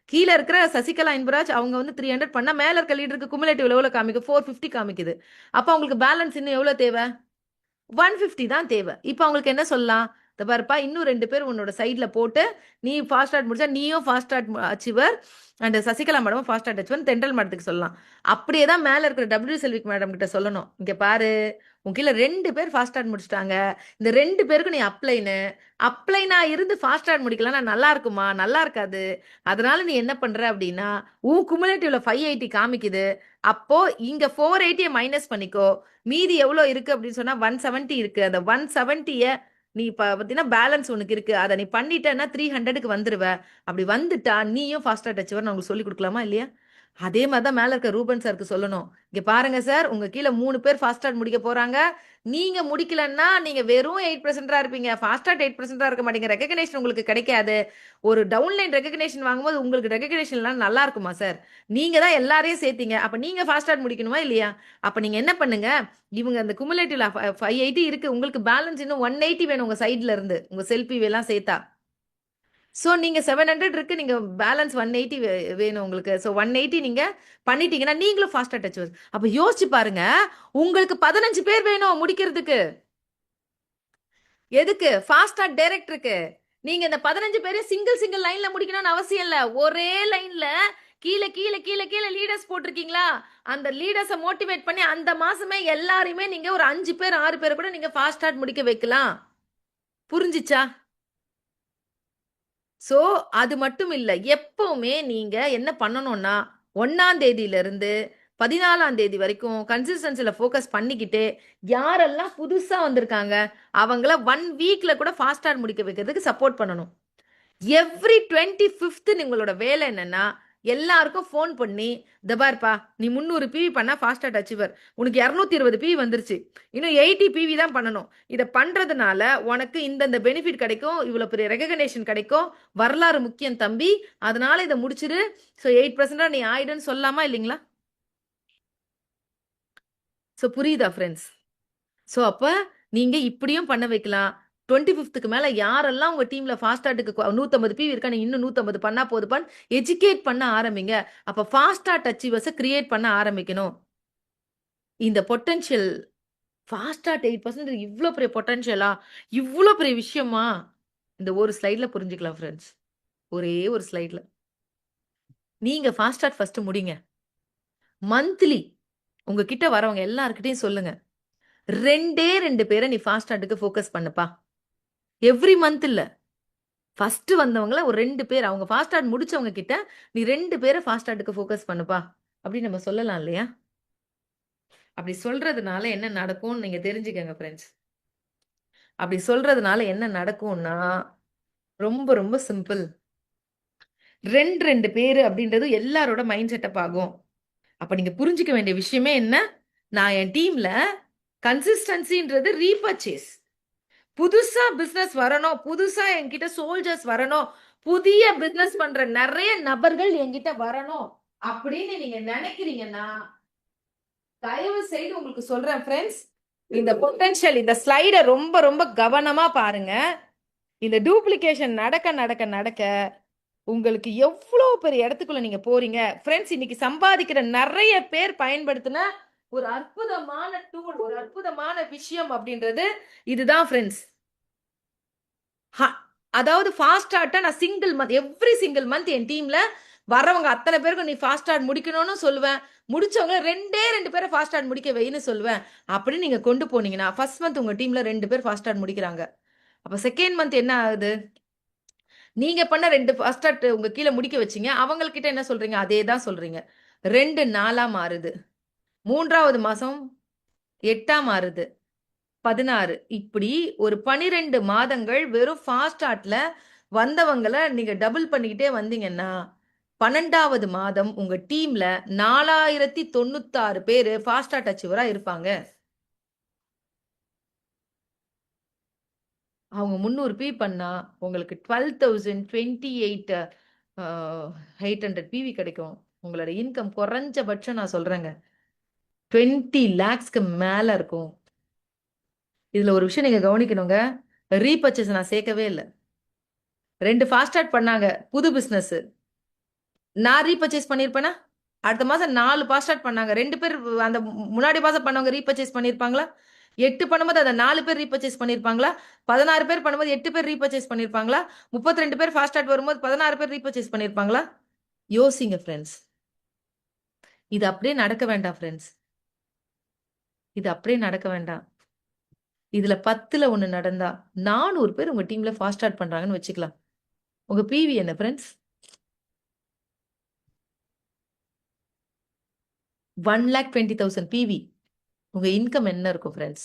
கீழ இருக்கிற சசிகலா இன்பராஜ் அவங்க வந்து 300 பண்ணா, மேல இருக்க லீடருக்கு குமுலேட்டிவ்ல எவ்வளோ காமிக்கும்? 450 காமிக்குது. அப்ப அவங்களுக்கு பேலன்ஸ் இன்னும் எவ்வளோ தேவ? 150 தான் தேவை. இப்ப அவங்களுக்கு என்ன சொல்லலாம்? "இத பாருப்பா, இன்னும் 2 பேர் உன்னோட சைட்ல போட்டு, நீ ஃபாஸ்ட் ஸ்டார்ட் முடிச்சா, நீயும் fast start achiever and Sasikala மேடமும் ஃபாஸ்ட் ஸ்டார்ட் அச்சீவர்ன்னு" தென்றல் மேடத்துக்கு சொல்லலாம். அப்படியே தான் மேல இருக்கிற செல்வி மேடம் கிட்ட சொல்லணும். "இங்க பாரு, உன் கீழ 2 பேர் ஃபாஸ்ட் ஸ்டார்ட் முடிச்சுட்டாங்க. இந்த 2 பேருக்கும் நீ அப்ளைனு. அப்ளைனா இருந்து ஃபாஸ்ட் ஸ்டார்ட் முடிக்கலன்னா நல்லா இருக்குமா? நல்லா இருக்காது. அதனால நீ என்ன பண்ற அப்படின்னா, உன் குமுலேட்டிவ்ல 580 காமிக்குது. அப்போ இங்க 480ய மைனஸ் பண்ணிக்கோ. மீதி எவ்வளோ இருக்கு அப்படின்னு சொன்னா 170 இருக்கு. அந்த 170ய நீ இப்ப பார்த்தீங்கன்னா, பேலன்ஸ் உனக்கு இருக்கு. அத நீ பண்ணிட்டன்னா 300க்கு வந்துருவ. அப்படி வந்துட்டா நீயும் ஃபாஸ்டா டச்சவர் நான் உங்களுக்கு சொல்லிக் குடுக்கலாமா? இல்லையா? அதே மாரி தான் மேல இருக்க ரூபன் சாருக்கு சொல்லணும். "இங்க பாருங்க சார், உங்க கீழ 3 பேர் ஃபாஸ்ட் ஸ்டார்ட் முடிக்க போறாங்க. நீங்க முடிக்கலன்னா, நீங்க வெறும் 8%ஆ இருப்பீங்க. ஃபாஸ்ட் ஸ்டார்ட் 8%ஆ இருக்க மாட்டீங்க. ரெகக்னிஷன் உங்களுக்கு கிடைக்காது. ஒரு டவுன்லைன் ரெகக்னிஷன் வாங்கும்போது உங்களுக்கு ரெகக்னிஷன்லாம் நல்லா இருக்குமா சார்? நீங்க தான் எல்லாரையும் சேர்த்தீங்க. அப்ப நீங்க ஃபாஸ்ட் ஸ்டார்ட் முடிக்கணுமா? இல்லையா? அப்ப நீங்க என்ன பண்ணுங்க, இவங்க அந்த குமுலேட்டிவ்ல 580 இருக்கு. உங்களுக்கு பேலன்ஸ் இன்னும் 180 வேணும் உங்க சைட்ல இருந்து. உங்க செல்ஃபிவெல்லாம் சேர்த்தா. சோ, நீங்க 700 இருக்கு. நீங்க பேலன்ஸ் 180 வேணும் உங்களுக்கு. சோ, 180 நீங்க பண்ணிட்டீங்கன்னா, நீங்களும் ஃபாஸ்டா டச்சர்ஸ். அப்ப யோசிச்சு பாருங்க. உங்களுக்கு 15 பேர் வேணும் முடிக்கிறதுக்கு. எதுக்கு? ஃபாஸ்டா டைரக்டருக்கு. நீங்க இந்த 15 பேரையும் சிங்கிள் லைன்ல முடிக்கணும்னு அவசியம் இல்ல. ஒரே லைன்ல கீழ லீடர்ஸ் போட்டிருக்கீங்களா? அந்த லீடர்ஸ மோட்டிவேட் பண்ணி அந்த மாசமே எல்லாரையுமே நீங்க ஒரு 5 பேர், 6 பேர கூட நீங்க ஃபாஸ்ட் ஸ்டார்ட் முடிக்க வைக்கலாம். புரிஞ்சுச்சா? சோ, அது மட்டும் இல்ல. எப்பவுமே நீங்க என்ன பண்ணணும்னா, 1ஆம் தேதியிலிருந்து 14ஆம் தேதி வரைக்கும் கன்சிஸ்டன்சில ஃபோக்கஸ் பண்ணிக்கிட்டு யாரெல்லாம் புதுசா வந்திருக்காங்க அவங்கள 1 வீக்ல கூட ஃபாஸ்ட் ஸ்டார்ட் முடிக்க வைக்கிறதுக்கு சப்போர்ட் பண்ணணும். எவ்ரி 25th உங்களோட வேலை என்னன்னா எல்லாருக்கும் ஃபோன் பண்ணி பாருப்பா நீ 300 பிவி பண்ணா ஃபாஸ்ட் அச்சீவர், உனக்கு 220 பிவி வந்துருச்சு, இன்னும் 80 பிவி தான் பண்ணணும். இதை பண்றதுனால உனக்கு இந்த பெனிஃபிட் கிடைக்கும், இவ்வளவு பெரிய ரெகக்னேஷன் கிடைக்கும், வரலாறு முக்கியம் தம்பி, அதனால இதை முடிச்சிரு. ஸோ 8% நீ ஆயிடுன்னு சொல்லாமா இல்லைங்களா? ஸோ புரியுதா ஃப்ரெண்ட்ஸ்? ஸோ அப்போ நீங்க இப்படியும் பண்ண வைக்கலாம். 25க்கு மேல யாரெல்லாம் உங்க டீம்ல ஃபாஸ்ட் ஸ்டார்ட்டுக்கு 150 பிவி இருக்கா, நீ இன்னும் 150 பண்ணா போதுப்பான்னு எஜுகேட் பண்ண ஆரம்பிங்க. அப்ப ஃபாஸ்ட் ஸ்டார்ட் அச்சீவர்ஸை கிரியேட் பண்ண ஆரம்பிக்கணும். இந்த பொட்டன்ஷியல் ஃபாஸ்ட் ஸ்டார்ட் 8% இவ்வளோ பெரிய பொட்டன்ஷியலா, இவ்வளோ பெரிய விஷயமா, இந்த ஒரு ஸ்லைட்ல புரிஞ்சுக்கலாம் ஃப்ரெண்ட்ஸ். ஒரே ஒரு ஸ்லைட்ல நீங்க ஃபாஸ்ட் ஸ்டார்ட் ஃபர்ஸ்ட் முடிங்க. மந்த்லி உங்ககிட்ட வரவங்க எல்லார்கிட்டையும் சொல்லுங்க, 2 பேரை நீ ஃபாஸ்ட் ஸ்டார்ட்டுக்கு ஃபோக்கஸ் பண்ணுப்பா. எவ்ரி மந்த் இல்ல, ஃபர்ஸ்ட் வந்தவங்கள ஒரு 2 பேர், அவங்க ஃபாஸ்ட் ஸ்டார்ட் முடிச்சவங்க கிட்ட நீ 2 பேரை ஃபாஸ்ட் ஸ்டார்ட்டுக்கு ஃபோக்கஸ் பண்ணுப்பா அப்படின்னு நம்ம சொல்லலாம் இல்லையா? அப்படி சொல்றதுனால என்ன நடக்கும்னு நீங்க தெரிஞ்சுக்கங்க ஃப்ரெண்ட்ஸ். அப்படி சொல்றதுனால என்ன நடக்கும்னா ரொம்ப ரொம்ப சிம்பிள். 2 பேரு அப்படின்றது எல்லாரோட மைண்ட் செட்டப் ஆகும். அப்ப நீங்க புரிஞ்சுக்க வேண்டிய விஷயமே என்ன, நான் என் டீம்ல கன்சிஸ்டன்சின்றது ரீபர்ச்சேஸ். புதுசா பிசினஸ் வரணும், புதுசா என்கிட்ட சோல்ஜர்ஸ் வரணும், புதிய பிசினஸ் பண்ற நிறைய நபர்கள் என்கிட்ட வரணும் அப்படின்னு நீங்க நினைக்கிறீங்கன்னா தயவு செய்து உங்களுக்கு சொல்றேன் ஃப்ரெண்ட்ஸ், இந்த பொட்டன்ஷியல் இந்த ஸ்லைட ரொம்ப ரொம்ப கவனமா பாருங்க. இந்த டூப்ளிகேஷன் நடக்க நடக்க நடக்க உங்களுக்கு எவ்வளவு பெரிய இடத்துக்குள்ள நீங்க போறீங்க ஃப்ரெண்ட்ஸ். இன்னைக்கு சம்பாதிக்கிற நிறைய பேர் பயன்படுத்தின ஒரு அற்புதமான டூல், ஒரு அற்புதமான விஷயம் அப்படின்றது இதுதான் ஃப்ரெண்ட்ஸ். அதாவது ஃபாஸ்ட் ஸ்டார்ட்டா நான் single month, every single month என் டீம்ல வரவங்க அத்தனை பேருக்கும் நீ ஃபாஸ்ட் ஸ்டார்ட் முடிக்கணும்னு சொல்லுவேன். முடிச்சவங்க 2 பேரை ஃபாஸ்ட் ஸ்டார்ட் முடிக்க வைன்னு சொல்லுவேன். அப்படின்னு நீங்க கொண்டு போனீங்கன்னா ஃபர்ஸ்ட் மந்த் உங்க டீம்ல 2 பேர் ஃபாஸ்ட் ஸ்டார்ட் முடிக்கிறாங்க. அப்ப செகண்ட் மந்த் என்ன ஆகுது, நீங்க பண்ண 2 ஃபாஸ்ட் ஸ்டார்ட் உங்க கீழே முடிக்க வச்சீங்க, அவங்கக்கிட்ட என்ன சொல்றீங்க, அதே தான் சொல்றீங்க. 2 4 மாறுது, 3வது மாசம் 8 மாறுது, 16, இப்படி ஒரு 12 மாதங்கள் வெறும் ஃபாஸ்ட் ஸ்டார்ட்ல வந்தவங்களை நீங்க டபுள் பண்ணிக்கிட்டே வந்தீங்கன்னா 12வது மாதம் உங்க டீம்ல 4096 பேரு ஃபாஸ்ட் ஸ்டார்ட் அச்சீவரா இருப்பாங்க. அவங்க 300 பி பண்ணா உங்களுக்கு 12,028 800 பிவி கிடைக்கும். உங்களோட இன்கம் குறைஞ்சபட்சம் நான் சொல்றேங்க 20 lakhsக்கு மேல இருக்கும். இதுல ஒரு விஷயம் நீங்க கவனிக்கணுங்க, ரீபர்ச்சேஸ் நான் சேர்க்கவே இல்லை. 2 ஃபாஸ்ட் ஸ்டார்ட் பண்ணாங்க, புது பிசினஸ். நான் ரீபர்ச்சேஸ் பண்ணிருப்பேனா? அடுத்த மாசம் 4 ஃபாஸ்ட் ஸ்டார்ட் பண்ணாங்க, 2 பேர் அந்த முன்னாடி மாசம் பண்ணவங்க ரீபர்ச்சேஸ் பண்ணிருப்பாங்களா? 8 பண்ணும்போது அந்த 4 பேர் ரீபர்ச்சேஸ் பண்ணிருப்பாங்களா? 16 பேர் பண்ணும்போது 8 பேர் ரீபர்ச்சேஸ் பண்ணிருப்பாங்களா? 32 பேர் ஃபாஸ்ட் ஸ்டார்ட் வரும்போது 16 பேர் ரீபர்ச்சேஸ் பண்ணிருப்பாங்களா? யோசிங்க ஃப்ரெண்ட்ஸ். இது அப்படியே நடக்க வேண்டாம் ஃப்ரெண்ட்ஸ். இது அப்படியே நடக்க வேண்டாம். இதுல 10ல 1 நடந்தா 400 பேர் உங்க டீம்ல ஃபாஸ்ட் ஸ்டார்ட் பண்றாங்கன்னு வச்சுக்கலாம். உங்க பிவி என்ன ஃப்ரெண்ட்ஸ்? 1,20,000 பிவி. உங்க இன்கம் என்ன இருக்கும் ஃப்ரெண்ட்ஸ்?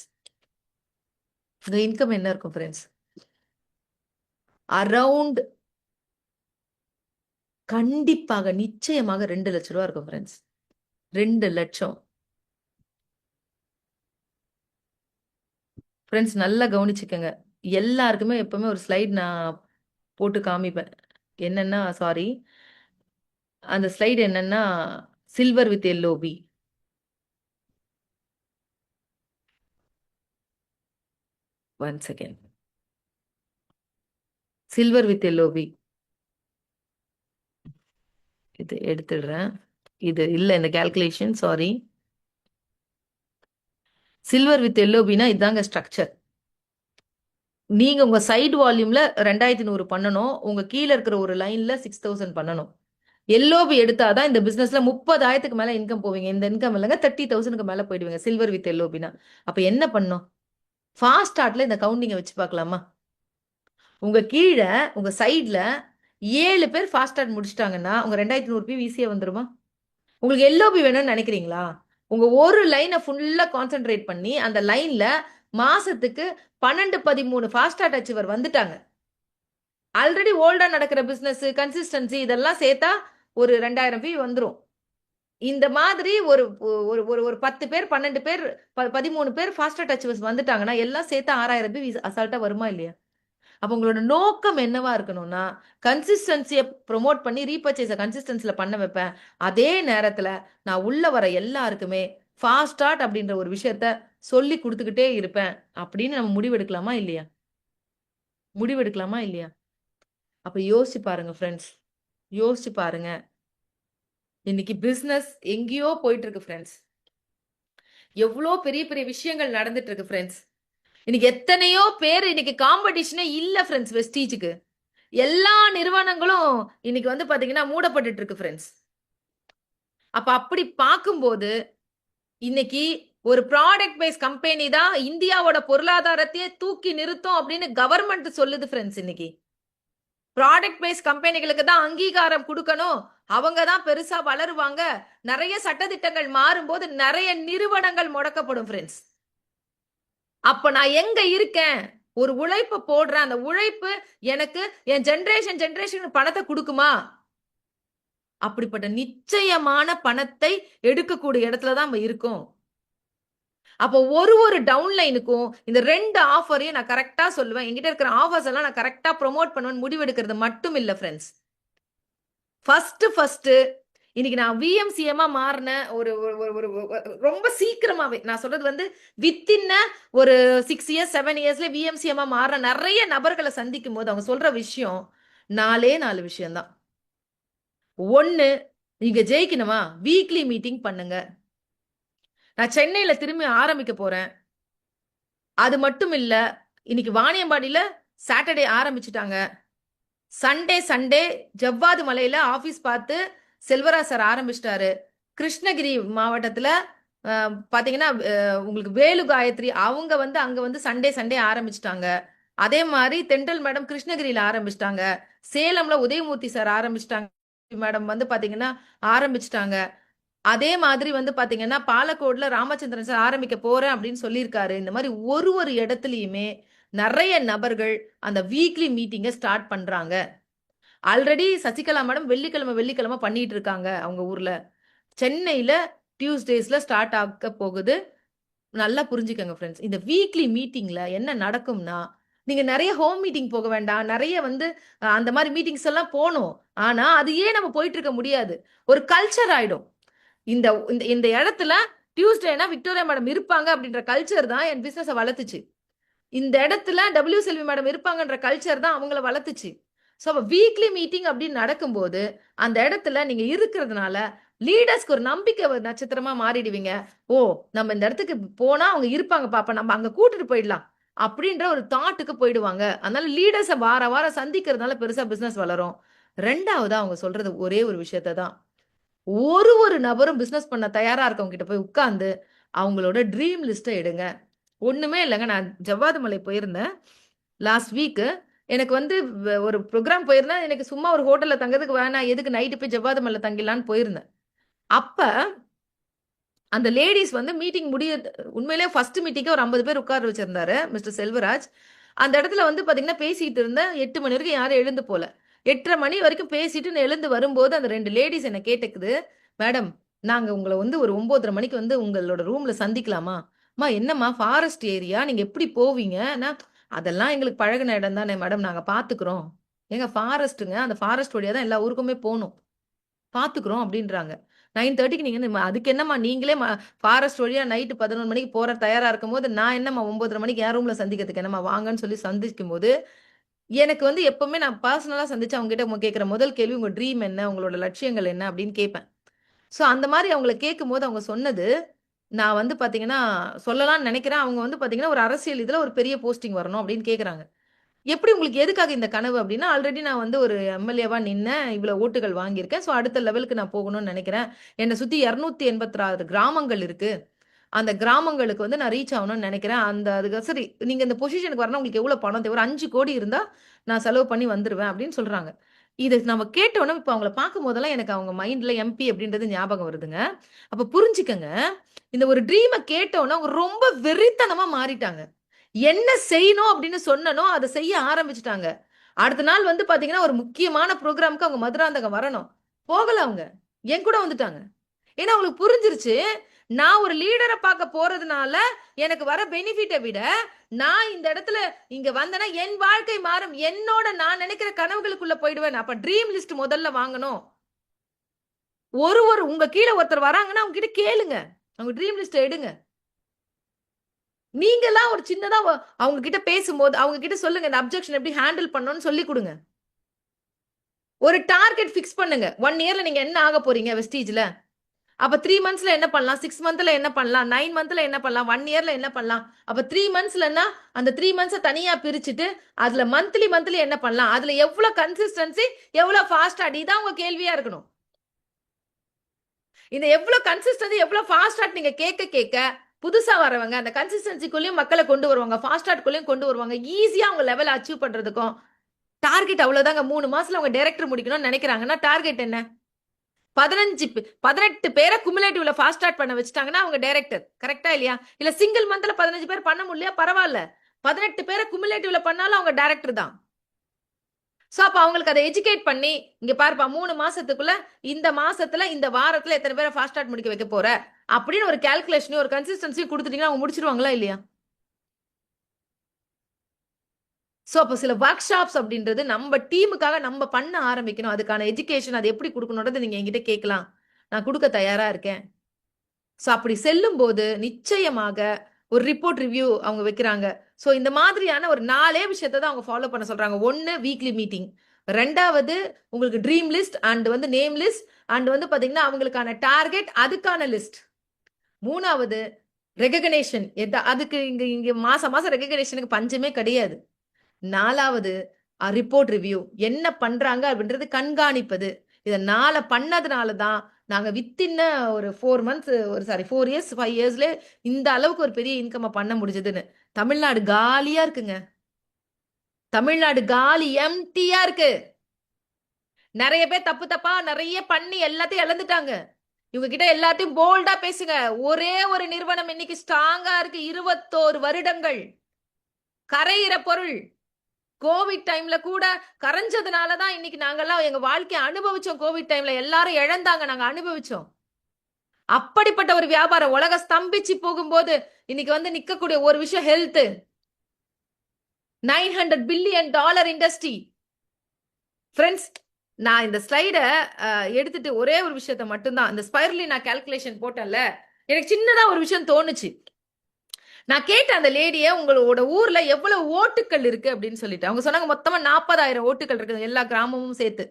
உங்க இன்கம் என்ன இருக்கும் ஃப்ரெண்ட்ஸ்? அரவுண்ட் கண்டிப்பாக நிச்சயமாக 2 லட்சம் ரூபா இருக்கும் ஃப்ரெண்ட்ஸ். 2 லட்சம். ஃப்ரெண்ட்ஸ் நல்லா கவனிச்சுக்கோங்க. எல்லாருக்குமே எப்பவுமே ஒரு ஸ்லைட் நான் போட்டு காமிப்பேன். என்னன்னா சாரி, அந்த ஸ்லைடு என்னன்னா silver with yellow B. One second. Silver with yellow B இது எடுத்துடுறேன். இது இல்லை இந்த calculation, sorry. Silver with yellow பினா இதாங்க ஸ்ட்ரக்சர். நீங்க உங்க சைடு வால்யூம்ல 2100 பண்ணணும், உங்க கீழே இருக்கிற ஒரு லைன்ல 6000 பண்ணணும். எல்லோபி எடுத்தாதான் இந்த பிசினஸ்ல 30,000க்கு மேல இன்கம் போவீங்க. இந்த இன்கம் இல்லைங்க 30,000க்கு மேல போயிடுவீங்க சில்வர் வித் எல்லோபினா. அப்ப என்ன பண்ணும், ஃபாஸ்ட் ஸ்டார்ட்ல இந்த கவுண்டிங்கை வச்சு பார்க்கலாமா? உங்க கீழே உங்க சைட்ல 7 பேர் ஃபாஸ்ட் ஸ்டார்ட் முடிச்சிட்டாங்கன்னா உங்க 2100 பி ஈஸியா வந்துருமா? உங்களுக்கு எல்ஓபி வேணும்னு நினைக்கிறீங்களா? உங்க ஒரு லைனை ஃபுல்லா கான்சென்ட்ரேட் பண்ணி அந்த லைன்ல மாசத்துக்கு 12, 13 ஃபாஸ்டாக் அச்சீவர் வந்துட்டாங்க. ஆல்ரெடி ஓல்டா நடக்கிற பிசினஸ் கன்சிஸ்டன்சி இதெல்லாம் சேர்த்தா ஒரு 2000 வியூ வந்துரும். இந்த மாதிரி ஒரு ஒரு ஒரு ஒரு 10 பேர் 12 பேர் 13 பேர் ஃபாஸ்டாக் அச்சீவர்ஸ் வந்துட்டாங்கன்னா எல்லாம் சேர்த்தா 6000 வியூ அசால்ட்டா வருமா இல்லையா? அப்ப உங்களோட நோக்கம் என்னவா இருக்கணும்னா, கன்சிஸ்டன்சிய ப்ரமோட் பண்ணி ரீபர்ச்சேஸ கன்சிஸ்டன்சில பண்ண வைப்பேன். அதே நேரத்துல நான் உள்ள வர எல்லாருக்குமே ஃபாஸ்ட் ஸ்டார்ட் அப்படின்ற ஒரு விஷயத்த சொல்லிக் குடுத்துக்கிட்டே இருப்பேன். அப்படின்னு நம்ம முடிவெடுக்கலாமா இல்லையா? முடிவெடுக்கலாமா இல்லையா? அப்ப யோசிச்சு பாருங்க ஃபிரெண்ட்ஸ். யோசிச்சு பாருங்க. இன்னைக்கு பிசினஸ் எங்கேயோ போயிட்டு இருக்கு ஃபிரெண்ட்ஸ். எவ்ளோ பெரிய பெரிய விஷயங்கள் நடந்துட்டு இருக்கு ஃபிரெண்ட்ஸ். இன்னைக்கு எத்தனையோ பேர் இன்னைக்கு காம்படிஷனே இல்ல ஃபிரெண்ட்ஸ் வெஸ்டீஜ்க்கு. எல்லா நிறுவனங்களும் இன்னைக்கு வந்து பாத்தீங்கன்னா மூடப்பட்டுட்டு இருக்கு ஃப்ரெண்ட்ஸ். அப்ப அப்படி பார்க்கும்போது இன்னைக்கு ஒரு ப்ராடக்ட் பேஸ் கம்பெனி தான் இந்தியாவோட பொருளாதாரத்தையே தூக்கி நிறுத்தும் அப்படின்னு கவர்மெண்ட் சொல்லுது ஃப்ரெண்ட்ஸ். இன்னைக்கு ப்ராடக்ட் பேஸ் கம்பெனிகளுக்கு தான் அங்கீகாரம் கொடுக்கணும், அவங்க தான் பெருசா வளருவாங்க. நிறைய சட்டதிட்டங்கள் மாறும்போது நிறைய நிறுவனங்கள் முடக்கப்படும் ஃப்ரெண்ட்ஸ். அப்ப நான் எங்க இருக்கேன்? ஒரு உழைப்ப போடுறேன். அந்த உழைப்பு எனக்கு என் ஜெனரேஷன் பணத்தை கொடுக்குமா? அப்படிப்பட்ட நிச்சயமான பணத்தை எடுக்கக்கூடிய இடத்துல தான் நம்ம இருக்கோம். அப்போ ஒரு டவுன்லைனுக்கும் இந்த 2 ஆஃபரையும் நான் கரெக்ட்டா சொல்லுவேன். என்கிட்ட இருக்கிற ஆஃபர்ஸ் எல்லாம் நான் கரெக்ட்டா புரமோட் பண்ணுவேன்னு முடிவெடுக்கிறது மட்டும் இல்ல ஃபிரெண்ட்ஸ். ஃபர்ஸ்ட் இன்னைக்கு நான் விஎம்சிஎம்மா மாறின ஒரு ஒரு ஒரு ஒரு ரொம்ப சீக்கிரமாவே நான் சொல்றது வந்து வித்தின் ஒரு 6 இயர்ஸ் 7 இயர்ஸ்ல விஎம்சிஎம்மா மாறின நிறைய நபர்களை சந்திக்கும் போது அவங்க சொல்ற விஷயம் 4 விஷயம் தான். 1, நீங்க ஜெயிக்கணுமா வீக்லி மீட்டிங் பண்ணுங்க. நான் சென்னையில திரும்பி ஆரம்பிக்க போறேன். அது மட்டும் இல்ல, இன்னைக்கு வாணியம்பாடியில சாட்டர்டே ஆரம்பிச்சுட்டாங்க. சண்டே ஜவ்வாது மலையில ஆபீஸ் பார்த்து செல்வராஜ் சார் ஆரம்பிச்சிட்டாரு. கிருஷ்ணகிரி மாவட்டத்துல பாத்தீங்கன்னா உங்களுக்கு வேலு காயத்ரி அவங்க வந்து அங்க வந்து சண்டே ஆரம்பிச்சிட்டாங்க. அதே மாதிரி தென்றல் மேடம் கிருஷ்ணகிரியில ஆரம்பிச்சிட்டாங்க. சேலம்ல உதயமூர்த்தி சார் ஆரம்பிச்சிட்டாங்க. மேடம் வந்து பாத்தீங்கன்னா ஆரம்பிச்சிட்டாங்க. அதே மாதிரி வந்து பாத்தீங்கன்னா பாலக்கோடுல ராமச்சந்திரன் சார் ஆரம்பிக்க போறேன் அப்படின்னு சொல்லியிருக்காரு. இந்த மாதிரி ஒரு இடத்துலயுமே நிறைய நபர்கள் அந்த வீக்லி மீட்டிங்கை ஸ்டார்ட் பண்றாங்க. ஆல்ரெடி சசிகலா மேடம் வெள்ளிக்கிழமை பண்ணிட்டு இருக்காங்க அவங்க ஊர்ல. சென்னையில டியூஸ்டேஸ்ல ஸ்டார்ட் ஆக போகுது. நல்லா புரிஞ்சுக்கங்க ஃப்ரெண்ட்ஸ். இந்த வீக்லி மீட்டிங்ல என்ன நடக்கும்னா, நீங்க நிறைய ஹோம் மீட்டிங் போக வேண்டாம். நிறைய வந்து அந்த மாதிரி மீட்டிங்ஸ் எல்லாம் போணும். ஆனா அது ஏன் நம்ம போயிட்டு இருக்க முடியாது? ஒரு கல்ச்சர் ஆயிடும். இந்த இந்த இந்த இடத்துல டியூஸ்டேனா விக்டோரியா மேடம் இருப்பாங்க அப்படின்ற கல்ச்சர் தான் என் பிசினஸை வளர்த்துச்சு. இந்த இடத்துல டபிள்யூ செல்வி மேடம் இருப்பாங்கன்ற கல்ச்சர் தான் அவங்கள வளர்த்துச்சு. ஸோ வீக்லி மீட்டிங் அப்படின்னு நடக்கும்போது அந்த இடத்துல நீங்க இருக்கிறதுனால லீடர்ஸ்க்கு ஒரு நம்பிக்கை நட்சத்திரமா மாறிடுவீங்க. ஓ, நம்ம இந்த இடத்துக்கு போனா அவங்க இருப்பாங்க பாப்பா, நம்ம அங்க கூட்டிட்டு போயிடலாம் அப்படின்ற ஒரு தாட்டுக்கு போயிடுவாங்க. அதனால லீடர்ஸை வாரம் சந்திக்கிறதுனால பெருசா பிசினஸ் வளரும். 2வது அவங்க சொல்றது ஒரே ஒரு விஷயத்தை தான். ஒரு நபரும் பிசினஸ் பண்ண தயாரா இருக்கவங்க கிட்ட போய் உட்கார்ந்து அவங்களோட ட்ரீம் லிஸ்ட்டை எடுங்க. ஒண்ணுமே இல்லங்க. நான் ஜவ்வாது மலை போயிருந்தேன் லாஸ்ட் வீக். எனக்கு வந்து ஒரு ப்ரோகிராம் போயிருந்தேன். எனக்கு சும்மா ஒரு ஹோட்டல்ல தங்கறதுக்கு வேணாம். எதுக்கு நைட் போய் ஜவ்வாது மலைல தங்கிடலான்னு போயிருந்தேன். அப்ப அந்த லேடீஸ் வந்து மீட்டிங் உண்மையிலேயே ஃபர்ஸ்ட் மீட்டிங்கே ஒரு 50 பேர் உட்கார வச்சிருந்தாரு மிஸ்டர் செல்வராஜ். அந்த இடத்துல வந்து பாத்தீங்கன்னா பேசிட்டு இருந்தேன். 8 மணி வரைக்கும் யாரும் எழுந்து போல. 8:30 மணி வரைக்கும் பேசிட்டு நான் எழுந்து வரும்போது அந்த 2 லேடீஸ் என்ன கேட்டுக்குது, மேடம் நாங்க உங்கள வந்து ஒரு 9:30 மணிக்கு வந்து உங்களோட ரூம்ல சந்திக்கலாமா? அம்மா என்னம்மா ஃபாரஸ்ட் ஏரியா நீங்க எப்படி போவீங்க? அதெல்லாம் எங்களுக்கு பழகுன இடம் தானே மேடம், நாங்க பாத்துக்கிறோம். ஏங்க ஃபாரஸ்ட்டுங்க, அந்த ஃபாரஸ்ட் வழியா தான் எல்லா ஊருக்குமே போணும். பாத்துக்கிறோம் அப்படின்றாங்க. 9:30க்கு நீங்க வந்து அதுக்கு என்னம்மா நீங்களே ஃபாரஸ்ட் வழியா நைட் 11 மணிக்கு போற தயாரா இருக்கும்போது, நான் என்னம்மா 9:30 மணிக்கு என் ரூம்ல சந்திக்கிறதுக்கு என்னம்மா வாங்கன்னு சொல்லி சந்திக்கும்போது, எனக்கு வந்து எப்பவுமே நான் பெர்சனலா சந்திச்சு அவங்க கிட்ட கேட்கிற முதல் கேள்வி, உங்க ட்ரீம் என்ன? உங்களோட லட்சியங்கள் என்ன? அப்படின்னு கேட்பேன். சோ அந்த மாரி அவங்கள கேட்கும்போது அவங்க சொன்னது, நான் வந்து பாத்தீங்கன்னா சொல்லலாம்னு நெனைக்கிறேன். அவங்க வந்து பாத்தீங்கன்னா, ஒரு அரசியல் இதுல ஒரு பெரிய போஸ்டிங் வரணும் அப்படின்னு கேட்கறாங்க. எப்படி உங்களுக்கு எதுக்காக இந்த கனவு அப்படின்னா, ஆல்ரெடி நான் வந்து ஒரு எம்எல்ஏவா நின்னேன். இவ்வளோ ஓட்டுகள் வாங்கியிருக்கேன். ஸோ அடுத்த லெவலுக்கு நான் போகணும்னு நெனைக்கிறேன். என்ன சுத்தி 286 கிராமங்கள் இருக்கு. அந்த கிராமங்களுக்கு வந்து நான் ரீச் ஆகணும்னு நெனைக்கிறேன். அதுக்கு சரி நீங்க இந்த பொசிஷனுக்கு வரணும் உங்களுக்கு எவ்வளோ பணம் தேவை? ஒரு 5 கோடி இருந்தா நான் செலவு பண்ணி வந்துருவேன் அப்படின்னு சொல்றாங்க. இது நம்ம கேட்டோன்னே இப்ப அவங்கள பார்க்கும் போதெல்லாம் எனக்கு அவங்க மைண்ட்ல எம்பி அப்படின்றது ஞாபகம் வருதுங்க. அப்ப புரிஞ்சுக்கங்க. இந்த ஒரு ட்ரீம கேட்டோன்னே அவங்க ரொம்ப வெறித்தனமா மாறிட்டாங்க. என்ன செய்யணும் அப்படின்னு சொன்னனோ, அத செய்ய ஆரம்பிச்சுட்டாங்க. அடுத்த நாள் வந்து பார்த்தீங்கன்னா, ஒரு முக்கியமான புரோகிராம்க்கு அவங்க மதுராந்தகம் வரணும். போகல அவங்க. என் கூட வந்துட்டாங்க. ஏன்னா அவங்களுக்கு புரிஞ்சிருச்சு. நான் ஒரு லீடர பார்க்க போறதுனால, எனக்கு வர பெனிஃபிட்ட விட, நான் இந்த இடத்துல இங்க வந்தேன்னா, என் வாழ்க்கை மாறும். என்னோட நான் நினைக்கிற கனவுகளுக்குள்ள போயிடுவேன். அப்ப ட்ரீம் லிஸ்ட் முதல்ல வாங்கணும். ஒரு உங்க கீழ ஒருத்தர் வராங்கன்னா, அவங்க கிட்ட கேளுங்க. அவங்க ட்ரீம் லிஸ்ட்ட எடுங்க. நீங்கலாம் ஒரு சின்னதா அவங்க கிட்ட பேசும்போது, அவங்க கிட்ட சொல்லுங்க. இந்த அப்ஜெக்ஷன் எப்படி ஹேண்டில் பண்ணணும்னு சொல்லிக் குடுங்க. ஒரு டார்கெட் ஃபிக்ஸ் பண்ணுங்க. 1 இயர்ல நீங்க என்ன ஆக போறீங்க வெஸ்டீஜ்ல? அப்ப 3 மந்த்ஸ்ல என்ன பண்ணலாம்? 6 மந்த்ல என்ன பண்ணலாம்? 9 மந்த்ல என்ன பண்ணலாம்? 1 இயர்ல என்ன பண்ணலாம்? அப்ப 3 மந்த்ஸ்லன்னா, அந்த 3 மந்த்ஸ தனியா பிரிச்சுட்டு, அதுல மந்த்லி என்ன பண்ணலாம்? அதுல எவ்ளோ கன்சிஸ்டன்சி, எவ்ளோ ஃபாஸ்ட் ஆட் இதான் உங்க கேள்வியா இருக்கணும். இந்த எவ்ளோ கன்சிஸ்டன்சி, எவ்ளோ ஃபாஸ்ட் ஆட் நீங்க கேட்க கேட்க, புதுசா வரவங்க அந்த கன்சிஸ்டன்சிக்குள்ளயும் மக்கள கொண்டு வருவாங்க. ஃபாஸ்ட் ஆட்குள்ளயும் கொண்டு வருவாங்க. ஈஸியா அவங்க லெவல் அச்சீவ் பண்றதுக்கும், டார்கெட் அவ்வளவுதாங்க. 3 மாசத்துல அவங்க டைரக்டர் முடிக்கணும்னு நெனைக்கிறாங்கன்னா, டார்கெட் என்ன? 18 பேர குமுலேட்டிவ்ல ஃபாஸ்ட் ஸ்டார்ட் பண்ண வச்சுட்டாங்கன்னா அவங்க டைரக்டர். கரெக்ட்டா இல்லையா? இல்ல சிங்கிள் மந்த்ல 15 பேர் பண்ண முடியலையா? பரவால்ல. 18 பேர குமுலேட்டிவ்ல பண்ணாலும் அவங்க டைரக்டர் தான். சோ அப்ப அவங்களுக்கு அத எஜுகேட் பண்ணி, இங்க பாருப்பா 3 மாசத்துக்குள்ள இந்த மாசத்துல, இந்த வாரத்துல எத்தன பேர ஃபாஸ்ட் ஸ்டார்ட் முடிக்க வைக்க போற? அப்படின்னு ஒரு கால்குலேஷனையும், ஒரு கன்சிஸ்டன்சியும் குடுத்துட்டீங்கன்னா அவங்க முடிச்சிருவாங்களா இல்லையா? சோ அப்ப சில வொர்க் ஷாப்ஸ் அப்படின்றது நம்ம டீமுக்காக நம்ம பண்ண ஆரம்பிக்கணும். அதுக்கான எஜுகேஷன் அது எப்படி குடுக்கணும்ன்றத நீங்க என்கிட்ட கேட்கலாம். நான் குடுக்க தயாரா இருக்கேன். சோ அப்படி செல்லும்போது நிச்சயமாக ஒரு ரிப்போர்ட் ரிவ்யூ அவங்க வைக்கிறாங்க. சோ இந்த மாதிரியான ஒரு 4 விஷயத்த தான் அவங்க ஃபாலோ பண்ண சொல்றாங்க. 1 வீக்லி மீட்டிங். 2வது உங்களுக்கு ட்ரீம் லிஸ்ட் அண்ட் வந்து நேம் லிஸ்ட் அண்ட் வந்து பாத்தீங்கன்னா அவங்களுக்கான டார்கெட் அதுக்கான லிஸ்ட். 3வது ரெகக்னேஷன். அதுக்கு இங்க இங்க மாசம் மாசம் ரெகக்னேஷனுக்கு பஞ்சமே கிடையாது. 4வது ரிப்போர்ட் ரிவ்யூ. என்ன பண்றாங்க அப்படின்றது கண்காணிப்பது. இத 4 பண்ணதுனால தான் நாங்க வித்தின் ஒரு 4 மந்த்ஸ் ஒரு சாரி 4 இயர்ஸ் 5 இயர்ஸ்லயே இந்த அளவுக்கு ஒரு பெரிய இன்கம் பண்ண முடிஞ்சதுன்னு. தமிழ்நாடு காலியா இருக்குங்க. தமிழ்நாடு காலி எம்ப்டியா இருக்கு. நெறைய பேர் தப்பு தப்பா நெறைய பண்ணி எல்லாத்தையும் இழந்துட்டாங்க. இவங்க கிட்ட எல்லாத்தையும் போல்டா பேசுங்க. ஒரே ஒரு நிறுவனம் இன்னைக்கு ஸ்ட்ராங்கா இருக்கு. 21 வருடங்கள். கரையிற பொருள். கோவிட் டைம்ல கூட கரைஞ்சதுனால தான் இன்னைக்கு நாங்கெல்லாம் எங்க வாழ்க்கைய அனுபவிச்சோம். கோவிட் டைம்ல எல்லாரும் இழந்தாங்க. நாங்க அனுபவிச்சோம். அப்படிப்பட்ட ஒரு வியாபாரம் உலகம் ஸ்தம்பிச்சு போகும்போது இன்னைக்கு வந்து நிக்கக்கூடிய ஒரு விஷயம் ஹெல்த். $900 billion industry. ஃப்ரெண்ட்ஸ், நான் இந்த ஸ்லைட எடுத்துட்டு ஒரே ஒரு விஷயத்த மட்டும்தான் இந்த ஸ்பைரலி நான் கால்குலேஷன் போட்டேன்ல, எனக்கு சின்னதா ஒரு விஷயம் தோணுச்சு. நான் கேட்டேன் அந்த லேடிய, உங்களோட ஊர்ல எவ்வளவு ஓட்டுக்கள் இருக்கு அப்படின்னு சொல்லிட்டு. அவங்க சொன்னாங்க மொத்தமா 40,000 ஓட்டுகள் இருக்கு எல்லா கிராமமும் சேர்த்து.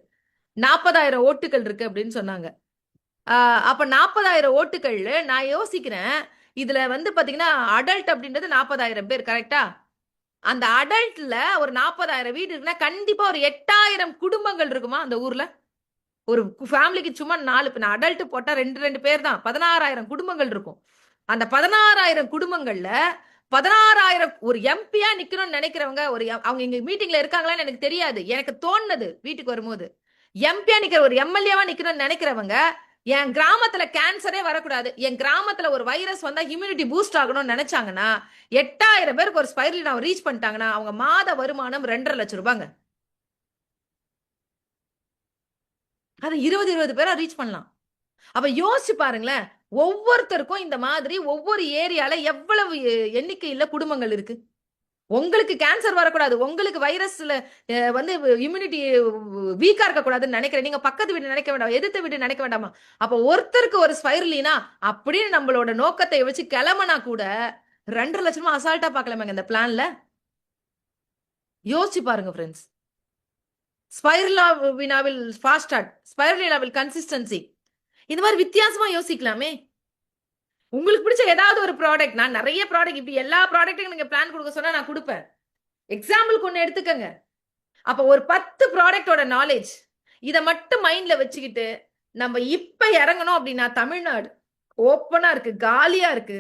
40,000 ஓட்டுகள் இருக்கு அப்படின்னு சொன்னாங்க. அப்ப 40,000 ஓட்டுகள்ல நான் யோசிக்கிறேன். இதுல வந்து பாத்தீங்கன்னா, அடல்ட் அப்படின்றது 40,000 பேர் கரெக்ட்டா? அந்த அடல்ட்ல ஒரு 40,000 வீடு இருக்குன்னா, கண்டிப்பா ஒரு 8,000 குடும்பங்கள் இருக்குமா அந்த ஊர்ல? ஒரு ஃபேமிலிக்கு சும்மா 4 இப்ப நான் அடல்ட் போட்டா 2, 2 பேர் தான். 16,000 குடும்பங்கள் இருக்கும். அந்த 16,000 குடும்பங்கள்ல 16,000 ஒரு எம்பியா நிக்கணும்னு நெனைக்கிறவங்க, அவங்க இங்க மீட்டிங்ல இருக்காங்களான்னு எனக்கு தெரியாது. எனக்கு தோணுனது வீட்டுக்கு வரும்போது. எம்பியா நிக்கிற ஒரு எம்எல்ஏவா நிக்கணும்னு நெனைக்கிறவங்க, என் கிராமத்துல கேன்சரே வரக்கூடாது. என் கிராமத்துல ஒரு வைரஸ் வந்தா இம்யூனிட்டி பூஸ்ட் ஆகணும்னு நெனைச்சாங்கன்னா, 8,000 பேருக்கு ஒரு ஸ்பைரல் ரீச் பண்ணிட்டாங்கன்னா, அவங்க மாத வருமானம் 2,50,000 ரூபாங்க. அத 20, 20 பேரா ரீச் பண்ணலாம். அப்ப யோசிச்சு பாருங்களேன். ஒவ்வொருத்தருக்கும் இந்த மாதிரி ஒவ்வொரு ஏரியால எவ்வளவு எண்ணிக்கையில குடும்பங்கள் இருக்கு. உங்களுக்கு கேன்சர் வரக்கூடாது. உங்களுக்கு வைரஸ்ல வந்து இம்யூனிட்டி வீக்கா இருக்கக்கூடாதுன்னு நெனைக்கிறேன். நீங்க பக்கத்து வீடு நெனைக்க வேண்டாம். எதிர்த்த வீடு நெனைக்க வேண்டாமா? அப்ப ஒருத்தருக்கு ஒரு ஸ்பைரலினா அப்படின்னு நம்மளோட நோக்கத்தை வச்சு கிளம்புனா கூட 2,50,000 அசால்ட்டா பார்க்கலாமேங்க இந்த பிளான்ல. யோசிச்சு பாருங்க ஃபிரெண்ட்ஸ். ஸ்பைரலா வினாவில் ஃபாஸ்ட் ஸ்டார்ட். ஸ்பைரலினாவில் கன்சிஸ்டன்சி. இந்த மாரி வித்தியாசமா யோசிக்கலாமே. உங்களுக்கு பிடிச்ச ஏதாவது ஒரு ப்ராடக்ட் நான் நெறைய ப்ராடக்ட் இப்படி எல்லா ப்ராடக்ட்டுக்கும் நீங்க பிளான் குடுக்க சொன்னா நான் குடுப்பேன். எக்ஸாம்பிள்க்கு ஒண்ணு எடுத்துக்கங்க. அப்ப ஒரு 10 ப்ராடக்ட்டோட நாலேட்ஜ் இத மட்டும் மைண்ட்ல வச்சுக்கிட்டு நம்ம இப்ப இறங்கணும் அப்படின்னா தமிழ்நாடு ஓப்பனா இருக்கு, காலியா இருக்கு.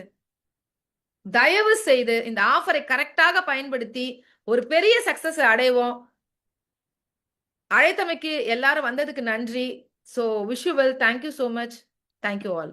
தயவு செய்து இந்த ஆஃபரை கரெக்ட்டாக பயன்படுத்தி ஒரு பெரிய சக்சஸ் அடைவோம். அழைத்தமைக்கு எல்லாரும் வந்ததுக்கு நன்றி. So wish you well. Thank you so much. Thank you all.